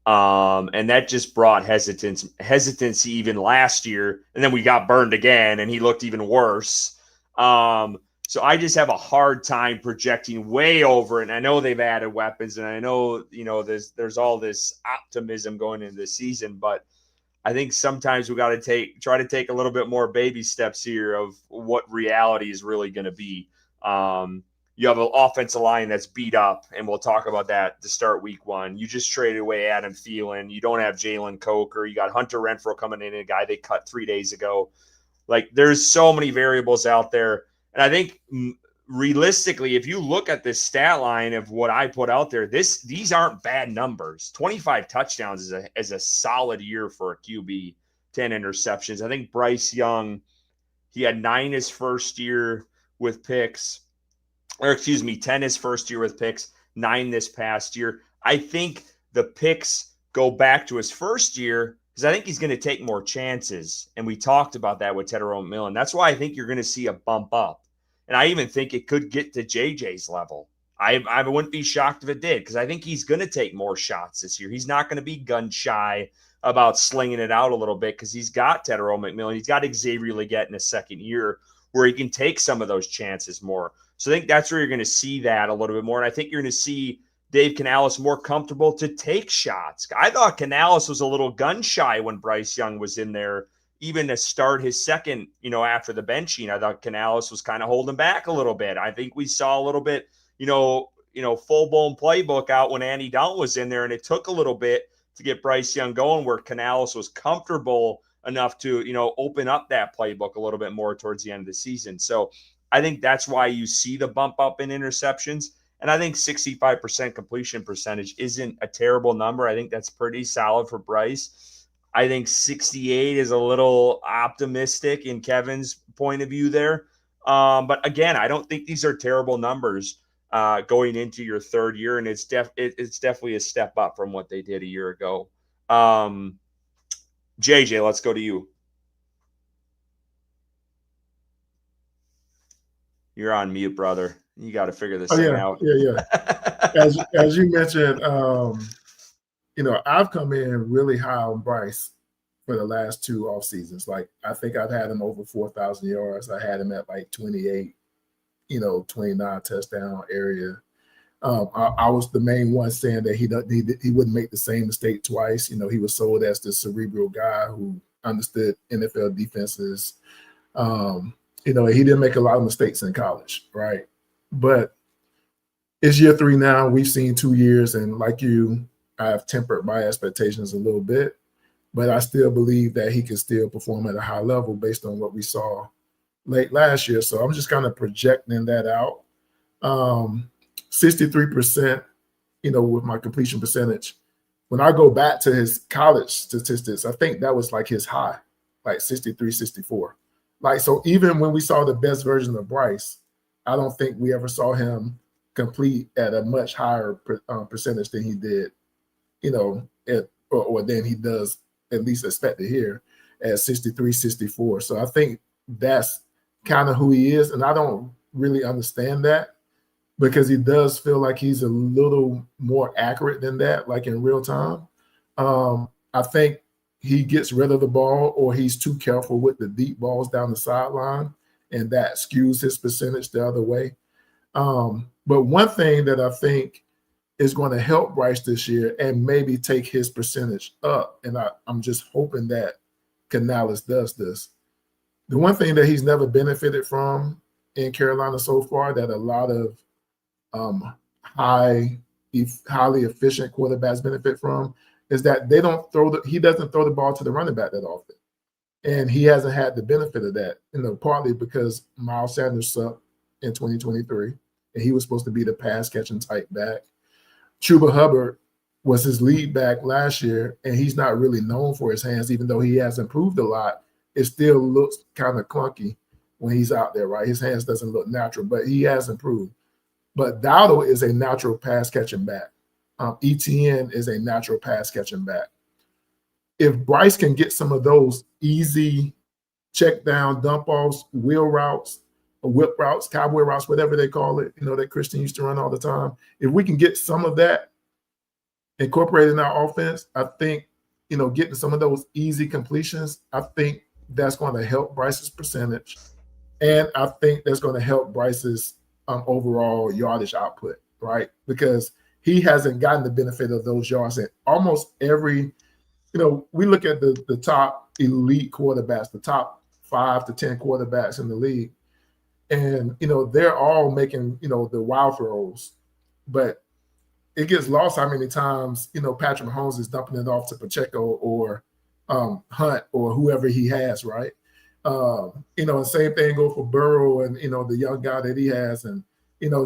And that just brought hesitancy even last year. And then we got burned again, and he looked even worse. So I just have a hard time projecting way over it. And I know they've added weapons, and I know, there's all this optimism going into the season, but I think sometimes we got to try to take a little bit more baby steps here of what reality is really going to be. You have an offensive line that's beat up, and we'll talk about that to start week one. You just traded away Adam Thielen. You don't have Jalen Coker. You got Hunter Renfrow coming in, a guy they cut 3 days ago. Like, there's so many variables out there. And I think realistically, if you look at this stat line of what I put out there, these aren't bad numbers. 25 touchdowns is a solid year for a QB, 10 interceptions. I think Bryce Young, he had 9 his first year with picks, 10 his first year with picks, 9 this past year. I think the picks go back to his first year because I think he's going to take more chances. And we talked about that with Tedero McMillan. That's why I think you're going to see a bump up. And I even think it could get to JJ's level. I wouldn't be shocked if it did, because I think he's going to take more shots this year. He's not going to be gun shy about slinging it out a little bit because he's got Tedero McMillan. He's got Xavier Legette in his second year where he can take some of those chances more. So I think that's where you're going to see that a little bit more. And I think you're going to see Dave Canales more comfortable to take shots. I thought Canales was a little gun shy when Bryce Young was in there, even to start his second, after the benching. I thought Canales was kind of holding back a little bit. I think we saw a little bit, full-blown playbook out when Andy Dalton was in there, and it took a little bit to get Bryce Young going where Canales was comfortable enough to, open up that playbook a little bit more towards the end of the season. So I think that's why you see the bump up in interceptions. And I think 65% completion percentage isn't a terrible number. I think that's pretty solid for Bryce. I think 68 is a little optimistic in Kevin's point of view there. But again, I don't think these are terrible numbers going into your third year, and it's definitely a step up from what they did a year ago. JJ, let's go to you. You're on mute, brother. You got to figure this thing out. Yeah. As you mentioned, I've come in really high on Bryce for the last 2 off seasons. Like, I think I've had him over 4,000 yards. I had him at like 28, 29 touchdown area. I was the main one saying that he wouldn't make the same mistake twice. He was sold as the cerebral guy who understood NFL defenses. He didn't make a lot of mistakes in college, right? But it's year 3 now. We've seen 2 years, and like you, I've tempered my expectations a little bit, but I still believe that he can still perform at a high level based on what we saw late last year. So I'm just kind of projecting that out. 63%, with my completion percentage. When I go back to his college statistics, I think that was like his high, like 63, 64. Like, so even when we saw the best version of Bryce, I don't think we ever saw him complete at a much higher percentage than he did, or than he does at least expected here at 63, 64. So I think that's kind of who he is. And I don't really understand that, because he does feel like he's a little more accurate than that, like in real time. I think he gets rid of the ball, or he's too careful with the deep balls down the sideline, and that skews his percentage the other way. But one thing that I think is going to help Bryce this year and maybe take his percentage up, and I'm just hoping that Canales does this. The one thing that he's never benefited from in Carolina so far, that a lot of highly efficient quarterbacks benefit from, is that he doesn't throw the ball to the running back that often. And he hasn't had the benefit of that, partly because Miles Sanders sucked in 2023, and he was supposed to be the pass catching type back. Chuba Hubbard was his lead back last year, and he's not really known for his hands, even though he has improved a lot. It still looks kind of clunky when he's out there, right? His hands doesn't look natural, but he has improved. But Dowdle is a natural pass catching back. ETN is a natural pass catching back. If Bryce can get some of those easy check down, dump offs, wheel routes, or whip routes, cowboy routes, whatever they call it, that Christian used to run all the time. If we can get some of that incorporated in our offense, I think, getting some of those easy completions, I think that's going to help Bryce's percentage. And I think that's going to help Bryce's overall yardage output, right? Because he hasn't gotten the benefit of those yards in almost every, we look at the top elite quarterbacks, the top 5 to 10 quarterbacks in the league, and, they're all making, the wild throws, but it gets lost how many times, Patrick Mahomes is dumping it off to Pacheco or Hunt or whoever he has, right? And same thing go for Burrow and, the young guy that he has. And,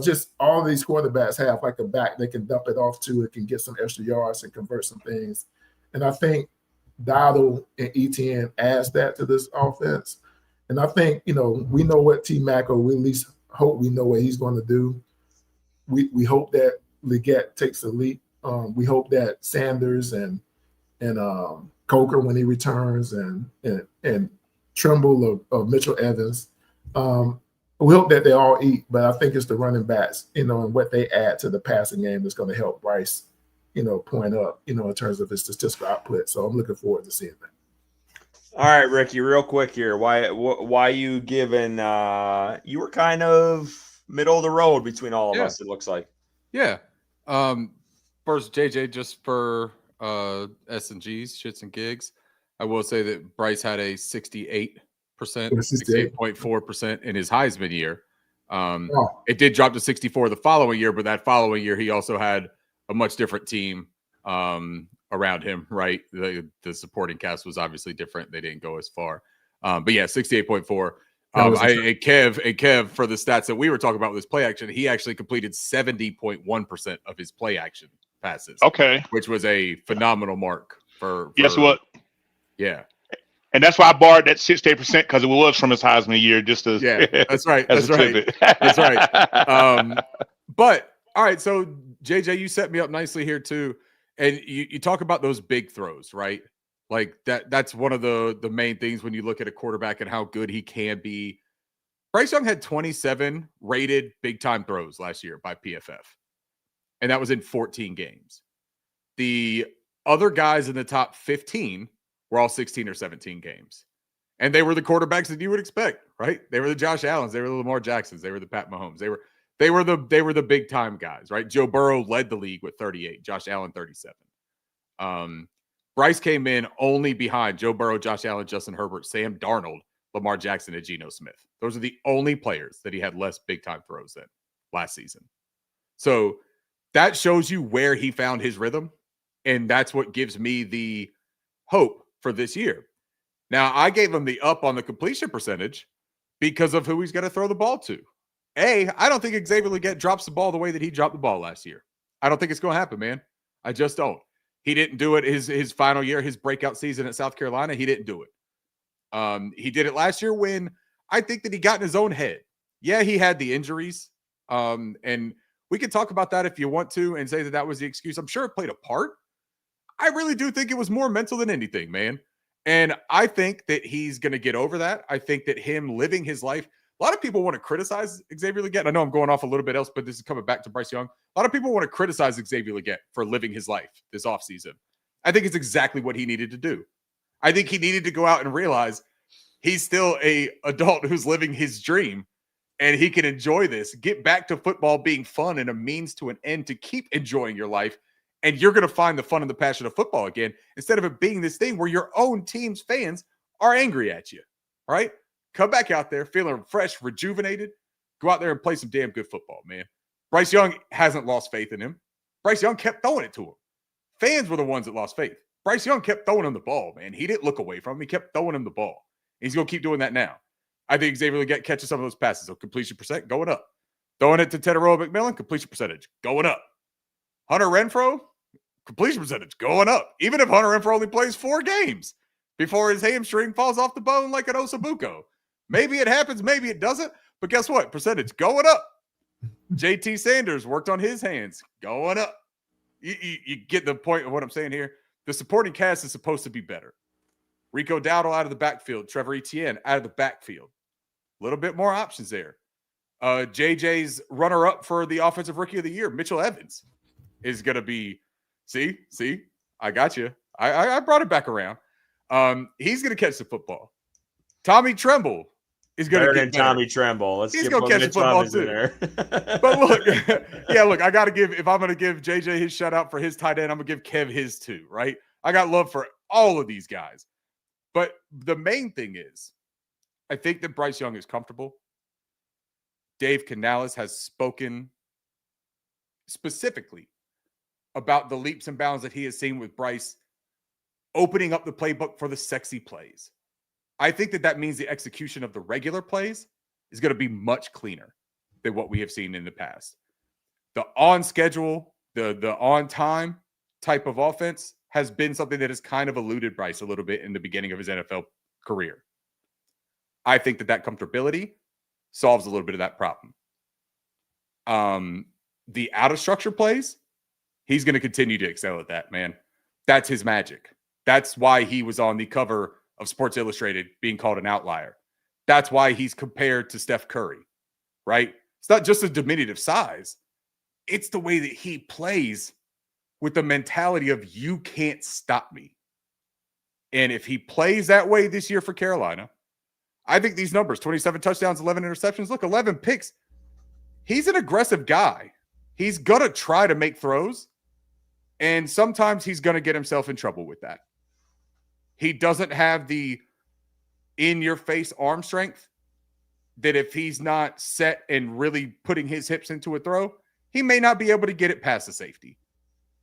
just all these quarterbacks have like a back they can dump it off to. It can get some extra yards and convert some things. And I think Dowdle and ETN adds that to this offense. And I think, we know what T-Mac, or we at least hope we know what he's going to do. We hope that Leggett takes a leap. We hope that Sanders and Coker, when he returns, and Trimble of Mitchell Evans, we hope that they all eat. But I think it's the running backs, and what they add to the passing game that's going to help Bryce, point up, in terms of his statistical output. So I'm looking forward to seeing that. All right, Ricky, real quick here. Why you giving? You were kind of middle of the road between all of us, it looks like. Yeah. First, JJ, just for S&Gs, shits and gigs, I will say that Bryce had a 68%, 68.4% in his Heisman year. It did drop to 64 the following year, but that following year he also had a much different team around him, right? The supporting cast was obviously different. They didn't go as far. But yeah, 68.4. Kev, for the stats that we were talking about with his play action, he actually completed 70.1% of his play action passes. Okay. Which was a phenomenal mark for guess what? Yeah. And that's why I borrowed that 68% because it was from his Heisman year. Just as that's right. That's right. That's right. But all right, so JJ, you set me up nicely here too. And you talk about those big throws, right? Like that's one of the main things when you look at a quarterback and how good he can be. Bryce Young had 27 rated big-time throws last year by PFF, and that was in 14 games. The other guys in the top 15 were all 16 or 17 games. And they were the quarterbacks that you would expect, right? They were the Josh Allens, they were the Lamar Jacksons, they were the Pat Mahomes. They were the big-time guys, right? Joe Burrow led the league with 38, Josh Allen 37. Bryce came in only behind Joe Burrow, Josh Allen, Justin Herbert, Sam Darnold, Lamar Jackson, and Geno Smith. Those are the only players that he had less big-time throws than last season. So that shows you where he found his rhythm, and that's what gives me the hope for this year. Now, I gave him the up on the completion percentage because of who he's going to throw the ball to. I don't think Xavier Legette drops the ball the way that he dropped the ball last year. I don't think it's going to happen, man. I just don't. He didn't do it his final year, his breakout season at South Carolina. He didn't do it. He did it last year when I think that he got in his own head. Yeah, he had the injuries. And we can talk about that if you want to and say that that was the excuse. I'm sure it played a part. I really do think it was more mental than anything, man. And I think that he's going to get over that. I think that him living his life, a lot of people want to criticize Xavier Legette. I know I'm going off a little bit else, but this is coming back to Bryce Young. A lot of people want to criticize Xavier Legette for living his life this offseason. I think it's exactly what he needed to do. I think he needed to go out and realize he's still an adult who's living his dream and he can enjoy this, get back to football being fun and a means to an end to keep enjoying your life. And you're going to find the fun and the passion of football again, instead of it being this thing where your own team's fans are angry at you, right? Come back out there feeling fresh, rejuvenated. Go out there and play some damn good football, man. Bryce Young hasn't lost faith in him. Bryce Young kept throwing it to him. Fans were the ones that lost faith. Bryce Young kept throwing him the ball, man. He didn't look away from him. He kept throwing him the ball. He's going to keep doing that now. I think Xavier Legette catches some of those passes. So completion percent going up. Throwing it to Tedoroa McMillan, completion percentage going up. Hunter Renfrow, completion percentage going up. Even if Hunter Renfrow only plays 4 games before his hamstring falls off the bone like an Osabuco. Maybe it happens, maybe it doesn't. But guess what? Percentage going up. JT Sanders worked on his hands, going up. You get the point of what I'm saying here. The supporting cast is supposed to be better. Rico Dowdle out of the backfield. Trevor Etienne out of the backfield. A little bit more options there. JJ's runner-up for the Offensive Rookie of the Year, Mitchell Evans, is going to be – see, I got you. I brought it back around. He's going to catch the football. Tommy Tremble is going to get better. Tommy Tremble. He's going to catch the football too. But look, I got to give – if I'm going to give JJ his shout-out for his tight end, I'm going to give Kev his too, right? I got love for all of these guys. But the main thing is, I think that Bryce Young is comfortable. Dave Canales has spoken specifically about the leaps and bounds that he has seen with Bryce opening up the playbook for the sexy plays. I think that means the execution of the regular plays is going to be much cleaner than what we have seen in the past. The on schedule, the on time type of offense has been something that has kind of eluded Bryce a little bit in the beginning of his NFL career. I think that comfortability solves a little bit of that problem. The out of structure plays, he's going to continue to excel at that, man. That's his magic. That's why he was on the cover of Sports Illustrated being called an outlier. That's why he's compared to Steph Curry, right? It's not just a diminutive size. It's the way that he plays with the mentality of you can't stop me. And if he plays that way this year for Carolina, I think these numbers, 27 touchdowns, 11 interceptions, look, 11 picks. He's an aggressive guy. He's going to try to make throws, and sometimes he's going to get himself in trouble with that. He doesn't have the in-your-face arm strength that if he's not set and really putting his hips into a throw, he may not be able to get it past the safety.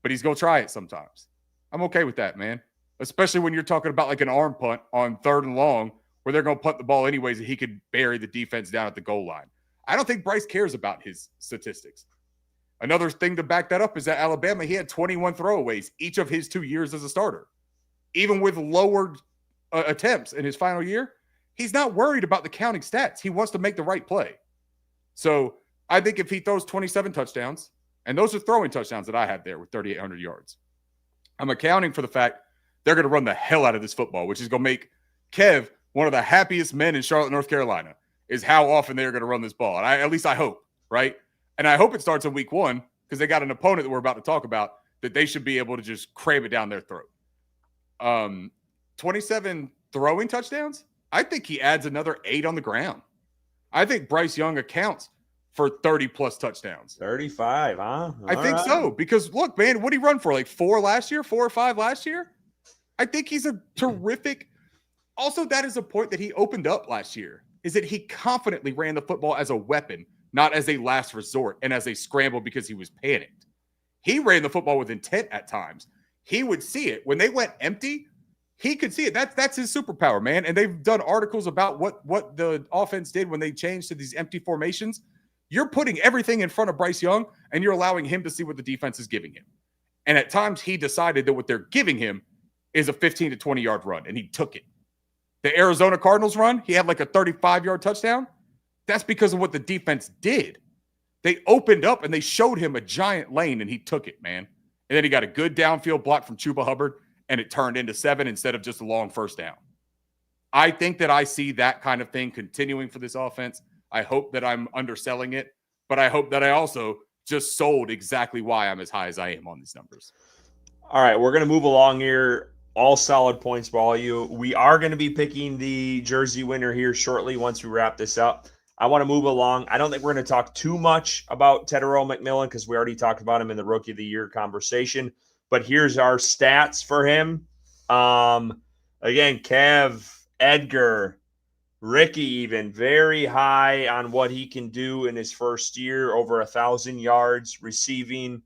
But he's going to try it sometimes. I'm okay with that, man. Especially when you're talking about like an arm punt on 3rd and long where they're going to punt the ball anyways and he could bury the defense down at the goal line. I don't think Bryce cares about his statistics. Another thing to back that up is that Alabama, he had 21 throwaways each of his 2 years as a starter. Even with lowered attempts in his final year, he's not worried about the counting stats. He wants to make the right play. So I think if he throws 27 touchdowns, and those are throwing touchdowns that I have there with 3,800 yards, I'm accounting for the fact they're going to run the hell out of this football, which is going to make Kev one of the happiest men in Charlotte, North Carolina, is how often they're going to run this ball. And at least I hope, right? And I hope it starts in week 1 because they got an opponent that we're about to talk about that they should be able to just cram it down their throat. 27 throwing touchdowns. I think he adds another 8 on the ground. I think Bryce Young accounts for 30-plus touchdowns. 35, huh? I think so. Because, look, man, what did he run for? Like 4 or 5 last year? I think he's a terrific – also, that is a point that he opened up last year, is that he confidently ran the football as a weapon, not as a last resort and as a scramble because he was panicked. He ran the football with intent at times. He would see it. When they went empty, he could see it. That's his superpower, man. And they've done articles about what the offense did when they changed to these empty formations. You're putting everything in front of Bryce Young, and you're allowing him to see what the defense is giving him. And at times, he decided that what they're giving him is a 15 to 20-yard run, and he took it. The Arizona Cardinals run, he had like a 35-yard touchdown. That's because of what the defense did. They opened up, and they showed him a giant lane, and he took it, man. And then he got a good downfield block from Chuba Hubbard, and it turned into 7 instead of just a long first down. I think that I see that kind of thing continuing for this offense. I hope that I'm underselling it, but I hope that I also just sold exactly why I'm as high as I am on these numbers. All right, we're going to move along here. All solid points for all you. We are going to be picking the jersey winner here shortly once we wrap this up. I want to move along. I don't think we're going to talk too much about Tetairoa McMillan because we already talked about him in the Rookie of the Year conversation. But here's our stats for him. Again, Kev, Edgar, Ricky even very high on what he can do in his first year, over 1,000 yards receiving.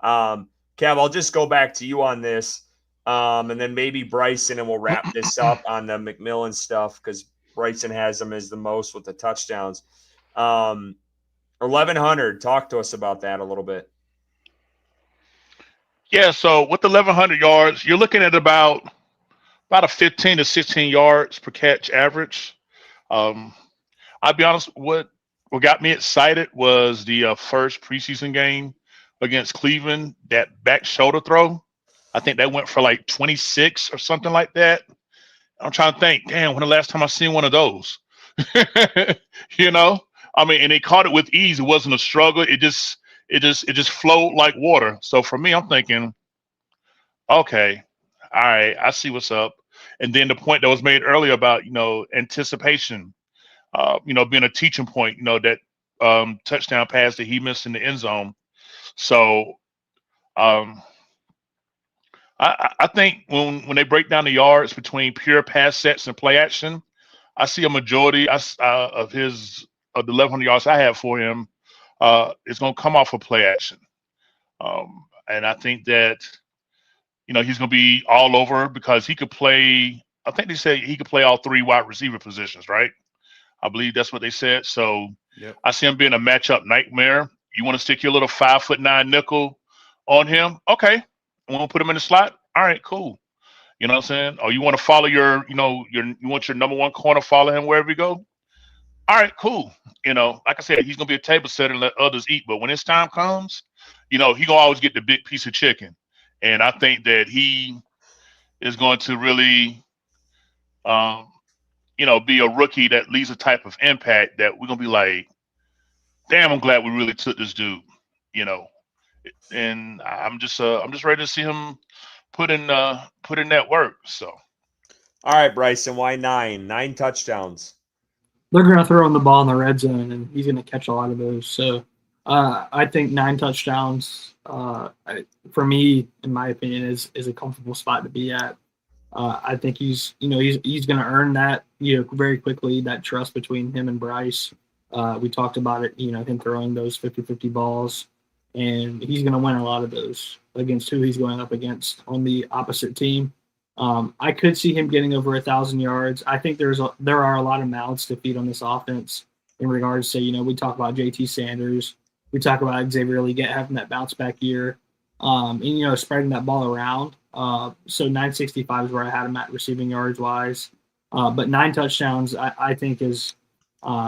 Kev, I'll just go back to you on this. And then maybe Bryson, and we'll wrap this up on the McMillan stuff because Bryson has him as the most with the touchdowns. 1,100. Talk to us about that a little bit. Yeah, so with the 1,100 yards, you're looking at about a 15 to 16 yards per catch average. I'll be honest, what got me excited was the first preseason game against Cleveland, that back shoulder throw. I think that went for like 26 or something like that. I'm trying to think, damn, when the last time I seen one of those? You know? I mean, and he caught it with ease. It wasn't a struggle. It just flowed like water. So for me, I'm thinking, okay, all right, I see what's up. And then the point that was made earlier about, anticipation, being a teaching point, that touchdown pass that he missed in the end zone. So I think when they break down the yards between pure pass sets and play action, I see a majority of the 1,100 yards I have for him is going to come off of play action. And I think that, he's going to be all over because he could play. I think they say he could play all 3 wide receiver positions, right? I believe that's what they said. So yep. I see him being a matchup nightmare. You want to stick your little 5'9" nickel on him? Okay. Want to put him in the slot? All right, cool. You know what I'm saying? Or you want to follow you want your number 1 corner, follow him wherever you go? All right, cool. Like I said, he's going to be a table setter and let others eat. But when his time comes, he going to always get the big piece of chicken. And I think that he is going to really, be a rookie that leaves a type of impact that we're going to be like, damn, I'm glad we really took this dude, And I'm just ready to see him put in that work. So, all right, Bryson, why 9? 9 touchdowns. They're going to throw him the ball in the red zone, and he's going to catch a lot of those. So, I think 9 touchdowns, for me, in my opinion, is a comfortable spot to be at. I think he's going to earn that, very quickly, that trust between him and Bryce. We talked about it, him throwing those 50-50 balls. And he's going to win a lot of those against who he's going up against on the opposite team. I could see him getting over 1,000 yards. I think there are a lot of mouths to feed on this offense in regards to, we talk about JT Sanders. We talk about Xavier Legette having that bounce back year and, spreading that ball around. So 965 is where I had him at receiving yards wise. But 9 touchdowns, I think is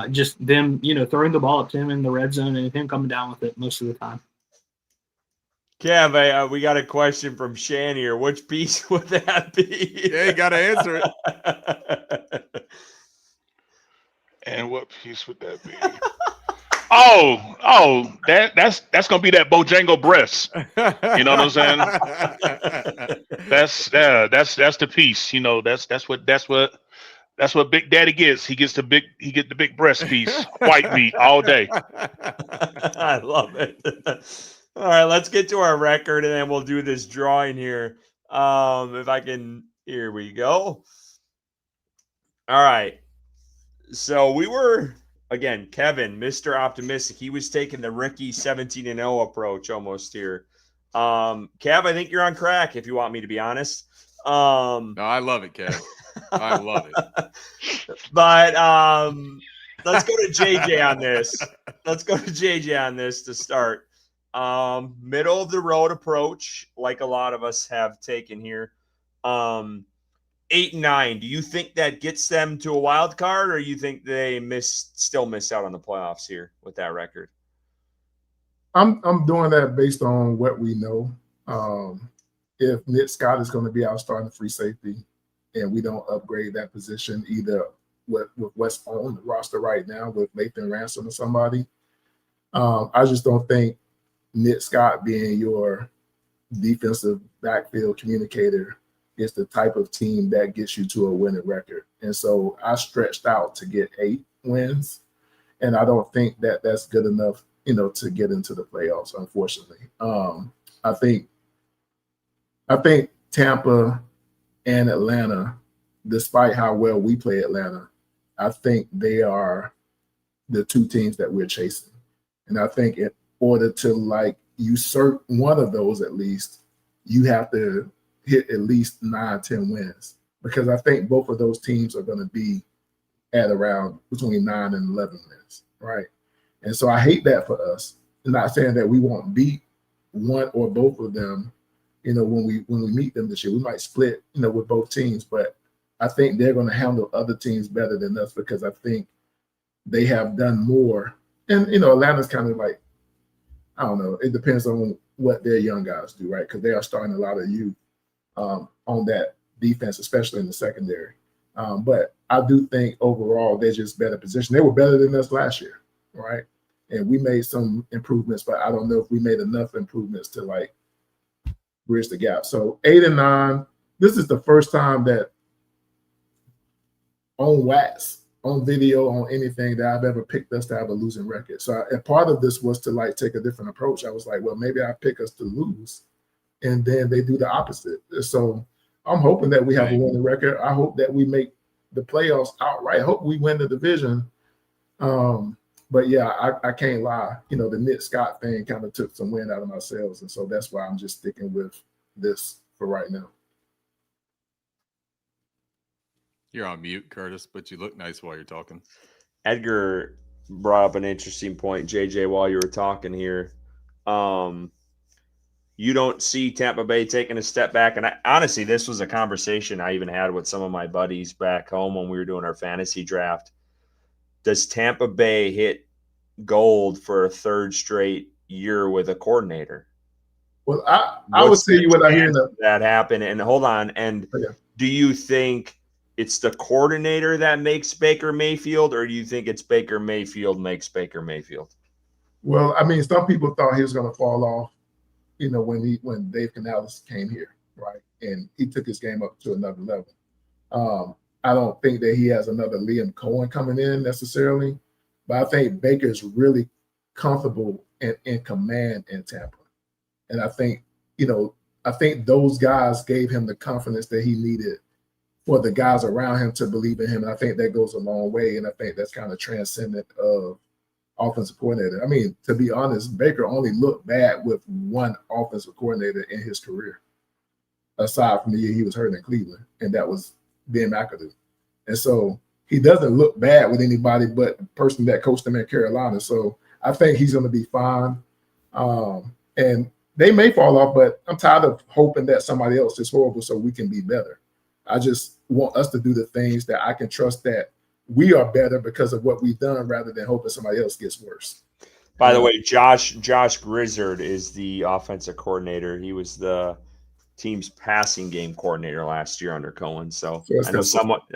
just them, throwing the ball up to him in the red zone and him coming down with it most of the time. Kev, we got a question from Shan here. Which piece would that be? Yeah, you got to answer it. And what piece would that be? Oh, that's gonna be that Bojangle breast. You know what I'm saying? That's the piece. You know, that's what Big Daddy gets. He gets the big breast piece, white meat all day. I love it. All right, let's get to our record and then we'll do this drawing here. If I can, here we go. All right. So we were, again, Kevin, Mr. Optimistic. He was taking the Ricky 17-0 approach almost here. Kev, I think you're on crack if you want me to be honest. No, I love it, Kev. I love it. But let's go to JJ on this. Let's go to JJ on this to start. Middle of the road approach, like a lot of us have taken here. 8-9. Do you think that gets them to a wild card, or you think they still miss out on the playoffs here with that record? I'm doing that based on what we know. If Nick Scott is going to be our starting free safety, and we don't upgrade that position either with what's on the roster right now with Nathan Ransom or somebody, I just don't think Nick Scott being your defensive backfield communicator is the type of team that gets you to a winning record. And so I stretched out to get 8 wins, and I don't think that that's good enough, to get into the playoffs, unfortunately. I think Tampa and Atlanta, despite how well we play Atlanta, I think they are the 2 teams that we're chasing. And I think in order to usurp one of those at least, you have to hit at least 9-10 wins, because I think both of those teams are going to be at around between 9 and 11 wins, right? And so I hate that for us. I'm not saying that we won't beat one or both of them, when we meet them this year. We might split, with both teams, but I think they're going to handle other teams better than us, because I think they have done more. And, Atlanta's kind of like, I don't know, it depends on what their young guys do, right? Because they are starting a lot of youth on that defense, especially in the secondary. But I do think overall they're just better positioned. They were better than us last year, right? And we made some improvements, but I don't know if we made enough improvements to bridge the gap. So 8-9, this is the first time that on wax, on video, on anything that I've ever picked us to have a losing record. So and part of this was to take a different approach. I was like, well, maybe I pick us to lose, and then they do the opposite. So I'm hoping that we have a winning record. I hope that we make the playoffs outright. I hope we win the division. But yeah, I can't lie. The Nick Scott thing kind of took some wind out of my sails, and so that's why I'm just sticking with this for right now. You're on mute, Curtis, but you look nice while you're talking. Edgar brought up an interesting point, JJ, while you were talking here. You don't see Tampa Bay taking a step back. And honestly, this was a conversation I even had with some of my buddies back home when we were doing our fantasy draft. Does Tampa Bay hit gold for a 3rd straight year with a coordinator? Well, I would tell you what I hear that happen. And hold on. And do you think it's the coordinator that makes Baker Mayfield, or do you think it's Baker Mayfield makes Baker Mayfield? Well, I mean, some people thought he was going to fall off, when Dave Canales came here, right? And he took his game up to another level. I don't think that he has another Liam Cohen coming in necessarily, but I think Baker's really comfortable and in command in Tampa. And I think, those guys gave him the confidence that he needed for the guys around him to believe in him. And I think that goes a long way. And I think that's kind of transcendent of offensive coordinator. I mean, to be honest, Baker only looked bad with one offensive coordinator in his career, aside from the year he was hurt in Cleveland, and that was Ben McAdoo. And so he doesn't look bad with anybody but the person that coached him in Carolina. So I think he's going to be fine. And they may fall off, but I'm tired of hoping that somebody else is horrible so we can be better. I just want us to do the things that I can trust that we are better because of what we've done, rather than hoping somebody else gets worse. By the way, Josh Grizzard is the offensive coordinator. He was the team's passing game coordinator last year under Cohen. So I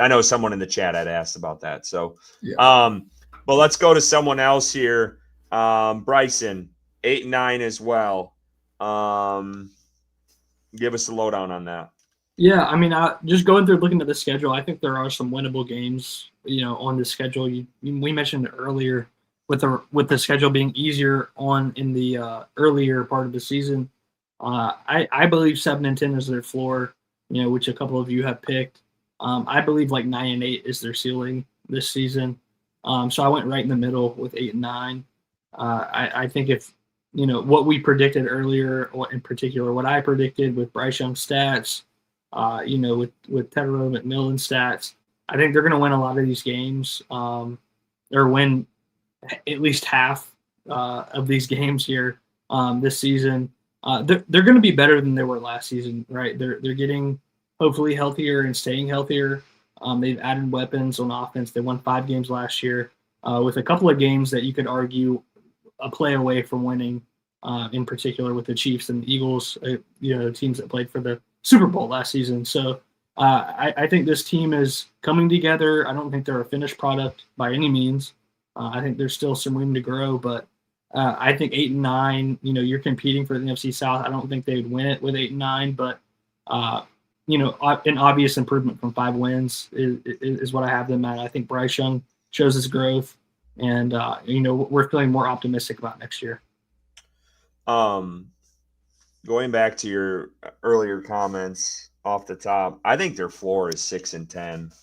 know someone in the chat had asked about that. So, but let's go to someone else here. Bryson, 8-9 as well. Give us a lowdown on that. Yeah, I mean, just going through looking at the schedule, I think there are some winnable games, on the schedule. We mentioned it earlier with the schedule being easier in the earlier part of the season. I believe 7-10 is their floor, which a couple of you have picked. I believe like 9-8 is their ceiling this season. So I went right in the middle with 8-9. I think if what we predicted earlier, or in particular what I predicted with Bryce Young stats, with Tedero McMillan stats, I think they're going to win a lot of these games, or win at least half of these games here this season. They're going to be better than they were last season, right? They're getting hopefully healthier and staying healthier. They've added weapons on offense. They won 5 games last year, with a couple of games that you could argue a play away from winning, in particular with the Chiefs and the Eagles, teams that played for the Super Bowl last season. So I think this team is coming together. I don't think they're a finished product by any means. I think there's still some room to grow, but I think 8-9, you're competing for the NFC South. I don't think they would win it with 8-9, but an obvious improvement from 5 wins is what I have them at. I think Bryce Young shows his growth, and we're feeling more optimistic about next year. Going back to your earlier comments off the top, I think their floor is 6-10,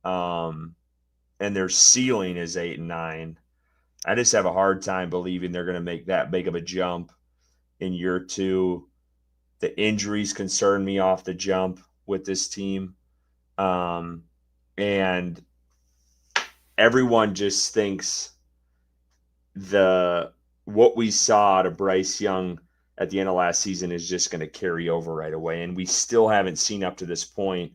and their ceiling is 8-9. I just have a hard time believing they're going to make that big of a jump in year 2. The injuries concern me off the jump with this team. And everyone just thinks what we saw out of Bryce Young at the end of last season is just going to carry over right away. And we still haven't seen up to this point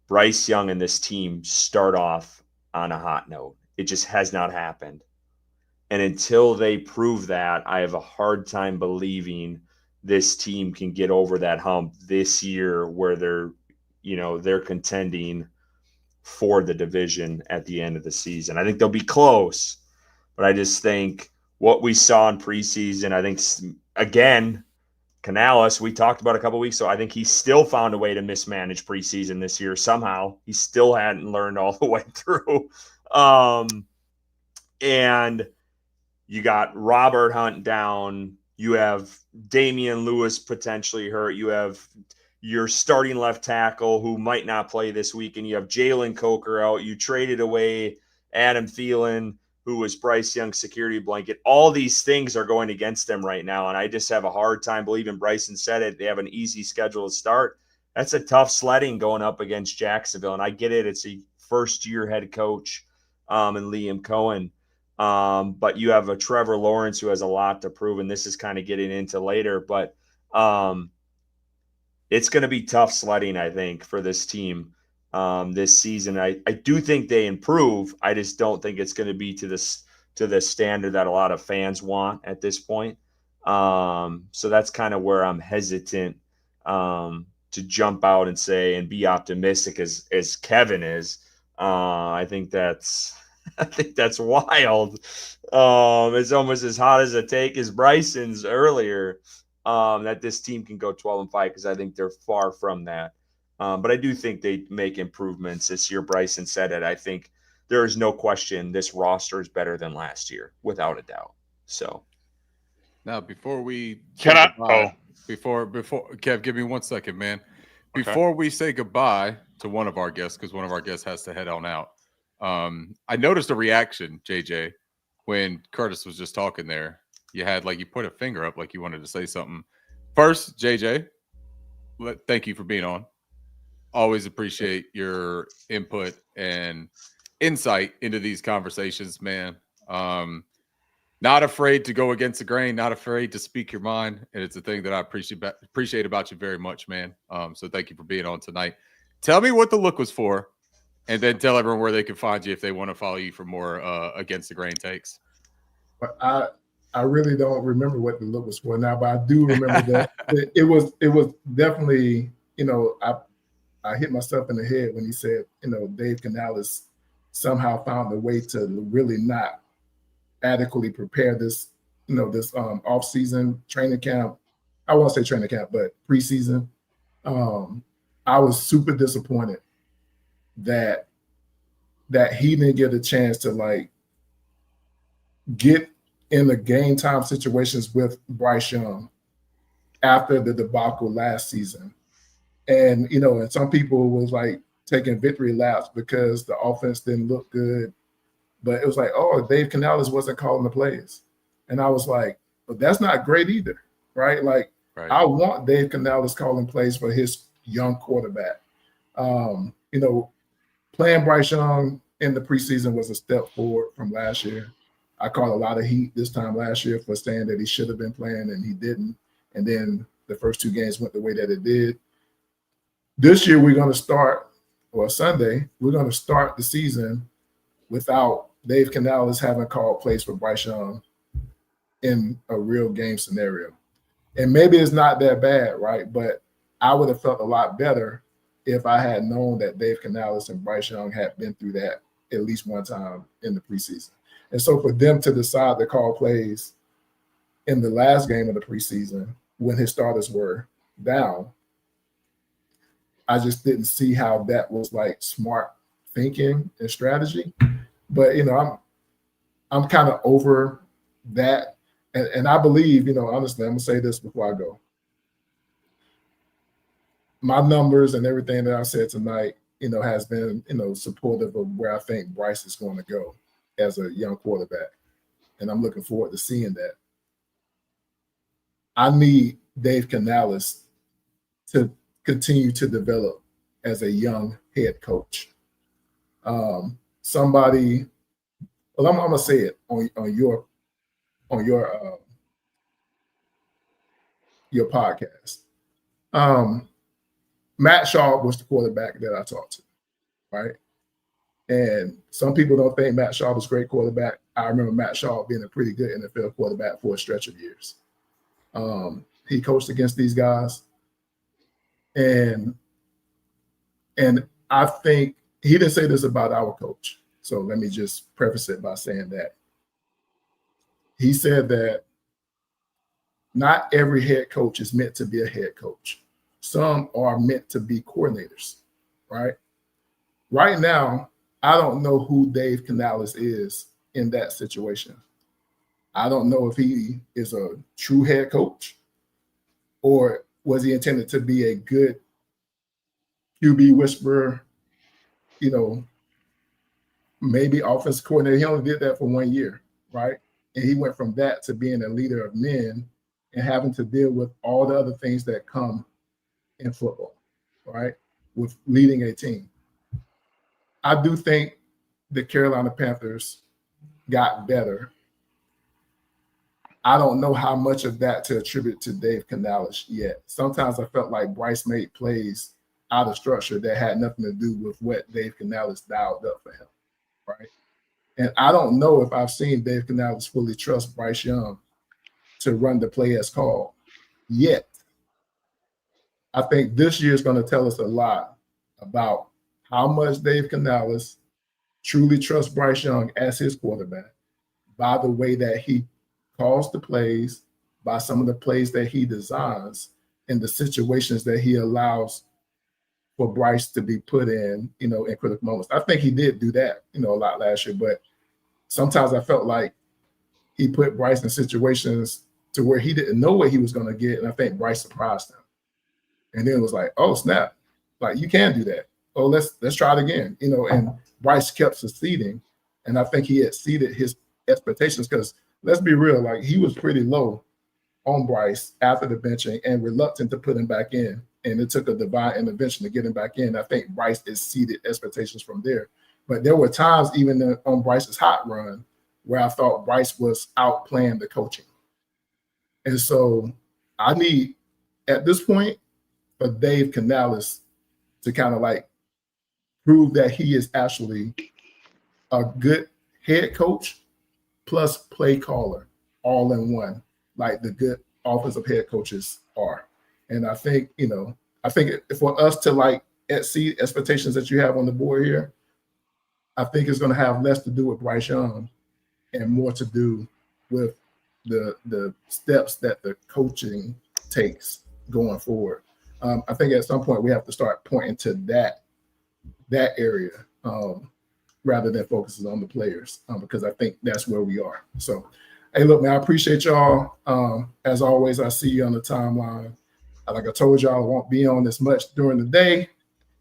Bryce Young and this team start off on a hot note. It just has not happened. And until they prove that, I have a hard time believing this team can get over that hump this year where they're contending for the division at the end of the season. I think they'll be close, but I just think what we saw in preseason, I think, again, Canales, we talked about a couple weeks ago, I think he still found a way to mismanage preseason this year somehow. He still hadn't learned all the way through. And you got Robert Hunt down. You have Damian Lewis potentially hurt. You have your starting left tackle who might not play this week, and you have Jalen Coker out. You traded away Adam Thielen, who was Bryce Young's security blanket. All these things are going against them right now, and I just have a hard time believing Bryson said it. They have an easy schedule to start. That's a tough sledding going up against Jacksonville, and I get it. It's a first-year head coach and Liam Cohen. But you have a Trevor Lawrence who has a lot to prove, and this is kind of getting into later. But it's going to be tough sledding, I think, for this team this season. I do think they improve. I just don't think it's going to be to the standard that a lot of fans want at this point. So that's kind of where I'm hesitant to jump out and say and be optimistic as Kevin is. I think that's wild. It's almost as hot as a take as Bryson's earlier, that this team can go 12-5, because I think they're far from that. But I do think they make improvements this year. Bryson said it. I think there is no question this roster is better than last year, without a doubt. So now, before we before Kev, give me 1 second, man. Before we say goodbye to one of our guests, because one of our guests has to head on out. I noticed a reaction, JJ, when Curtis was just talking there. You had you put a finger up like you wanted to say something. First, JJ, thank you for being on. Always appreciate your input and insight into these conversations, man. Not afraid to go against the grain, not afraid to speak your mind. And it's a thing that I appreciate about you very much, man. So thank you for being on tonight. Tell me what the look was for, and then tell everyone where they can find you if they want to follow you for more against the grain takes. But I really don't remember what the look was for now, but I do remember that it was definitely, I hit myself in the head when he said, Dave Canales somehow found a way to really not adequately prepare this, this off-season training camp. I won't say training camp, but preseason. I was super disappointed that he didn't get a chance to like get in the game time situations with Bryce Young after the debacle last season. And, and some people was like taking victory laps because the offense didn't look good. But it was like, oh, Dave Canales wasn't calling the plays. And I was like, but that's not great either, right? Like, right. I want Dave Canales calling plays for his young quarterback. Playing Bryce Young in the preseason was a step forward from last year. I caught a lot of heat this time last year for saying that he should have been playing and he didn't. And then the first two games went the way that it did. This year, we're going to start, or Sunday, we're going to start the season without Dave Canales having called plays for Bryce Young in a real game scenario. And maybe it's not that bad, right? But I would have felt a lot better if I had known that Dave Canales and Bryce Young had been through that at least one time in the preseason. And so for them to decide to call plays in the last game of the preseason when his starters were down, I just didn't see how that was like smart thinking and strategy. But, I'm kind of over that. And I believe, honestly, I'm going to say this before I go. My numbers and everything that I said tonight, has been, supportive of where I think Bryce is going to go as a young quarterback. And I'm looking forward to seeing that. I need Dave Canales to continue to develop as a young head coach. Somebody, well, I'm gonna say it on your podcast. Matt Schaub was the quarterback that I talked to, right? And some people don't think Matt Schaub was a great quarterback. I remember Matt Schaub being a pretty good NFL quarterback for a stretch of years. He coached against these guys. And I think he didn't say this about our coach. So let me just preface it by saying that. He said that not every head coach is meant to be a head coach. Some are meant to be coordinators, right? Right now, I don't know who Dave Canales is in that situation. I don't know if he is a true head coach or was he intended to be a good QB whisperer, maybe offensive coordinator. He only did that for 1 year, right? And he went from that to being a leader of men and having to deal with all the other things that come in football, right? With leading a team. I do think the Carolina Panthers got better. I don't know how much of that to attribute to Dave Canales yet. Sometimes I felt like Bryce made plays out of structure that had nothing to do with what Dave Canales dialed up for him, right? And I don't know if I've seen Dave Canales fully trust Bryce Young to run the play as called yet. I think this year is going to tell us a lot about how much Dave Canales truly trusts Bryce Young as his quarterback by the way that he calls the plays, by some of the plays that he designs, and the situations that he allows for Bryce to be put in, in critical moments. I think he did do that, a lot last year, but sometimes I felt like he put Bryce in situations to where he didn't know what he was going to get, and I think Bryce surprised him. And then it was like, oh, snap, like you can do that. Oh, let's try it again, and Bryce kept succeeding, and I think he exceeded his expectations because let's be real, like he was pretty low on Bryce after the benching and reluctant to put him back in. And it took a divine intervention to get him back in. I think Bryce exceeded expectations from there. But there were times even on Bryce's hot run where I thought Bryce was outplaying the coaching. And so I need, at this point, for Dave Canales to kind of like prove that he is actually a good head coach plus play caller. all in one, like the good offensive head coaches are. And I think, for us to like exceed expectations that you have on the board here, I think it's going to have less to do with Bryce Young and more to do with the steps that the coaching takes going forward. I think at some point we have to start pointing to that area rather than focusing on the players, because I think that's where we are. So, hey, look, man, I appreciate y'all. As always, I see you on the timeline. Like I told y'all, I won't be on as much during the day.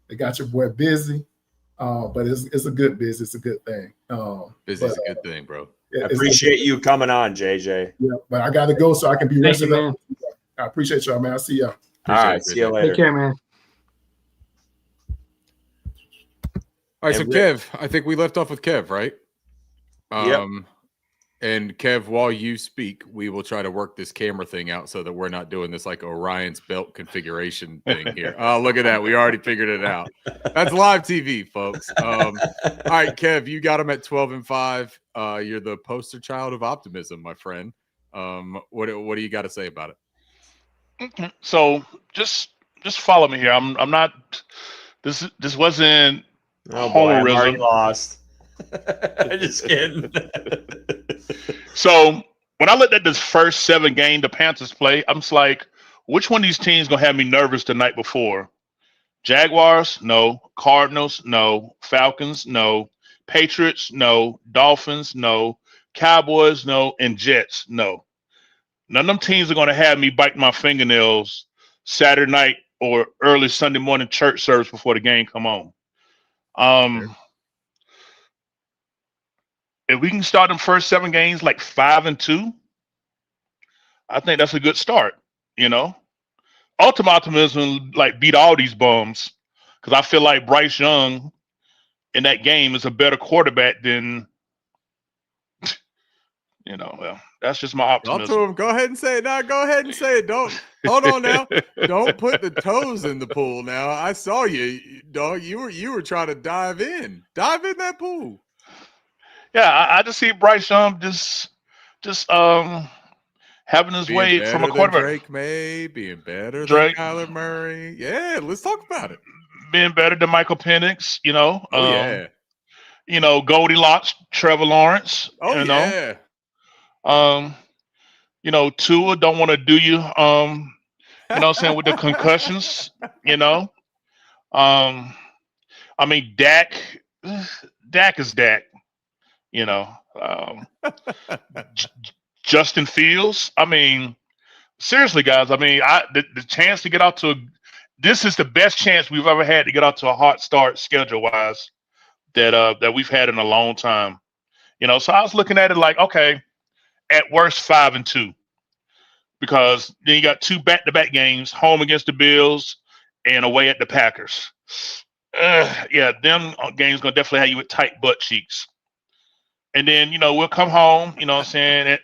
They got your boy busy, but it's a good busy. It's a good thing. Busy is a good thing, bro. I appreciate you coming on, JJ. Yeah, but I got to go so I can be rested up. I appreciate y'all, man. I'll see y'all. All right, see you later. Take care, man. All right, so Kev, I think we left off with Kev, right? Yep. And Kev, while you speak, we will try to work this camera thing out so that we're not doing this like Orion's belt configuration thing here. Oh, look at that. We already figured it out. That's live TV, folks. All right, Kev, you got him at 12-5. You're the poster child of optimism, my friend. What do you got to say about it? So just follow me here. I'm not. This wasn't. Oh boy, I'm already lost. Just kidding. So when I looked at this first 7 game the Panthers play, I'm just like, which one of these teams gonna have me nervous the night before? Jaguars, no. Cardinals, no. Falcons, no. Patriots, no. Dolphins, no. Cowboys, no. And Jets, no. None of them teams are gonna have me biting my fingernails Saturday night or early Sunday morning church service before the game come on. If we can start them first 7 games like 5-2, I think that's a good start. Ultimate optimism, like beat all these bums, because I feel like Bryce Young in that game is a better quarterback than. Well, that's just my optimism. Talk to him. Go ahead and say it now. Go ahead and say it. Don't hold on now. Don't put the toes in the pool now. I saw you, dog. You were trying to dive in that pool. Yeah, I just see Bryce Young just having his way from a quarterback. Drake May being better than Kyler Murray. Yeah, let's talk about it. Being better than Michael Penix. Yeah. Goldilocks, Trevor Lawrence. Oh yeah. Tua don't want to do you, what I'm saying, with the concussions, I mean, Dak is Dak, Justin Fields. I mean, seriously, guys, I mean, the chance to get out to this is the best chance we've ever had to get out to a hot start schedule-wise that we've had in a long time. So I was looking at it like, okay, at worst 5-2, because then you got 2 back-to-back games, home against the Bills and away at the Packers. Yeah, them games gonna definitely have you with tight butt cheeks. And then we'll come home, what I'm saying,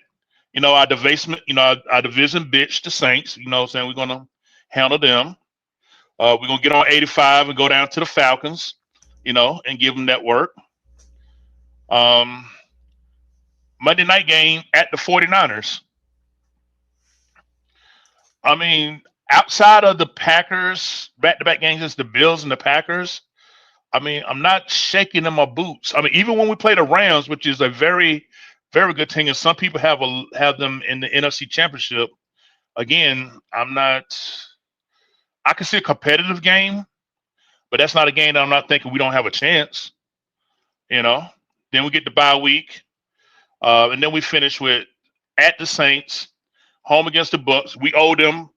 our division bitch, the Saints, what I'm saying, we're gonna handle them. We're gonna get on 85 and go down to the Falcons, and give them that work. Monday night game at the 49ers. I mean, outside of the Packers, back-to-back games against the Bills and the Packers, I mean, I'm not shaking in my boots. I mean, even when we play the Rams, which is a very, very good team, and some people have them in the NFC Championship, again, I can see a competitive game, but that's not a game that I'm not thinking we don't have a chance. Then we get the bye week. And then we finish with at the Saints, home against the Bucs. We owe them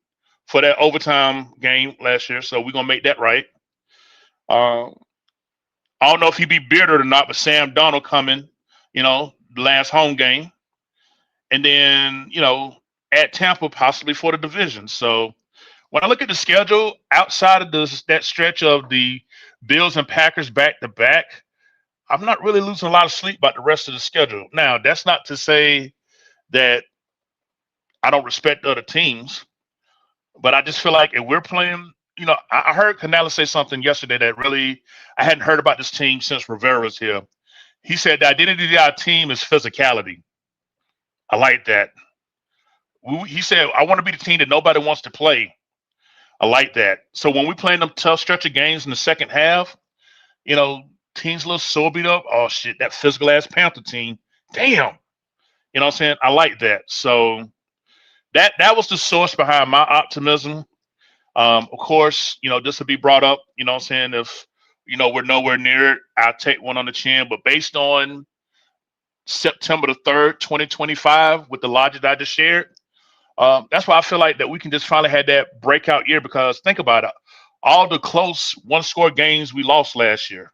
for that overtime game last year, so we're gonna make that right. I don't know if he'd be bearded or not, but Sam Darnold coming, the last home game, and then at Tampa possibly for the division. So when I look at the schedule outside of that stretch of the Bills and Packers back to back, I'm not really losing a lot of sleep about the rest of the schedule. Now, that's not to say that I don't respect other teams, but I just feel like if we're playing, I heard Canales say something yesterday that really I hadn't heard about this team since Rivera was here. He said the identity of our team is physicality. I like that. He said, I want to be the team that nobody wants to play. I like that. So when we playing them tough stretch of games in the second half, teams a little sore beat up. Oh shit, that physical ass Panther team. Damn. You know what I'm saying? I like that. So that was the source behind my optimism. Of course, this will be brought up, you know what I'm saying? If, we're nowhere near it, I'll take one on the chin. But based on September the 3rd, 2025, with the logic that I just shared, that's why I feel like that we can just finally have that breakout year, because think about it. All the close one-score games we lost last year,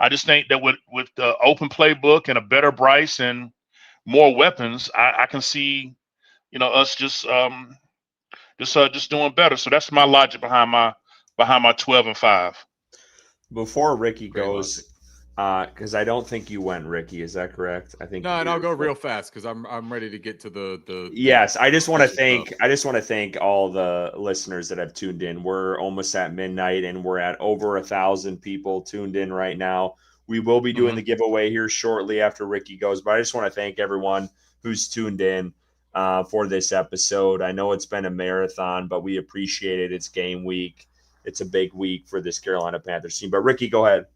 I just think that with the open playbook and a better Bryce and more weapons, I can see, us just doing better. So that's my logic behind my 12-5. Before Ricky Great goes, because I don't think you went, Ricky. Is that correct? I think no, and I'll go real fast because I'm ready to get to the. Yes, I just want to thank stuff. all the listeners that have tuned in. We're almost at midnight, and we're at over 1,000 people tuned in right now. We will be doing the giveaway here shortly after Ricky goes, but I just want to thank everyone who's tuned in for this episode. I know it's been a marathon, but we appreciate it. It's game week. It's a big week for this Carolina Panthers team. But Ricky, go ahead.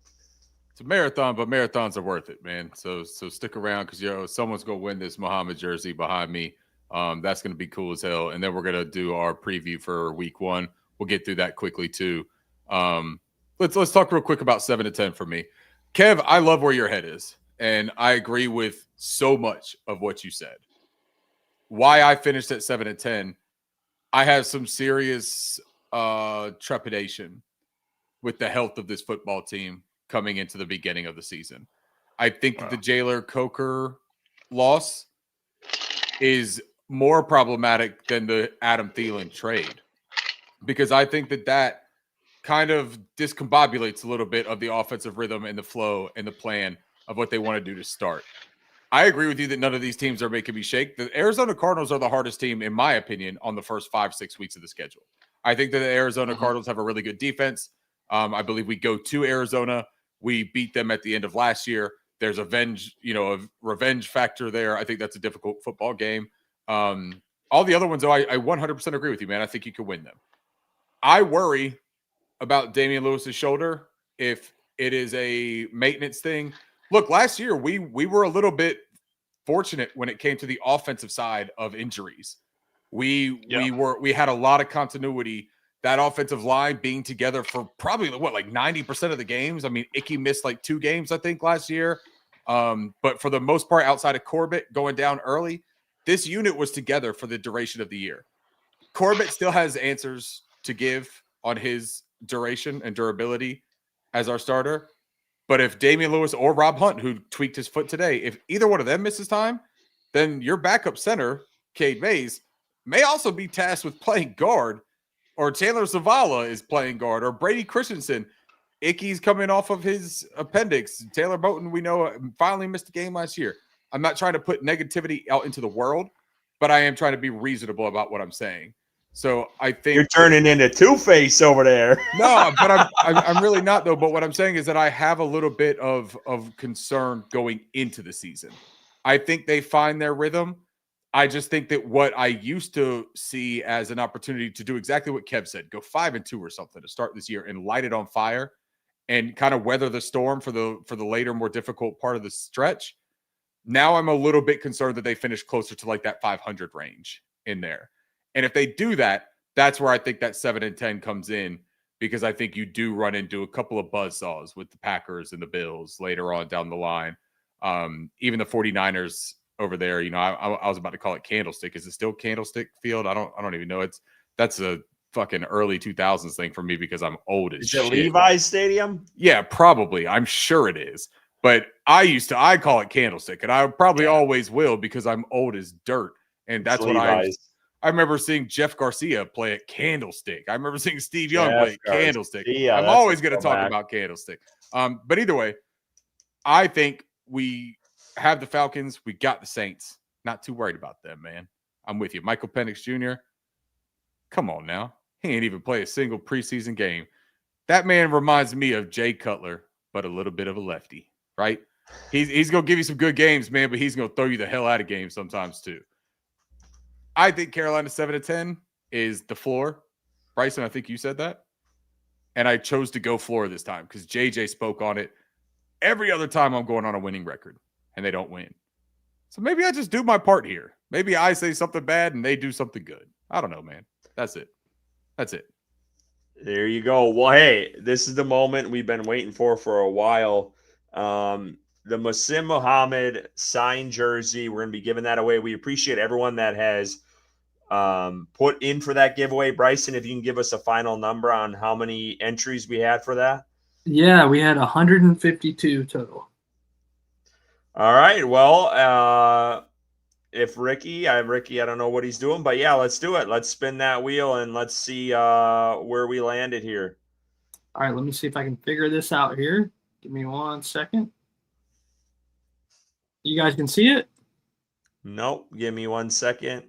It's a marathon, but marathons are worth it, man. So stick around because someone's gonna win this Muhammad jersey behind me. That's gonna be cool as hell. And then we're gonna do our preview for week 1. We'll get through that quickly too. Let's talk real quick about 7-10 for me. Kev, I love where your head is, and I agree with so much of what you said. Why I finished at 7-10, I have some serious trepidation with the health of this football team coming into the beginning of the season. I think that the Jalen Coker loss is more problematic than the Adam Thielen trade, because I think that kind of discombobulates a little bit of the offensive rhythm and the flow and the plan of what they want to do to start. I agree with you that none of these teams are making me shake. The Arizona Cardinals are the hardest team, in my opinion, on the first 5-6 weeks of the schedule. I think that the Arizona Cardinals have a really good defense. I believe we go to Arizona. We beat them at the end of last year. There's a revenge factor there. I think that's a difficult football game. All the other ones, though, I 100% agree with you, man. I think you could win them. I worry about Damian Lewis's shoulder if it is a maintenance thing. Look, last year we were a little bit fortunate when it came to the offensive side of injuries. We had a lot of continuity. That offensive line being together for probably 90% of the games. I mean, Icky missed 2 games, I think, last year. But for the most part, outside of Corbett going down early, this unit was together for the duration of the year. Corbett still has answers to give on his duration and durability as our starter. But if Damian Lewis or Rob Hunt, who tweaked his foot today, if either one of them misses time, then your backup center, Cade Mays, may also be tasked with playing guard, or Taylor Zavala is playing guard, or Brady Christensen. Icky's coming off of his appendix. Taylor Moton, we know, finally missed a game last year. I'm not trying to put negativity out into the world, but I am trying to be reasonable about what I'm saying. So I think you're turning into Two-Face over there. No, but I'm really not, though. But what I'm saying is that I have a little bit of concern going into the season. I think they find their rhythm. I just think that what I used to see as an opportunity to do exactly what Kev said, go 5-2 or something to start this year and light it on fire and kind of weather the storm for the later, more difficult part of the stretch. Now I'm a little bit concerned that they finish closer to that 500 range in there. And if they do that, that's where I think that 7-10 comes in, because I think you do run into a couple of buzzsaws with the Packers and the Bills later on down the line. Even the 49ers over there, I was about to call it Candlestick. Is it still Candlestick Field? I don't even know. That's a fucking early 2000s thing for me because I'm old as shit. Is it Levi's Stadium? Yeah, probably. I'm sure it is. But I call it Candlestick, and I probably always will because I'm old as dirt. And that's what I remember seeing Jeff Garcia play at Candlestick. I remember seeing Steve Young play at Candlestick. I'm always going to talk about Candlestick. But either way, I think we have the Falcons. We got the Saints. Not too worried about them, man. I'm with you. Michael Penix Jr., come on now. He ain't even played a single preseason game. That man reminds me of Jay Cutler, but a little bit of a lefty, right? He's going to give you some good games, man, but he's going to throw you the hell out of games sometimes too. I think Carolina 7-10 is the floor. Bryson, I think you said that. And I chose to go floor this time because JJ spoke on it. Every other time I'm going on a winning record and they don't win. So maybe I just do my part here. Maybe I say something bad and they do something good. I don't know, man. That's it. There you go. Well, hey, this is the moment we've been waiting for a while. The Musim Muhammad signed jersey. We're going to be giving that away. We appreciate everyone that has put in for that giveaway. Bryson, if you can give us a final number on how many entries we had for that. Yeah, we had 152 total. All right. Well, if Ricky, I don't know what he's doing, but yeah, let's do it. Let's spin that wheel and let's see where we landed here. All right, let me see if I can figure this out here. Give me 1 second. You guys can see it? Nope. Give me 1 second.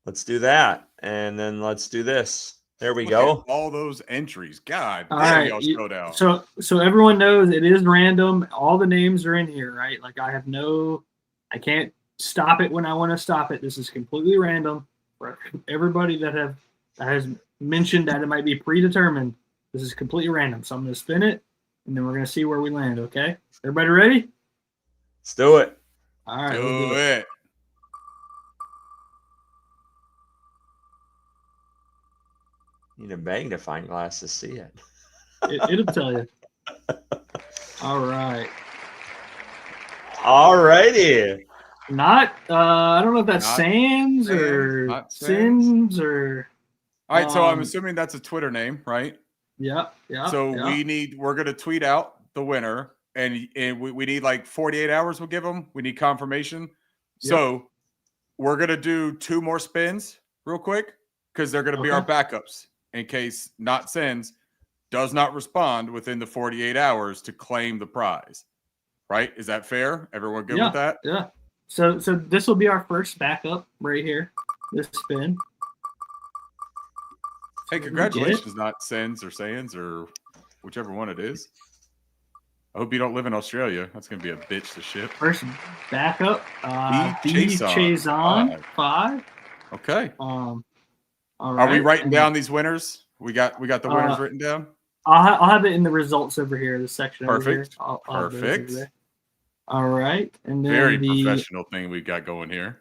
Let's do that. And then let's do this. There we go. All those entries. God All damn, right. y'all showed out. So everyone knows it is random. All the names are in here, right? Like I can't stop it when I want to stop it. This is completely random for everybody that has mentioned that it might be predetermined. This is completely random. So I'm going to spin it, and then we're going to see where we land, okay? Everybody ready? Let's do it. All right. Do it. Need a magnifying glass to see it. It'll tell you. All right. All righty. Not, I don't know if that's Not Sands or not Sims or. All right, so I'm assuming that's a Twitter name, right? Yeah. So yeah. we're gonna tweet out the winner, and we need like 48 hours. We'll give them. We need confirmation. So we're gonna do 2 more spins real quick because they're gonna be our backups in case Not Sends does not respond within the 48 hours to claim the prize. Right? Is that fair? Everyone good with that? Yeah. So this will be our first backup right here. This spin. Hey, congratulations, Not Sends or Sands or whichever one it is. I hope you don't live in Australia. That's going to be a bitch to ship. First backup. Chazon 5. Okay. All right. Are we writing and down these winners? We got the winners written down. I'll have it in the results over here. The section. Perfect. Over here. Perfect. Over there. All right, and then very professional thing we got going here.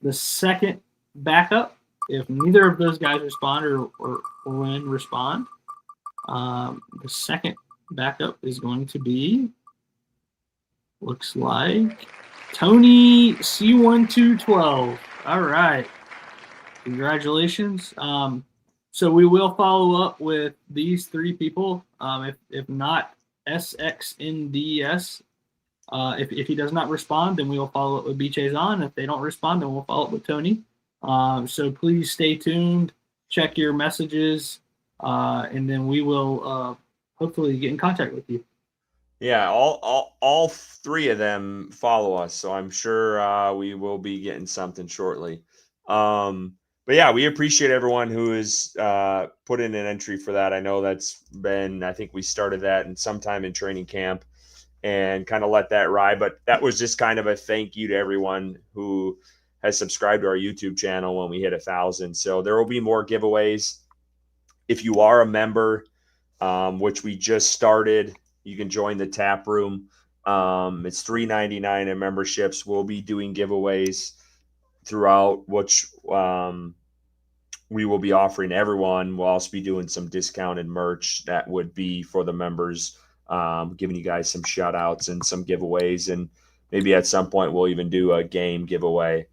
The second backup, if neither of those guys respond or when respond, the second backup is going to be, looks like, Tony C1212. All right, congratulations. So we will follow up with these 3 people. If not SXNDS. If he does not respond, then we will follow up with B. Chazon. If they don't respond, then we'll follow up with Tony. So please stay tuned, check your messages, and then we will hopefully get in contact with you. Yeah, all 3 of them follow us, so I'm sure we will be getting something shortly. But yeah, we appreciate everyone who has put in an entry for that. I know that's been, I think we started that in sometime in training camp and kind of let that ride. But that was just kind of a thank you to everyone who has subscribed to our YouTube channel when we hit 1,000. So there will be more giveaways. If you are a member, which we just started, you can join the tap room. It's $3.99 in memberships. We'll be doing giveaways throughout, which we will be offering everyone. We'll also be doing some discounted merch that would be for the members, giving you guys some shout outs and some giveaways. And maybe at some point we'll even do a game giveaway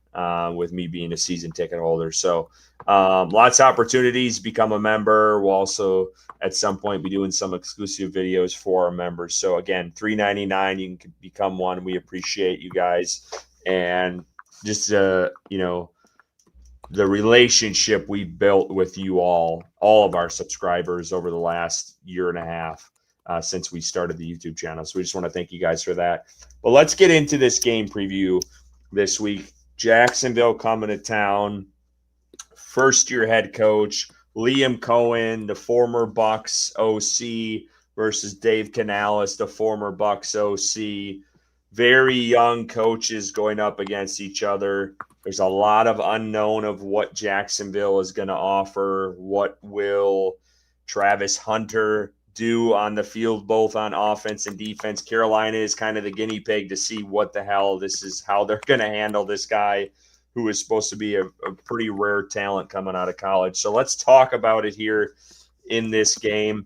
with me being a season ticket holder. So lots of opportunities. Become a member. We'll also at some point be doing some exclusive videos for our members. So again, $3.99, you can become one. We appreciate you guys. And just, the relationship we built with you all of our subscribers over the last year and a half since we started the YouTube channel. So we just want to thank you guys for that. But let's get into this game preview this week. Jacksonville coming to town. First-year head coach, Liam Cohen, the former Bucks OC, versus Dave Canales, the former Bucks OC. very young coaches going up against each other. There's a lot of unknown of what Jacksonville is going to offer. What will Travis Hunter do on the field, both on offense and defense? Carolina is kind of the guinea pig to see what the hell this is, how they're going to handle this guy who is supposed to be a pretty rare talent coming out of college. So let's talk about it here in this game.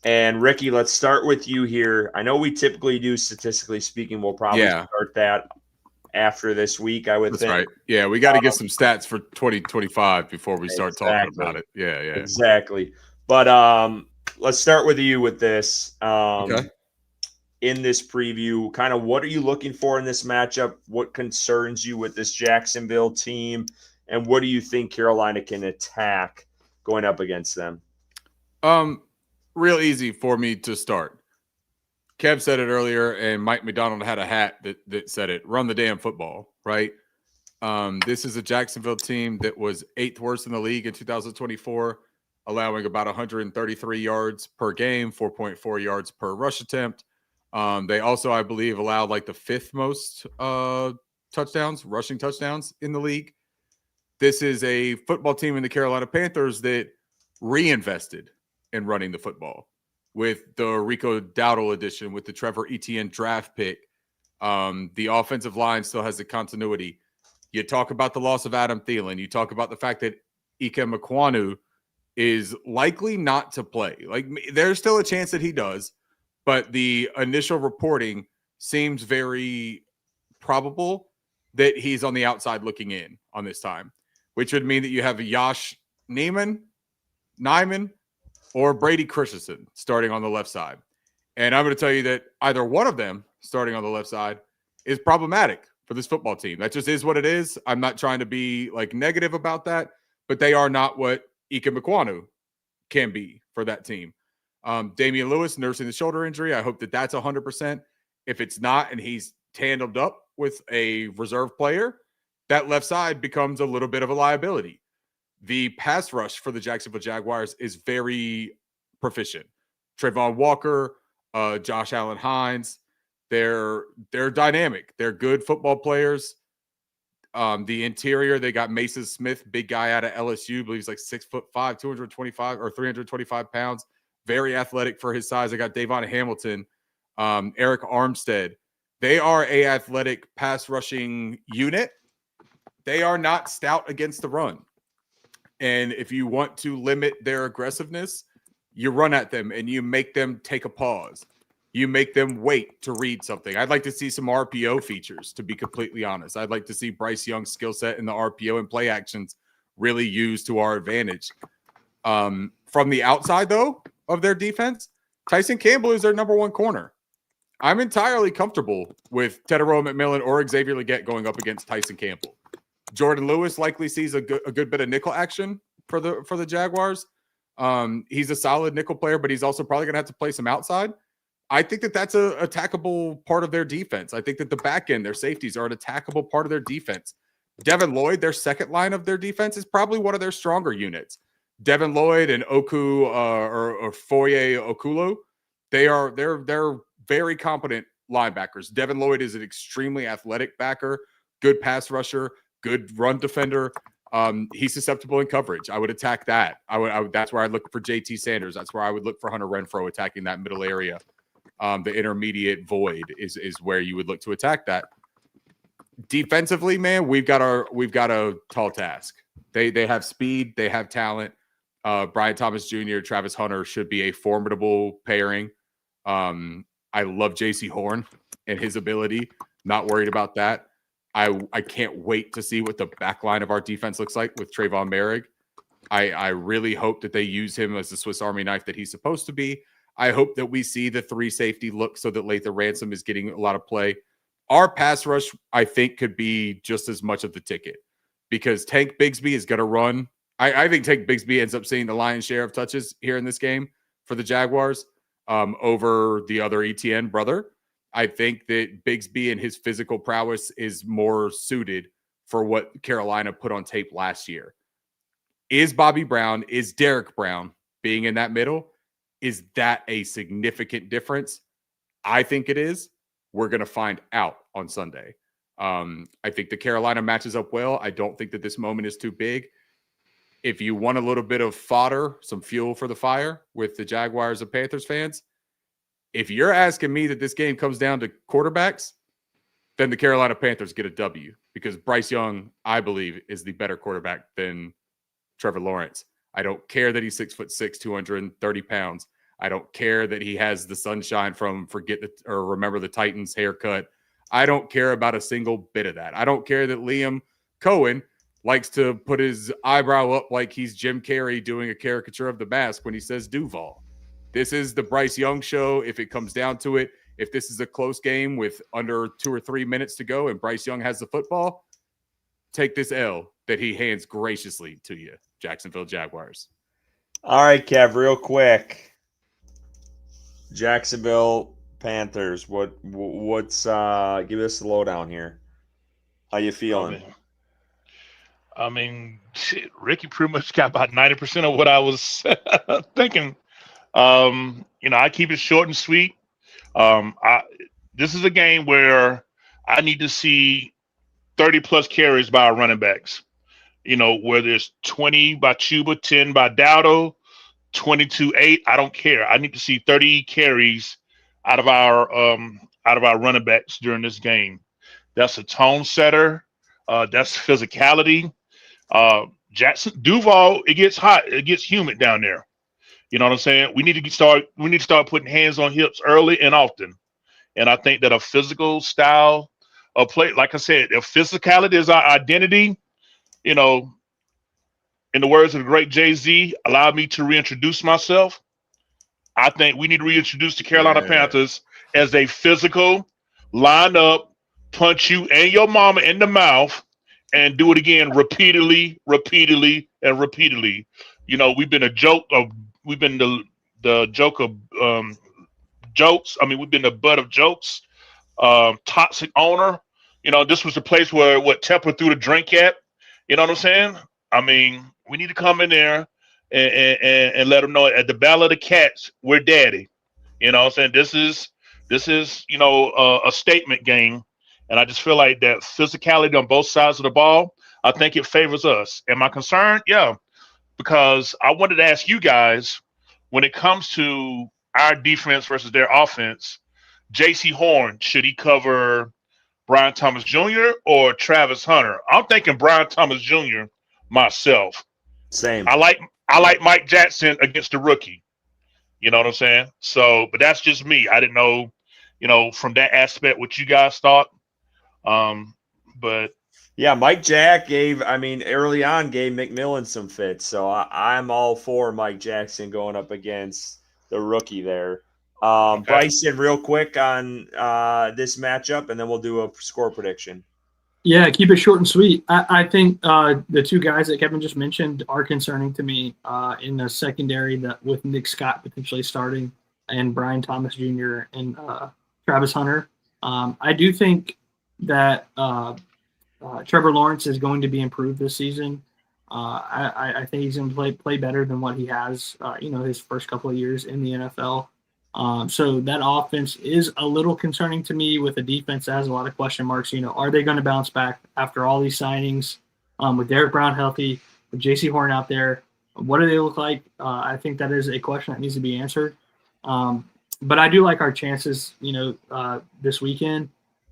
And Ricky, let's start with you here. I know we typically do, statistically speaking, we'll probably start that after this week, I would think. Right. Yeah, we got to get some stats for 2025 before we start talking about it. Yeah. Exactly. But let's start with you with this. Okay. In this preview, kind of what are you looking for in this matchup? What concerns you with this Jacksonville team? And what do you think Carolina can attack going up against them? Real easy for me to start. Kev said it earlier, and Mike McDonald had a hat that said it. Run the damn football, right? This is a Jacksonville team that was 8th worst in the league in 2024, allowing about 133 yards per game, 4.4 yards per rush attempt. They also, I believe, allowed like the 5th most touchdowns, rushing touchdowns in the league. This is a football team in the Carolina Panthers that reinvested in running the football with the Rico Dowdle edition, with the Trevor Etienne draft pick. The offensive line still has the continuity. You talk about the loss of Adam Thielen. You talk about the fact that Ike Mekwonu is likely not to play. Like, there's still a chance that he does, but the initial reporting seems very probable that he's on the outside looking in on this time, which would mean that you have Josh Neiman, or Brady Christensen starting on the left side. And I'm going to tell you that either one of them starting on the left side is problematic for this football team. That just is what it is. I'm not trying to be like negative about that, but they are not what Ike Mekwonu can be for that team. Damian Lewis nursing the shoulder injury. I hope that that's 100%. If it's not, and he's tandem up with a reserve player, that left side becomes a little bit of a liability. The pass rush for the Jacksonville Jaguars is very proficient. Trayvon Walker, Josh Allen Hines, they're dynamic. They're good football players. The interior, they got Mason Smith, big guy out of LSU, I believe he's like 6'5", 225 or 325 pounds. Very athletic for his size. I got Davon Hamilton, Eric Armstead. They are a athletic pass rushing unit. They are not stout against the run. And if you want to limit their aggressiveness, you run at them and you make them take a pause. You make them wait to read something. I'd like to see some RPO features, to be completely honest. I'd like to see Bryce Young's skill set in the RPO and play actions really used to our advantage. From the outside, though, of their defense, Tyson Campbell is their number one corner. I'm entirely comfortable with Teteroa McMillan or Xavier Legette going up against Tyson Campbell. Jordan Lewis likely sees a good bit of nickel action for the Jaguars. He's a solid nickel player, but he's also probably going to have to play some outside. I think that that's a attackable part of their defense. I think that the back end, their safeties, are an attackable part of their defense. Devin Lloyd, their second line of their defense, is probably one of their stronger units. Devin Lloyd and Oku or Foye Okulu, they're very competent linebackers. Devin Lloyd is an extremely athletic backer, good pass rusher, good run defender. He's susceptible in coverage. I would attack that. That's where I'd look for JT Sanders. That's where I would look for Hunter Renfrow attacking that middle area. The intermediate void is where you would look to attack that. Defensively, man, we've got a tall task. They have speed, they have talent. Brian Thomas Jr., Travis Hunter should be a formidable pairing. I love JC Horn and his ability. Not worried about that. I can't wait to see what the back line of our defense looks like with Trayvon Merrick. I really hope that they use him as the Swiss Army knife that he's supposed to be. I hope that we see the 3 safety look so that Lathan Ransom is getting a lot of play. Our pass rush, I think, could be just as much of the ticket because Tank Bigsby is going to run. I think Tank Bigsby ends up seeing the lion's share of touches here in this game for the Jaguars over the other Etienne brother. I think that Bigsby and his physical prowess is more suited for what Carolina put on tape last year. Is Bobby Brown, is Derek Brown being in that middle, is that a significant difference? I think it is. We're going to find out on Sunday. I think the Carolina matches up well. I don't think that this moment is too big. If you want a little bit of fodder, some fuel for the fire with the Jaguars and Panthers fans, if you're asking me that this game comes down to quarterbacks, then the Carolina Panthers get a W because Bryce Young, I believe, is the better quarterback than Trevor Lawrence. I don't care that he's 6'6", 230 pounds. I don't care that he has the sunshine from Remember the Titans haircut. I don't care about a single bit of that. I don't care that Liam Cohen likes to put his eyebrow up like he's Jim Carrey doing a caricature of the mask when he says Duval. This is the Bryce Young show if it comes down to it. If this is a close game with under 2 or 3 minutes to go and Bryce Young has the football, take this L that he hands graciously to you, Jacksonville Jaguars. All right, Kev, real quick. Jacksonville Panthers. What's give us the lowdown here. How you feeling? I mean, shit, Ricky pretty much got about 90% of what I was thinking. I keep it short and sweet. This is a game where I need to see 30 plus carries by our running backs. Where there's 20 by Chuba, 10 by Dowdle, 22-8. I don't care. I need to see 30 carries out of our running backs during this game. That's a tone setter. That's physicality. Duval, it gets hot. It gets humid down there. You know what I'm saying? We need to start putting hands on hips early and often. And I think that a physical style of play, like I said, if physicality is our identity, in the words of the great Jay-Z, allow me to reintroduce myself. I think we need to reintroduce the Carolina Panthers as a physical, line up, punch you and your mama in the mouth, and do it again repeatedly. We've been a joke of we've been the joke of jokes. I mean, we've been the butt of jokes. Toxic owner. This was the place where Tepper threw the drink at. You know what I'm saying? I mean, we need to come in there and let them know at the Battle of the Cats, we're daddy. You know what I'm saying? This is a statement game. And I just feel like that physicality on both sides of the ball, I think it favors us. Am I concerned? Yeah. Because I wanted to ask you guys, when it comes to our defense versus their offense, J.C. Horn, should he cover Brian Thomas Jr. or Travis Hunter? I'm thinking Brian Thomas Jr. myself. Same. I like Mike Jackson against the rookie. You know what I'm saying? So, but that's just me. I didn't know, from that aspect what you guys thought. But yeah, Mike Jack early on gave McMillan some fits. So I'm all for Mike Jackson going up against the rookie there. Okay. Bryson, real quick on this matchup, and then we'll do a score prediction. Yeah, keep it short and sweet. I think the two guys that Kevin just mentioned are concerning to me in the secondary, that with Nick Scott potentially starting and Brian Thomas Jr. and Travis Hunter. I do think that Trevor Lawrence is going to be improved this season. I think he's going to play better than what he has, his first couple of years in the NFL. So that offense is a little concerning to me with a defense that has a lot of question marks. Are they going to bounce back after all these signings with Derek Brown healthy, with J.C. Horn out there? What do they look like? I think that is a question that needs to be answered. But I do like our chances, this weekend.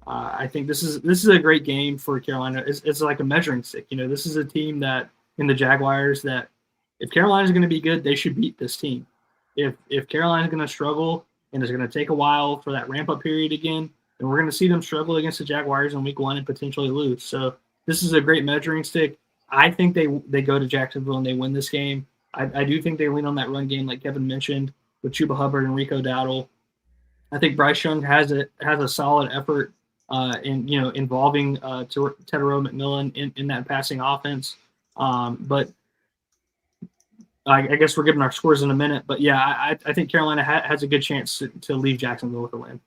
I think this is a great game for Carolina. It's like a measuring stick. This is a team that in the Jaguars that if Carolina's going to be good, they should beat this team. If Carolina's going to struggle and it's going to take a while for that ramp-up period again, then we're going to see them struggle against the Jaguars in week 1 and potentially lose. So this is a great measuring stick. I think they go to Jacksonville and they win this game. I do think they lean on that run game like Kevin mentioned with Chuba Hubbard and Rico Dowdle. I think Bryce Young has a solid effort involving Tedero McMillan in that passing offense. But I guess we're giving our scores in a minute, but yeah, I think Carolina has a good chance to leave Jacksonville with a win.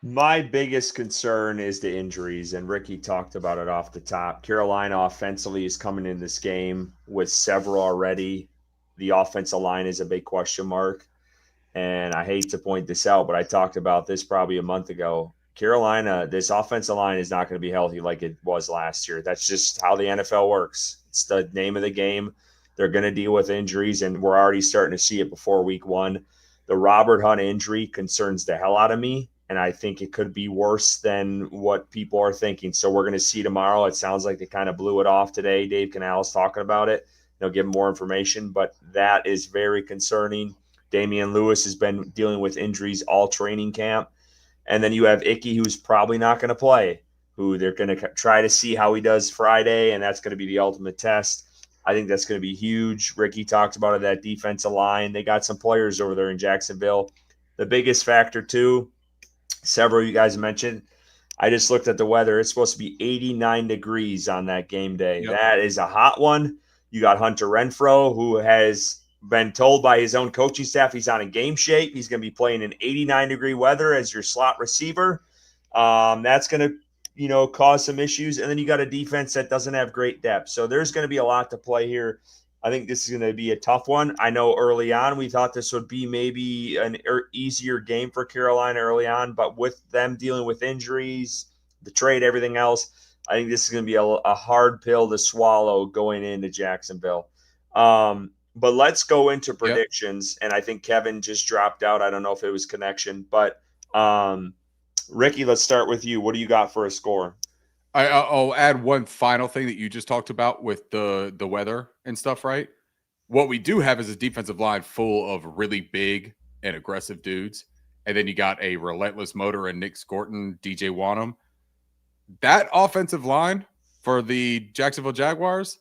My biggest concern is the injuries, and Ricky talked about it off the top. Carolina offensively is coming in this game with several already. The offensive line is a big question mark. and I hate to point this out, but I talked about this probably a month ago. Carolina, this offensive line is not going to be healthy like it was last year. That's just how the NFL works. It's the name of the game. They're going to deal with injuries, and we're already starting to see it before week 1. The Robert Hunt injury concerns the hell out of me, and I think it could be worse than what people are thinking. So we're going to see tomorrow. It sounds like they kind of blew it off today. Dave Canales talking about it. They'll give more information, but that is very concerning. Damian Lewis has been dealing with injuries all training camp. And then you have Icky, who's probably not going to play, who they're going to try to see how he does Friday, and that's going to be the ultimate test. I think that's going to be huge. Ricky talked about it, that defensive line. They got some players over there in Jacksonville. The biggest factor, too, several of you guys mentioned, I just looked at the weather. It's supposed to be 89 degrees on that game day. Yep. That is a hot one. You got Hunter Renfrow, who has been told by his own coaching staff he's on in game shape. He's going to be playing in 89-degree weather as your slot receiver. That's going to cause some issues. And then you got a defense that doesn't have great depth. So there's going to be a lot to play here. I think this is going to be a tough one. I know early on we thought this would be maybe an easier game for Carolina early on, but with them dealing with injuries, the trade, everything else, I think this is going to be a hard pill to swallow going into Jacksonville. But let's go into predictions. And I think Kevin just dropped out. I don't know if it was connection, but Ricky, let's start with you. What do you got for a score? I'll add one final thing that you just talked about with the weather and stuff, right? What we do have is a defensive line full of really big and aggressive dudes. And then you got a relentless motor and Nick Scorton, DJ Wanham. That offensive line for the Jacksonville Jaguars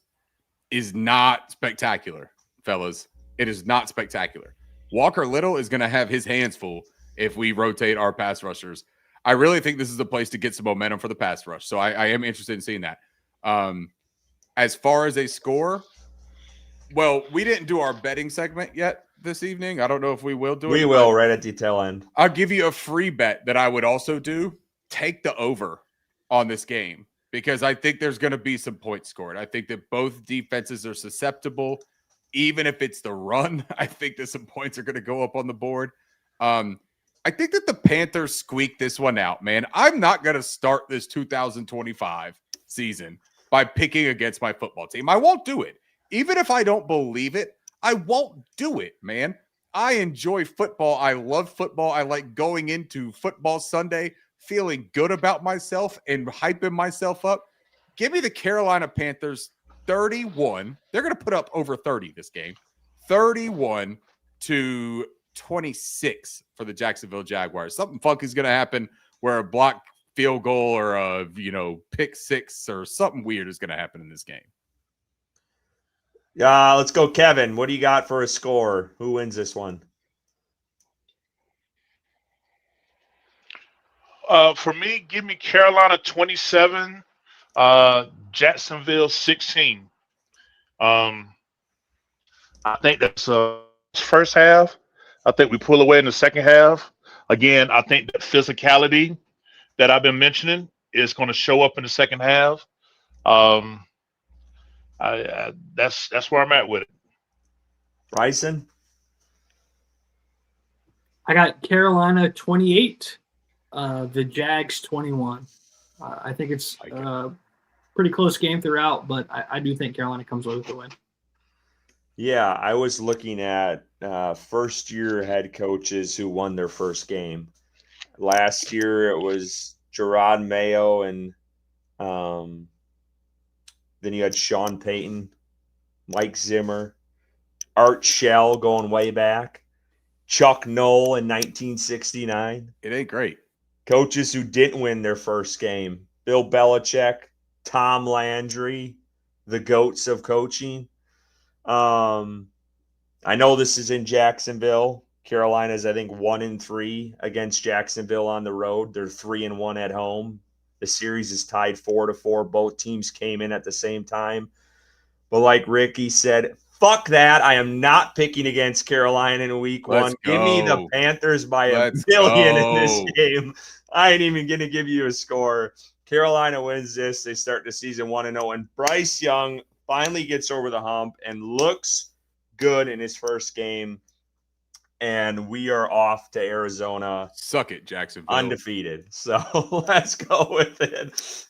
is not spectacular, fellas. It is not spectacular. Walker Little is going to have his hands full if we rotate our pass rushers. I really think this is a place to get some momentum for the pass rush. So I am interested in seeing that. As far as a score, well, we didn't do our betting segment yet this evening. I don't know if we will do it. We will right at the tail end. I'll give you a free bet that I would also do. Take the over on this game because I think there's going to be some points scored. I think that both defenses are susceptible. Even if it's the run, I think that some points are going to go up on the board. I think that the Panthers squeak this one out, man. I'm not going to start this 2025 season by picking against my football team. I won't do it. Even if I don't believe it, I won't do it, man. I enjoy football. I love football. I like going into football Sunday, feeling good about myself and hyping myself up. Give me the Carolina Panthers 31. They're going to put up over 30 this game. 31-26 for the Jacksonville Jaguars. Something funky is going to happen where a block field goal or a pick six or something weird is going to happen in this game. Let's go, Kevin. What do you got for a score? Who wins this one? For me, give me Carolina 27, Jacksonville 16. I think that's first half. I think we pull away in the second half. Again, I think that physicality that I've been mentioning is going to show up in the second half. That's where I'm at with it. Bryson? I got Carolina 28, the Jags 21. I think it's a pretty close game throughout, but I do think Carolina comes away with the win. Yeah, I was looking at first-year head coaches who won their first game. Last year it was Gerard Mayo, and then you had Sean Payton, Mike Zimmer, Art Shell going way back, Chuck Noll in 1969. It ain't great. Coaches who didn't win their first game: Bill Belichick, Tom Landry, the GOATs of coaching. I know this is in Jacksonville. Carolina's, I think, 1-3 against Jacksonville on the road. They're 3-1 at home. The series is tied 4-4. Both teams came in at the same time. But like Ricky said, fuck that. I am not picking against Carolina in week one. Give me the Panthers by a million in this game. I ain't even going to give you a score. Carolina wins this. They start the season 1-0. And Bryce Young finally gets over the hump and looks good in his first game. and we are off to Arizona. Suck it, Jacksonville. Undefeated. So let's go with it.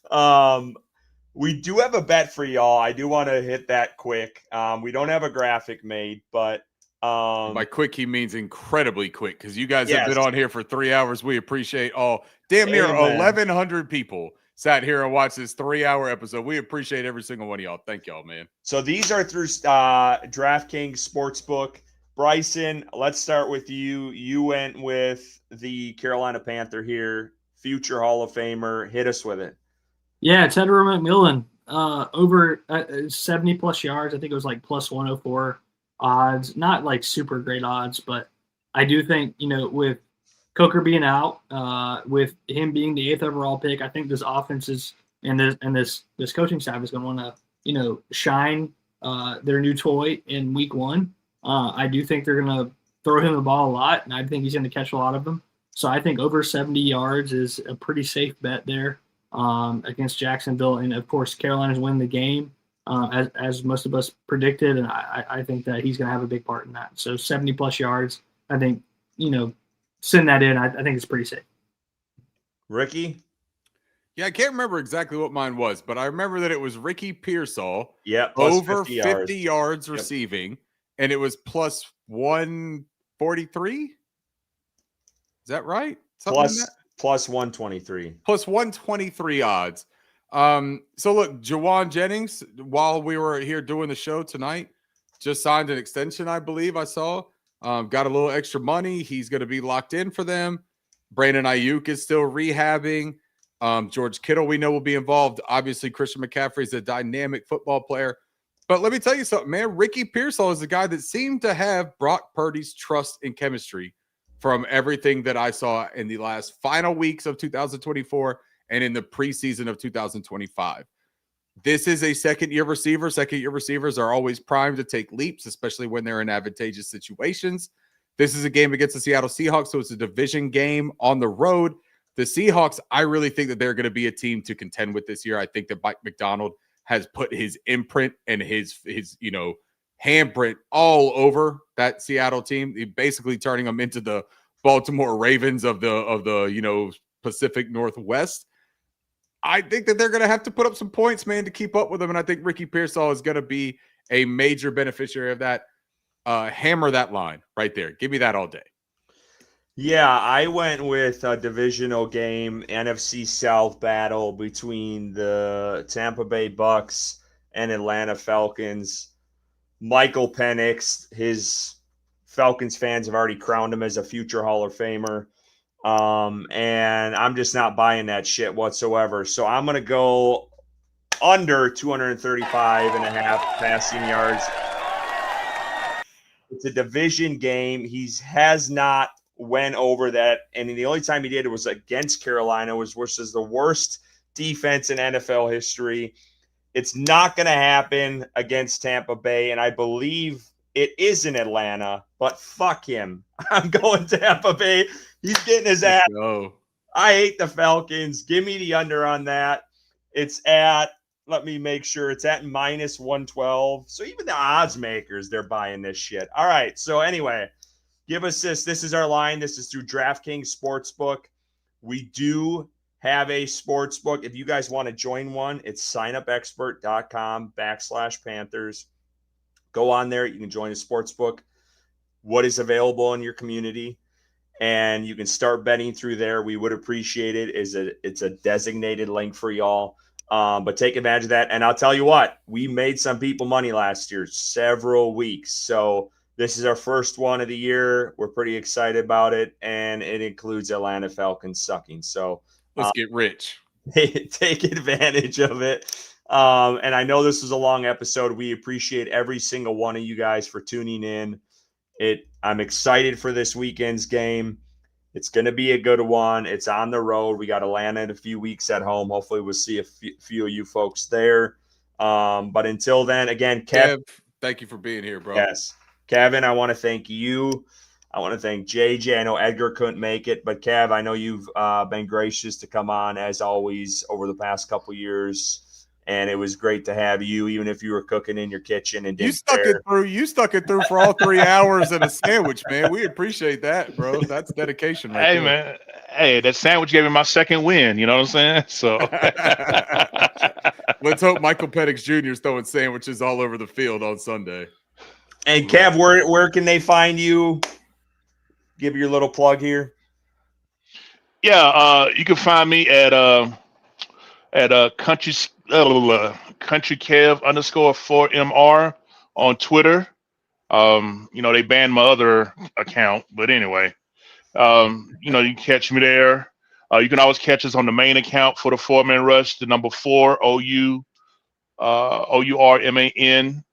We do have a bet for y'all. I do want to hit that quick. We don't have a graphic made, but by quick, he means incredibly quick, because you guys have been on here for 3 hours. We appreciate all damn near 1,100 people sat here and watched this 3-hour episode. We appreciate every single one of y'all. Thank y'all, man. So these are through DraftKings Sportsbook. Bryson, let's start with you. You went with the Carolina Panther here, future Hall of Famer. Hit us with it. Yeah, Teddy McMillan, over 70 plus yards. I think it was like plus 104 odds. Not like super great odds, but I do think, with Coker being out, with him being the 8th overall pick, I think this offense is and this coaching staff is going to want to shine their new toy in week 1. I do think they're going to throw him the ball a lot, and I think he's going to catch a lot of them. So I think over 70 yards is a pretty safe bet there against Jacksonville. And, of course, Carolina's win the game, as most of us predicted, and I think that he's going to have a big part in that. So 70-plus yards, I think, send that in. I think it's pretty safe. Ricky? Yeah, I can't remember exactly what mine was, but I remember that it was Ricky Pearsall. Yeah, over 50 yards receiving. And it was plus 143. Is that right? Plus 123. Plus 123 odds. So look, Jawan Jennings, while we were here doing the show tonight, just signed an extension, I believe I saw. Got a little extra money. He's going to be locked in for them. Brandon Ayuk is still rehabbing. George Kittle, we know, will be involved. Obviously, Christian McCaffrey is a dynamic football player. But let me tell you something, man. Ricky Pearsall is the guy that seemed to have Brock Purdy's trust and chemistry from everything that I saw in the last final weeks of 2024 and in the preseason of 2025. This is a second-year receiver. Second-year receivers are always primed to take leaps, especially when they're in advantageous situations. This is a game against the Seattle Seahawks, so it's a division game on the road. The Seahawks, I really think that they're going to be a team to contend with this year. I think that Mike McDonald has put his imprint and his handprint all over that Seattle team, basically turning them into the Baltimore Ravens of the Pacific Northwest. I think that they're going to have to put up some points, man, to keep up with them, and I think Ricky Pearsall is going to be a major beneficiary of that. Hammer that line right there. Give me that all day. Yeah, I went with a divisional game, NFC South battle between the Tampa Bay Bucks and Atlanta Falcons. Michael Penix, his Falcons fans have already crowned him as a future Hall of Famer. And I'm just not buying that shit whatsoever. So I'm going to go under 235 and a half passing yards. It's a division game. He has not went over that, and the only time he did it was against Carolina, which is the worst defense in NFL history. It's not going to happen against Tampa Bay, and I believe it is in Atlanta, but fuck him. I'm going Tampa Bay. He's getting his ass. I hate the Falcons. Give me the under on that. It's at, let me make sure, it's at minus 112. So even the odds makers, they're buying this shit. All right, so anyway, give us this. This is our line. This is through DraftKings Sportsbook. We do have a sportsbook. If you guys want to join one, it's signupexpert.com/Panthers. Go on there. You can join a sportsbook. What is available in your community, and you can start betting through there. We would appreciate it. It's a designated link for y'all. But take advantage of that. And I'll tell you what, we made some people money last year, several weeks. So this is our first one of the year. We're pretty excited about it, and it includes Atlanta Falcons sucking. So let's get rich. Take advantage of it. And I know this was a long episode. We appreciate every single one of you guys for tuning in. I'm excited for this weekend's game. It's going to be a good one. It's on the road. We got Atlanta in a few weeks at home. Hopefully we'll see a few of you folks there. But until then, again, Kev, thank you for being here, bro. Yes. Kevin, I want to thank you. I want to thank JJ. I know Edgar couldn't make it, but Kev, I know you've been gracious to come on as always over the past couple years. and it was great to have you, even if you were cooking in your kitchen and You didn't stuck care. it through. You stuck it through for all 3 hours in a sandwich, man. We appreciate that, bro. That's dedication, right Hey, there. man. Hey, that sandwich gave me my second win. You know what I'm saying? So Let's hope Michael Penix Jr. is throwing sandwiches all over the field on Sunday. And Kev, where can they find you? Give your little plug here. yeah, you can find me at country Kev _4MR on Twitter. They banned my other account, but anyway, you can catch me there. You can always catch us on the main account for the 4-Man Rush, the number 4 OURMAN,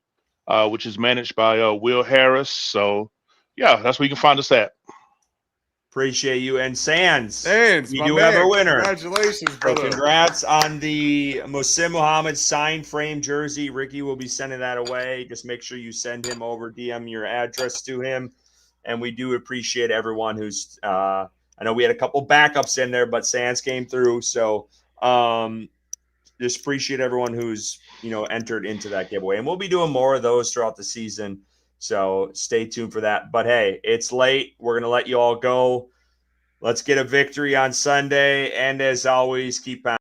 which is managed by Will Harris. So yeah, that's where you can find us at. Appreciate you. And Sands, you my do man. have a winner. Congratulations, So brother. congrats on the Musim Muhammad signed frame jersey. Ricky will be sending that away. Just make sure you send him over, DM your address to him. And we do appreciate everyone who's I know we had a couple backups in there, but Sands came through. So just appreciate everyone who's entered into that giveaway. And we'll be doing more of those throughout the season. So stay tuned for that. But hey, it's late. We're going to let you all go. Let's get a victory on Sunday. And as always, keep on.